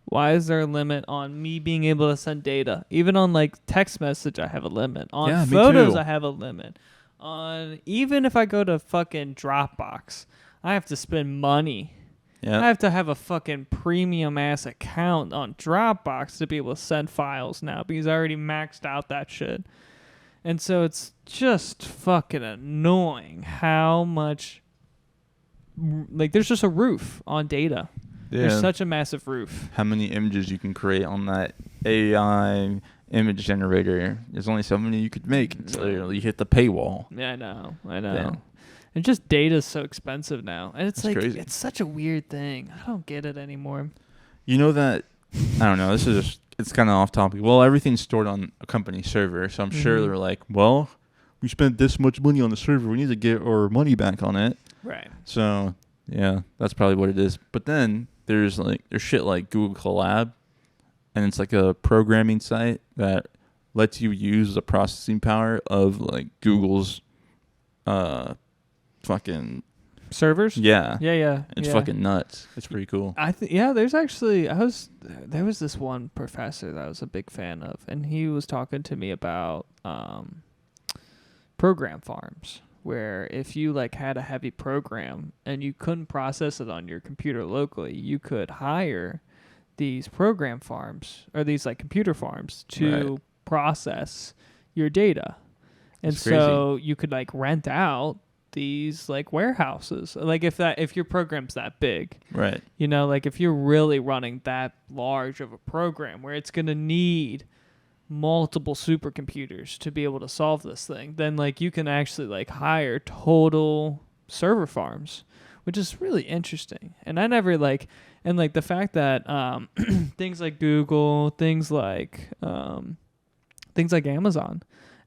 Why is there a limit on me being able to send data? Even on like text message, I have a limit. On Yeah, me photos, too. I have a limit. On even if I go to fucking Dropbox, I have to spend money. Yeah. I have to have a fucking premium ass account on Dropbox to be able to send files now because I already maxed out that shit. And so it's just fucking annoying how much like there's just a roof on data. Yeah. There's such a massive roof. How many images you can create on that AI image generator? There's only so many you could make until you hit the paywall. Yeah, I know. Yeah. And just data's so expensive now. And it's like, crazy. it's such a weird thing. I don't get it anymore. You know that, I don't know, this is just, it's kind of off topic. Well, everything's stored on a company server, so I'm sure they're like, well, we spent this much money on the server. We need to get our money back on it. Right. So, yeah, that's probably what it is. But then there's shit like Google Colab, and it's like a programming site that lets you use the processing power of like Google's fucking Servers? yeah. Yeah. It's fucking nuts. It's pretty cool. There's actually there was this one professor that I was a big fan of, and he was talking to me about program farms, where if you like had a heavy program and you couldn't process it on your computer locally, you could hire these program farms or these like computer farms to process your data. And That's so you could like rent out these like warehouses. Like if your program's that big. Right. You know, like if you're really running that large of a program where it's going to need multiple supercomputers to be able to solve this thing, then like you can actually like hire total server farms, which is really interesting. And I never like, and like the fact that things like Google, things like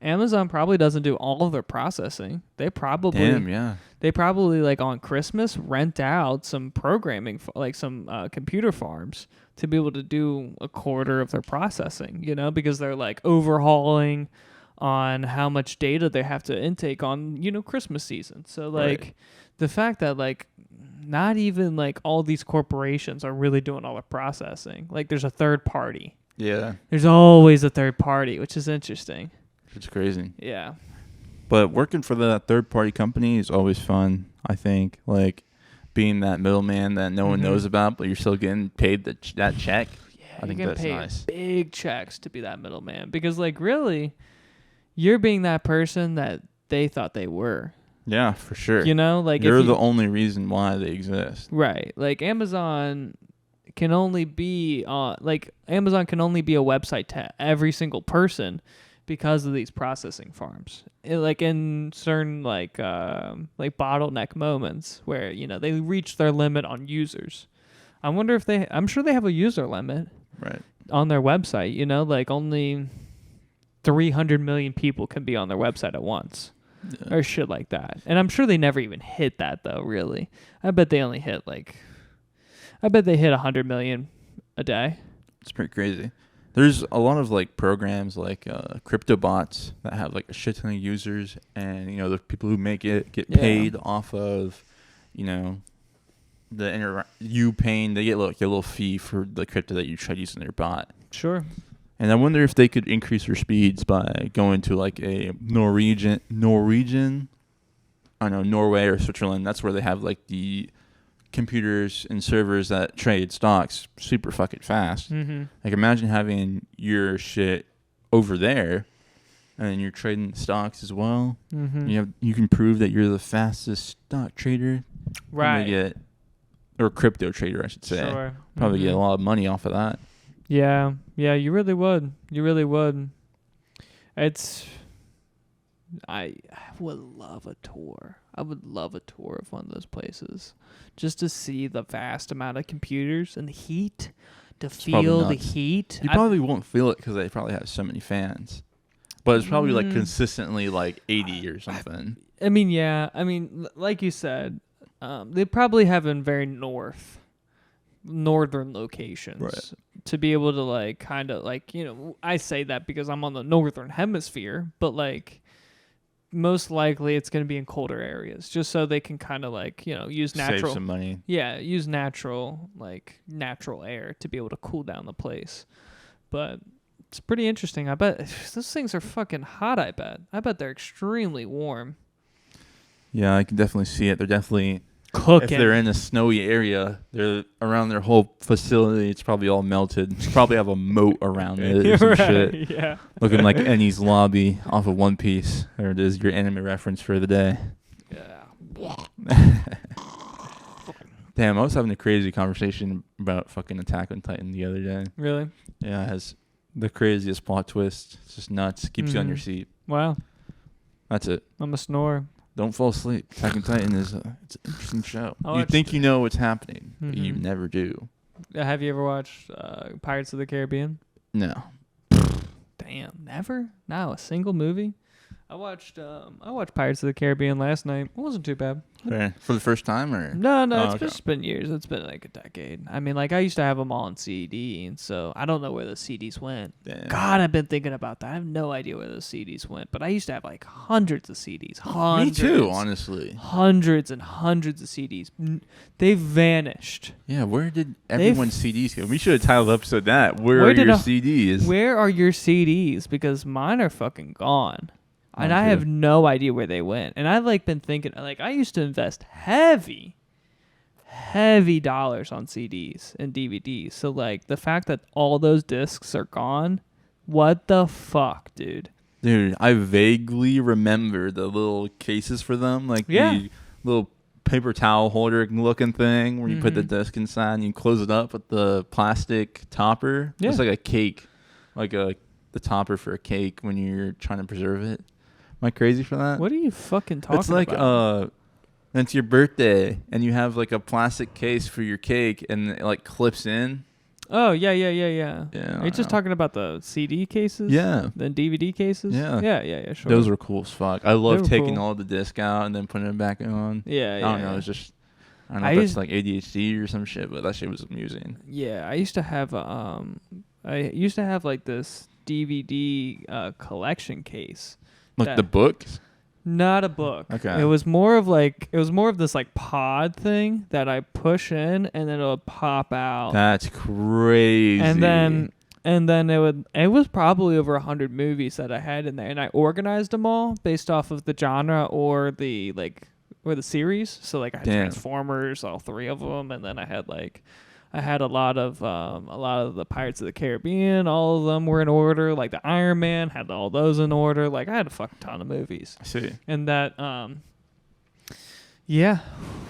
Amazon probably doesn't do all of their processing. They probably like on Christmas rent out some programming, like some computer farms to be able to do a quarter of their processing, you know, because they're like overhauling on how much data they have to intake on, you know, Christmas season. So like the fact that like not even like all these corporations are really doing all the processing. Like there's a third party. Yeah. There's always a third party, which is interesting. It's crazy. Yeah. But working for that third-party company is always fun, I think. Like, being that middleman that no one knows about, but you're still getting paid that check. Yeah, I think you get that's paid nice. big checks to be that middleman. Because, like, really, you're being that person that they thought they were. Yeah, for sure. You know? Like, you're the only reason why they exist. Right. Like, Amazon can only be a website to every single person because of these processing farms. Like in certain like bottleneck moments where, you know, they reach their limit on users. I'm sure they have a user limit on their website, you know, like only 300 million people can be on their website at once or shit like that. And I'm sure they never even hit that though, really. I bet they hit 100 million a day. It's pretty crazy. There's a lot of like programs like crypto bots that have like a shit ton of users, and you know the people who make it get paid off of, you know, you paying. They get like a little fee for the crypto that you try using their bot. Sure. And I wonder if they could increase their speeds by going to like a Norwegian, I don't know, Norway or Switzerland. That's where they have like the computers and servers that trade stocks super fucking fast. Mm-hmm. Like imagine having your shit over there and you're trading stocks as well. Mm-hmm. You can prove that you're the fastest stock trader. Right. Or crypto trader, I should say. Sure. Probably get a lot of money off of that. Yeah, you really would. I would love a tour. I would love a tour of one of those places just to see the vast amount of computers and the heat, to feel the heat. You probably won't feel it because they probably have so many fans. But it's probably like consistently like 80 or something. I mean, like you said, they probably have in very north. northern locations. Right. To be able to like kind of like, I say that because I'm on the northern hemisphere, but like most likely it's going to be in colder areas just so they can kind of like, use natural Save some money. Yeah, use natural air to be able to cool down the place. But it's pretty interesting. I bet those things are fucking hot, I bet they're extremely warm. Yeah, I can definitely see it. They're definitely Cooking. If they're in a snowy area, they're around their whole facility. It's probably all melted. They probably have a moat around it or some Right, shit. yeah. Looking like Ennie's lobby off of One Piece. There it is, your anime reference for the day. Yeah. Damn, I was having a crazy conversation about fucking Attack on Titan the other day. Really? Yeah, it has the craziest plot twist. It's just nuts. Keeps you on your seat. Wow. That's it. I'm a snorer. Don't fall asleep. Attack on Titan it's an interesting show. I You watched think you know what's happening, but you Mhm. never do. Have you ever watched Pirates of the Caribbean? No. Damn, never? No, a single movie? I watched Pirates of the Caribbean last night. It wasn't too bad. Fair. For the first time, or? No, Oh, it's okay. just been years. It's been like a decade. I mean, like I used to have them all on CD, and so I don't know where the CDs went. Damn. God, I've been thinking about that. I have no idea where those CDs went, but I used to have like hundreds of CDs. Me Hundreds. too, honestly. Hundreds and hundreds of CDs. They've vanished. Yeah, where did everyone's CDs go? We should have titled the episode that. Where are did your I- CDs? Where are your CDs? Because mine are fucking gone. And Mine I too. have no idea where they went. And I've like been thinking, like I used to invest heavy dollars on CDs and DVDs. So like the fact that all those discs are gone, what the fuck, dude? Dude, I vaguely remember the little cases for them, like Yeah. the little paper towel holder looking thing where you put the Mhm. disc inside and you close it up with the plastic topper. Yeah. It's like a cake, like the topper for a cake when you're trying to preserve it. Am I crazy for that? What are you fucking talking It's like about? it's your birthday and you have like a plastic case for your cake and it like clips in. Oh, yeah. Yeah, Are I you just know. talking about the CD cases? Yeah. The DVD cases? Yeah. Yeah, sure. Those were cool as fuck. I love were taking cool. all the disc out and then putting it back on. Yeah, I yeah. don't know. yeah. It's just I don't know I if that's used- like ADHD or some shit, but that shit was amusing. Yeah, I used to have like this DVD collection case. Like That- the books. Not a book. Okay. It was more of this like pod thing that I push in and then it'll pop out. That's crazy. And then it was probably over 100 movies that I had in there, and I organized them all based off of the genre or the series. So like I had Damn. Transformers, all three of them, and then I had a lot of the Pirates of the Caribbean. All of them were in order. Like the Iron Man, had all those in order. Like I had a fucking ton of movies. I see. And that yeah,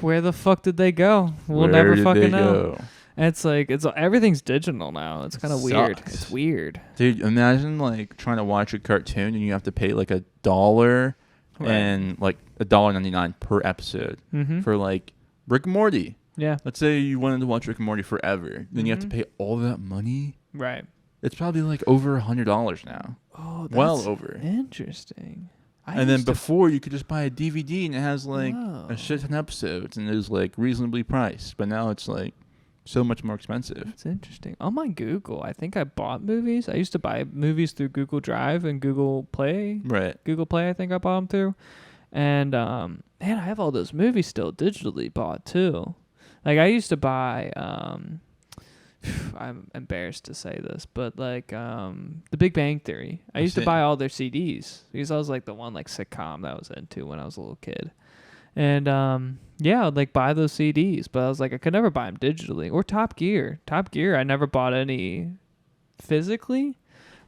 where the fuck did they go? We'll Where never did fucking they know. go? And it's like everything's digital now. It's kind of weird. Sucks. It's weird. Dude, imagine like trying to watch a cartoon and you have to pay like $1 Right. and like $1.99 per episode Mm-hmm. for like Rick and Morty. Yeah. Let's say you wanted to watch Rick and Morty forever, then you have to Mhm. pay all that money. Right. It's probably like over $100 now. Oh, that's Well over. interesting. And then before you could just buy a DVD and it has like Wow. a shit ton of episodes and it was like reasonably priced. But now it's like so much more expensive. That's interesting. On my Google, I think I bought movies. I used to buy movies through Google Drive and Google Play. Right. Google Play, I think I bought them through. And man, I have all those movies still digitally bought too. Like I used to buy I'm embarrassed to say this, but like The Big Bang Theory. I used to see. buy all their CDs because I was like the one like sitcom that I was into when I was a little kid. And yeah, I'd like buy those CDs, but I was like I could never buy them digitally. Or Top Gear. Top Gear, I never bought any physically,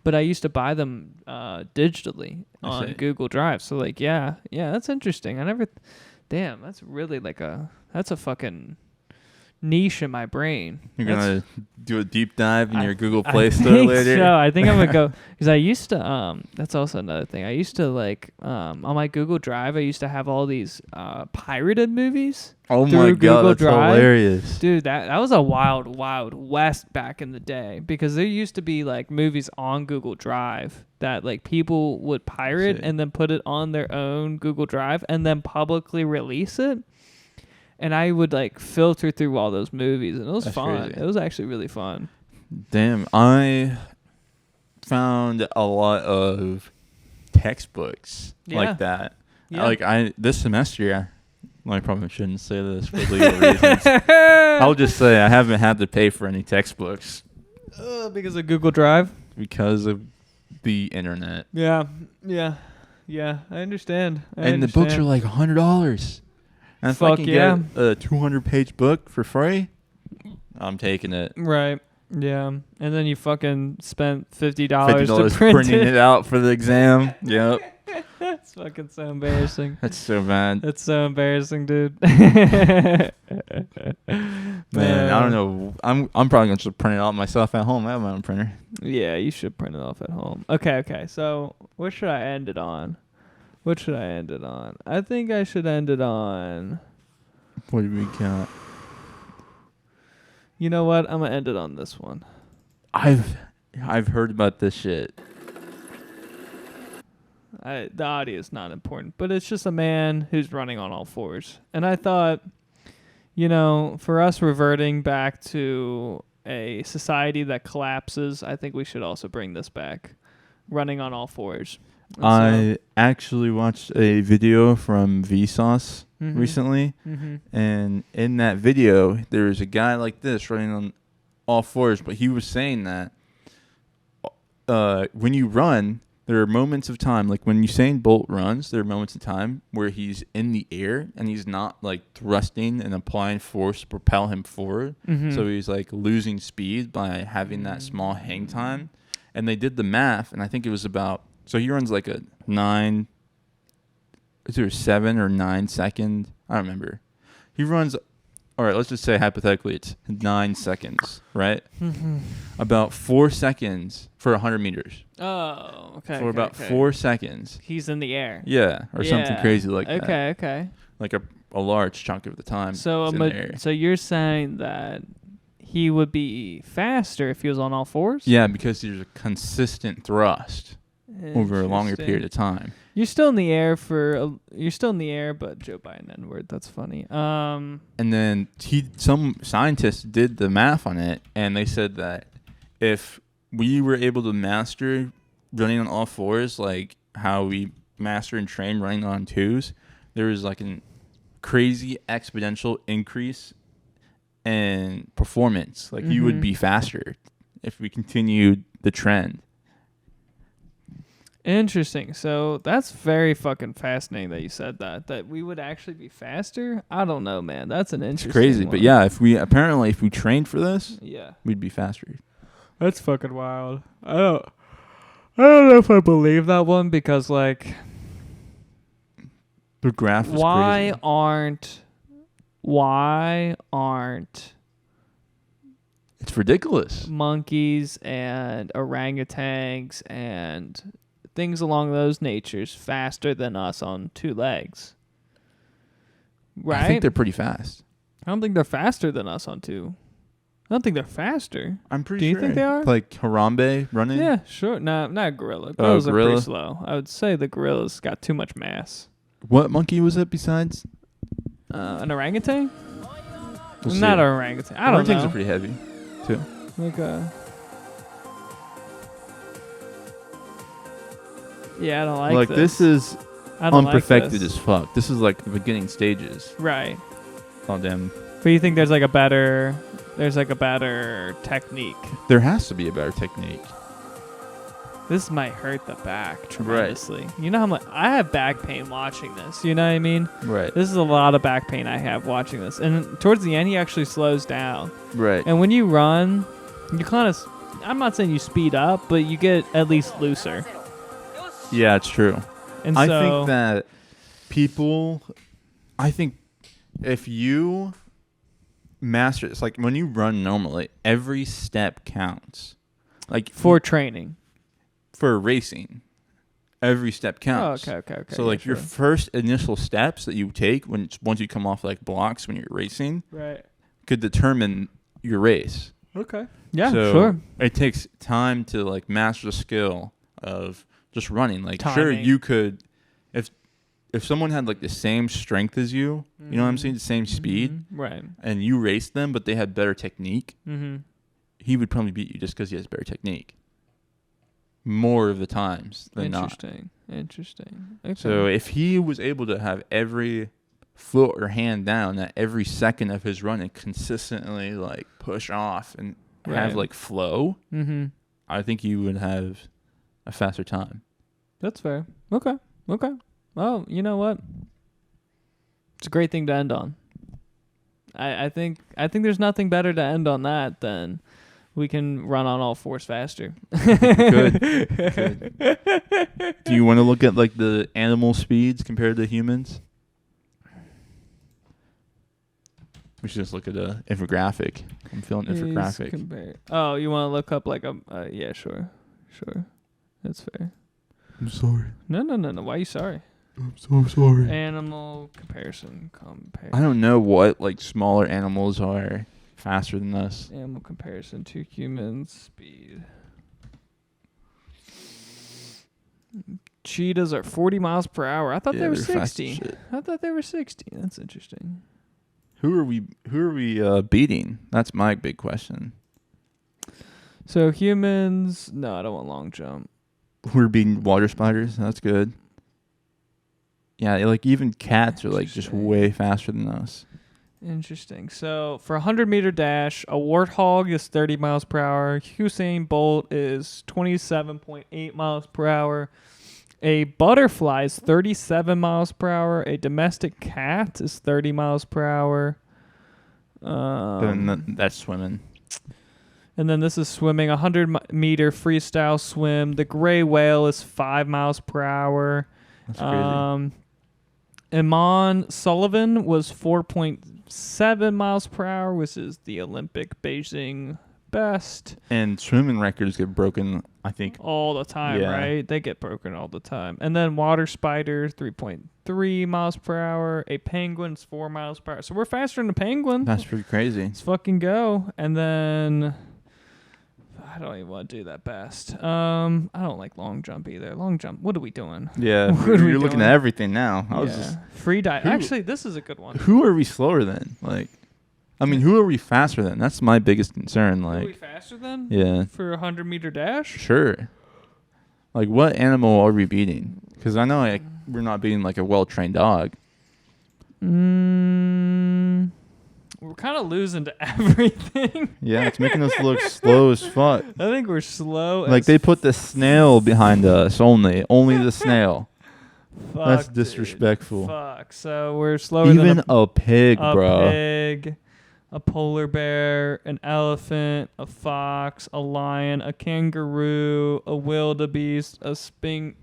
but I used to buy them digitally I on see. Google Drive. So like yeah, that's interesting. I never damn, that's really like that's a fucking niche in my brain. You're That's- going to do a deep dive in I- your Google I Play Store think later? So I think I'm gonna go because I used to. That's also another thing. I used to like on my Google Drive. I used to have all these pirated movies. Oh through my Google God, that's Drive. hilarious. Dude, that was a wild west back in the day because there used to be like movies on Google Drive that like people would pirate See. and then put it on their own Google Drive and then publicly release it. and I would like filter through all those movies, and it was fun. Crazy. It was actually really fun. Damn, I found a lot of textbooks like that. Yeah. Like this semester, I probably shouldn't say this for legal reasons. I'll just say I haven't had to pay for any textbooks Because of Google Drive. because of the internet. Yeah. I understand. The books are like $100. And if I Fuck can yeah. get a 200-page book for free, I'm taking it. Right. Yeah. And then you fucking spent $50 $50 to print printing it out for the exam. Yep. It's fucking so embarrassing. That's so bad. That's so embarrassing, dude. Man, I don't know. I'm probably going to just print it out myself at home. I have my own printer. Yeah, you should print it off at home. Okay. So, what should I end it on? I think I should end it on... What do we got? You know what? I'm going to end it on this one. I've heard about this shit. The audio is not important, but it's just a man who's running on all fours. And I thought, for us reverting back to a society that collapses, I think we should also bring this back. Running on all fours. And I actually watched a video from Vsauce recently, and in that video, there was a guy like this running on all fours, but he was saying that when you run, there are moments of time, like when Usain Bolt runs, there are moments of time where he's in the air and he's not like thrusting and applying force to propel him forward. So he's like losing speed by having that small hang time. And they did the math, and I think it was so he runs like a 7 or 9 second, I don't remember. He runs, all right, let's just say hypothetically it's 9 seconds, right? About 4 seconds for 100 meters. Oh, okay. For about 4 seconds. He's in the air. Yeah, or something crazy like that. Okay. Like a large chunk of the time. So he's in the air. so you're saying that he would be faster if he was on all fours? Yeah, because there's a consistent thrust over a longer period of time. You're still in the air but Joe Biden N-word. That's funny. And then some scientists did the math on it, and they said that if we were able to master running on all fours, like how we master and train running on twos, there was like a crazy exponential increase in performance. Like you would be faster if we continued the trend. Interesting. So that's very fucking fascinating that you said that we would actually be faster. I don't know, man. That's an interesting It's crazy, one. but yeah, if we trained for this, we'd be faster. That's fucking wild. I don't know if I believe that one because like the graph is why crazy. aren't It's ridiculous. monkeys and orangutans and things along those natures faster than us on 2 legs? Right? I think they're pretty fast. I don't think they're faster than us on 2. I don't think they're faster. I'm pretty Do you sure. think they are? Like Harambe running? Yeah, sure. Nah, not a gorilla. Gorillas are gorilla? pretty slow. I would say the gorillas got too much mass. What monkey was it besides? An orangutan? We'll Not see. an orangutan. I don't know. Orangutans are pretty heavy, too. Like yeah, I don't like this is I don't unperfected like this. as fuck. This is like the beginning stages. Right. Oh, damn. But you think there's like a better technique? There has to be a better technique. This might hurt the back tremendously. You know how much I have back pain watching this. You know what I mean? Right. This is a lot of back pain I have watching this. And towards the end, he actually slows down. Right. And when you run, you kind of, I'm not saying you speed up, but you get at least looser. Yeah, it's true. And I so, think that if you master, it's like when you run normally, every step counts. Like for training. For racing, every step counts. Oh, okay. So like your first initial steps that you take once you come off like blocks when you're racing, right, could determine your race. Okay. Yeah, so sure. It takes time to like master the skill of just running. Like Timing. sure you could, if someone had like the same strength as you, you know what I'm saying, the same speed, right? And you raced them, but they had better technique, Mm-hmm. he would probably beat you just because he has better technique. More of the times than not. Interesting. Okay. So if he was able to have every foot or hand down at every second of his run and consistently like push off and have like flow, I think he would have a faster time. That's fair. Okay. Well, you know what? It's a great thing to end on. I think there's nothing better to end on that than we can run on all fours faster. Good. Do you want to look at like the animal speeds compared to humans? We should just look at a infographic. I'm feeling infographic. Oh, you want to look up like a yeah, sure. That's fair. I'm sorry. No. Why are you sorry? I'm so sorry. Animal comparison. I don't know what like smaller animals are faster than us. Animal comparison to humans speed. Cheetahs are 40 miles per hour. I thought they were 60. I thought they were 60. That's interesting. Who are we beating? That's my big question. So humans, no, I don't want long jump. We're beating water spiders. That's good. Yeah, like even cats are like just way faster than us. Interesting. So for a 100-meter dash, a warthog is 30 miles per hour. Usain Bolt is 27.8 miles per hour. A butterfly is 37 miles per hour. A domestic cat is 30 miles per hour. That's swimming. And then this is swimming, 100-meter freestyle swim. The gray whale is 5 miles per hour. That's crazy. Iman Sullivan was 4.7 miles per hour, which is the Olympic Beijing best. And swimming records get broken, I think. All the time, right? They get broken all the time. And then water spider, 3.3 miles per hour. A penguin's 4 miles per hour. So we're faster than a penguin. That's pretty crazy. Let's fucking go. And then I don't even want to do that best. I don't like long jump either. Long jump. What are we doing? Yeah, you're looking at everything now. I was just free dive. Actually, this is a good one. Who are we slower than? Like, I mean, who are we faster than? That's my biggest concern. Like, are we faster than? Yeah. For a 100-meter dash? Sure. Like, what animal are we beating? Because I know we're not beating like a well-trained dog. We're kind of losing to everything. Yeah, it's making us look slow as fuck. I think we're slow. Like they put the snail behind us only the snail. Fuck, that's disrespectful. Dude. Fuck. So we're slower even than a pig, bro. A pig, a polar bear, an elephant, a fox, a lion, a kangaroo, a wildebeest, a springbok,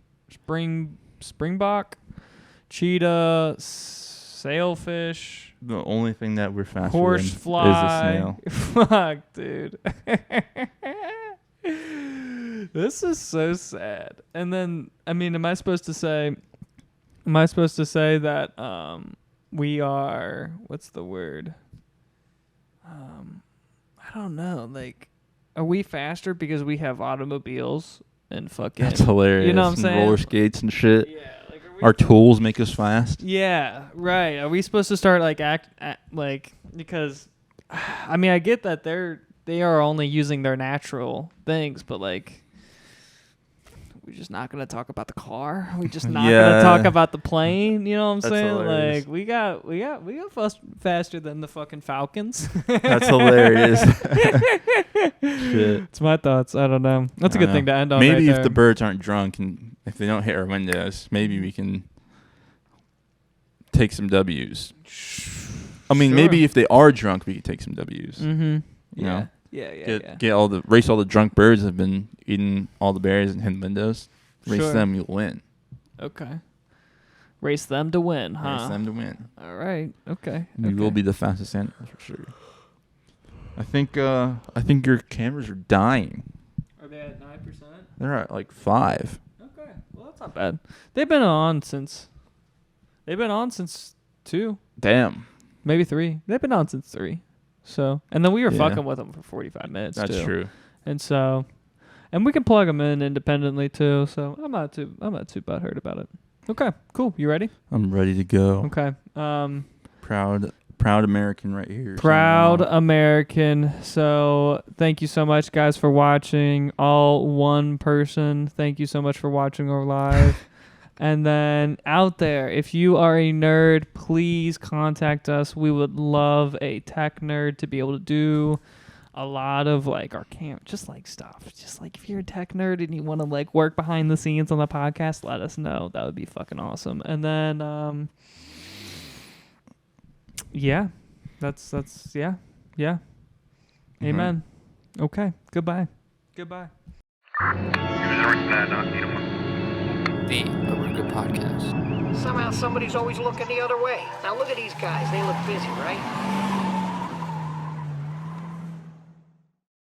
cheetah, sailfish. The only thing that we're faster horsefly than is a snail. Fuck, dude. This is so sad. And then, I mean, am I supposed to say that we are, what's the word? I don't know. Like, are we faster because we have automobiles and fucking... That's hilarious. You know what I'm saying? Roller skates and shit. Yeah. Our tools make us fast. Yeah, right. Are we supposed to start like because I mean I get that they are only using their natural things, but like we're just not gonna talk about the car. We're just not gonna talk about the plane. You know what I'm saying? Hilarious. Like we got faster than the fucking Falcons. That's hilarious. Shit. It's my thoughts. I don't know. That's a good thing to end on. Maybe right if the birds aren't drunk and if they don't hit our windows, maybe we can take some W's. I mean, maybe if they are drunk, we could take some W's. Mm-hmm. You know? Yeah. Get all the drunk birds that have been eating all the berries and hitting windows. Race them, you'll win. Okay. Race them to win, huh? Race them to win. All right. Okay. We will be the fastest animals for sure. I think your cameras are dying. Are they at 9%? They're at like 5. Okay. Well, that's not bad. They've been on since 2. Damn. Maybe 3. They've been on since 3. So, and then we were fucking with them for 45 minutes. That's true. And so, and we can plug them in independently too. So I'm not too butthurt about it. Okay, cool. You ready? I'm ready to go. Okay. Proud American right here. Proud American. So thank you so much, guys, for watching. All one person, thank you so much for watching our live. And then out there, if you are a nerd, please contact us. We would love a tech nerd to be able to do a lot of like our camp, just like stuff. Just like if you're a tech nerd and you want to like work behind the scenes on the podcast, let us know. That would be fucking awesome. And then yeah, that's yeah. Amen. Okay. Goodbye. The Oruga Podcast. Somehow somebody's always looking the other way. Now look at these guys. They look busy, right?